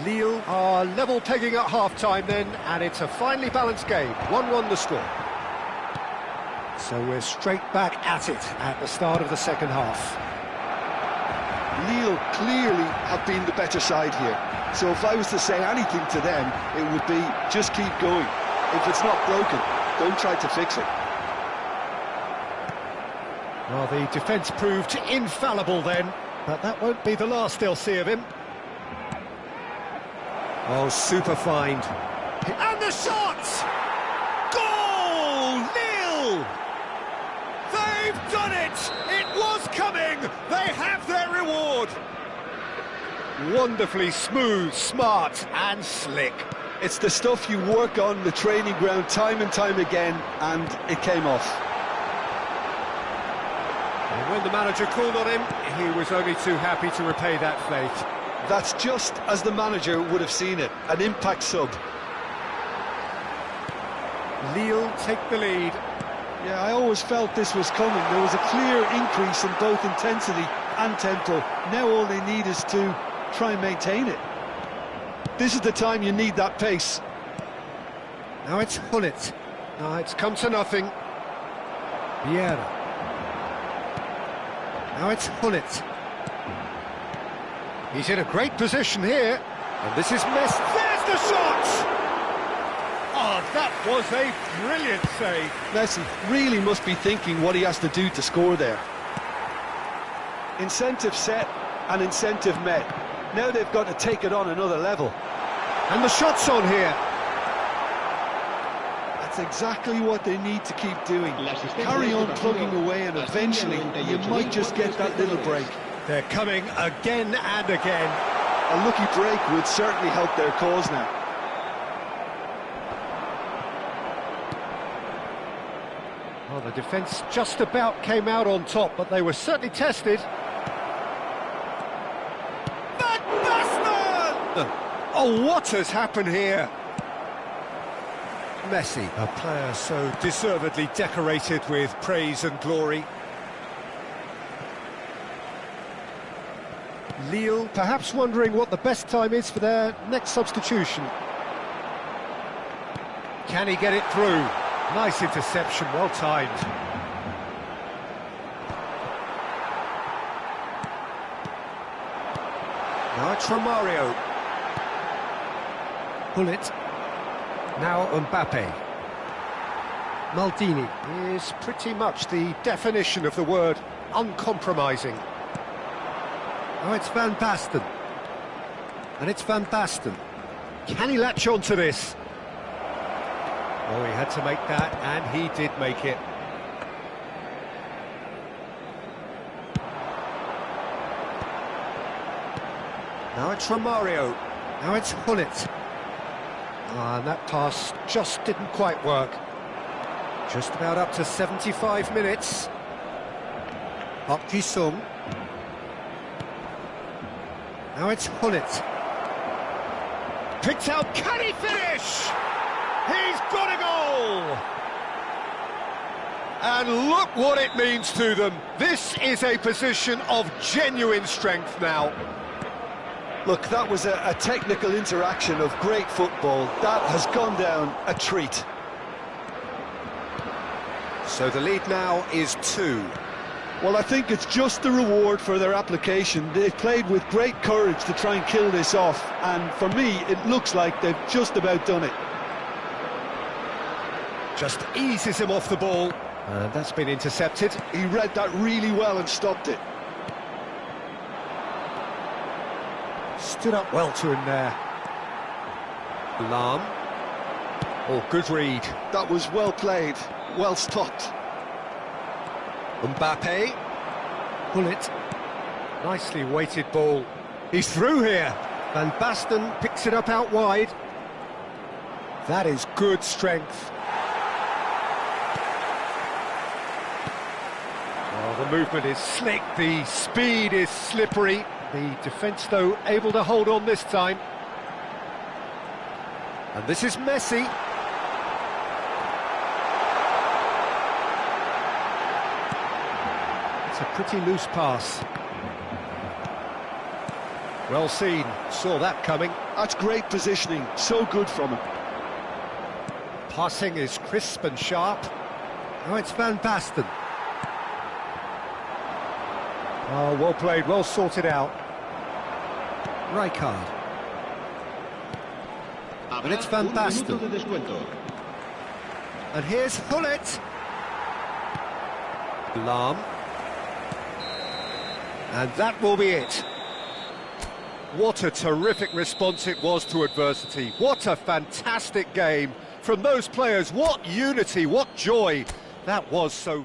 Lille are level pegging at half-time then, and it's a finely balanced game. 1-1 the score. So we're straight back at it at the start of the second half. Lille clearly have been the better side here. So if I was to say anything to them, it would be just keep going. If it's not broken, don't try to fix it. Well, the defence proved infallible then, but that won't be the last they'll see of him. Oh, super find. And the shot! Goal! Lille! They've done it! It was coming! They have their reward! Wonderfully smooth, smart and slick. It's the stuff you work on the training ground time and time again, and it came off. And when the manager called on him, he was only too happy to repay that faith. That's just as the manager would have seen it, an impact sub. Lille take the lead. Yeah, I always felt this was coming. There was a clear increase in both intensity and tempo. Now all they need is to try and maintain it. This is the time you need that pace. Now it's Gullit. Now it's come to nothing. Vieira. Now it's Gullit. He's in a great position here. And this is Messi. There's the shot! Oh, that was a brilliant save. Messi really must be thinking what he has to do to score there. Incentive set and incentive met. Now they've got to take it on another level. And the shot's on here. That's exactly what they need to keep doing. Carry on plugging away and eventually you might just get that little break. They're coming again and again. A lucky break would certainly help their cause now. Well, the defence just about came out on top, but they were certainly tested. Van Basten! Oh, what has happened here? Messi, a player so deservedly decorated with praise and glory. Lille perhaps wondering what the best time is for their next substitution. Can he get it through? Nice interception, well timed. Now it's Romario. Gullit. Now Mbappe. Maldini is pretty much the definition of the word uncompromising. Now it's Van Basten. And it's Van Basten. Can he latch on to this? Oh, he had to make that, and he did make it. Now it's Romario. Now it's Gullit. And that pass just didn't quite work. Just about up to 75 minutes. Park Ji-sung. Now it's Hullet. Picked out, can he finish? He's got a goal! And look what it means to them. This is a position of genuine strength now. Look, that was a technical interaction of great football. That has gone down a treat. So the lead now is 2. Well, I think it's just the reward for their application. They've played with great courage to try and kill this off, and for me, it looks like they've just about done it. Just eases him off the ball, and that's been intercepted. He read that really well and stopped it. Stood up well to him there. Lahm. Oh, good read. That was well played, well stopped. Mbappe. Hullet. Nicely weighted ball. He's through here. Van Basten picks it up out wide. That is good strength. Oh, the movement is slick, the speed is slippery. The defence, though, able to hold on this time. And this is Messi. It's a pretty loose pass. Well seen, saw that coming. That's great positioning, so good from him. Passing is crisp and sharp. Now it's Van Basten. Oh, well played, well sorted out. Rijkaard. And it's Van Basten. And here's Hullet. Lahm. And that will be it. What a terrific response it was to adversity. What a fantastic game from those players. What unity, what joy. That was so...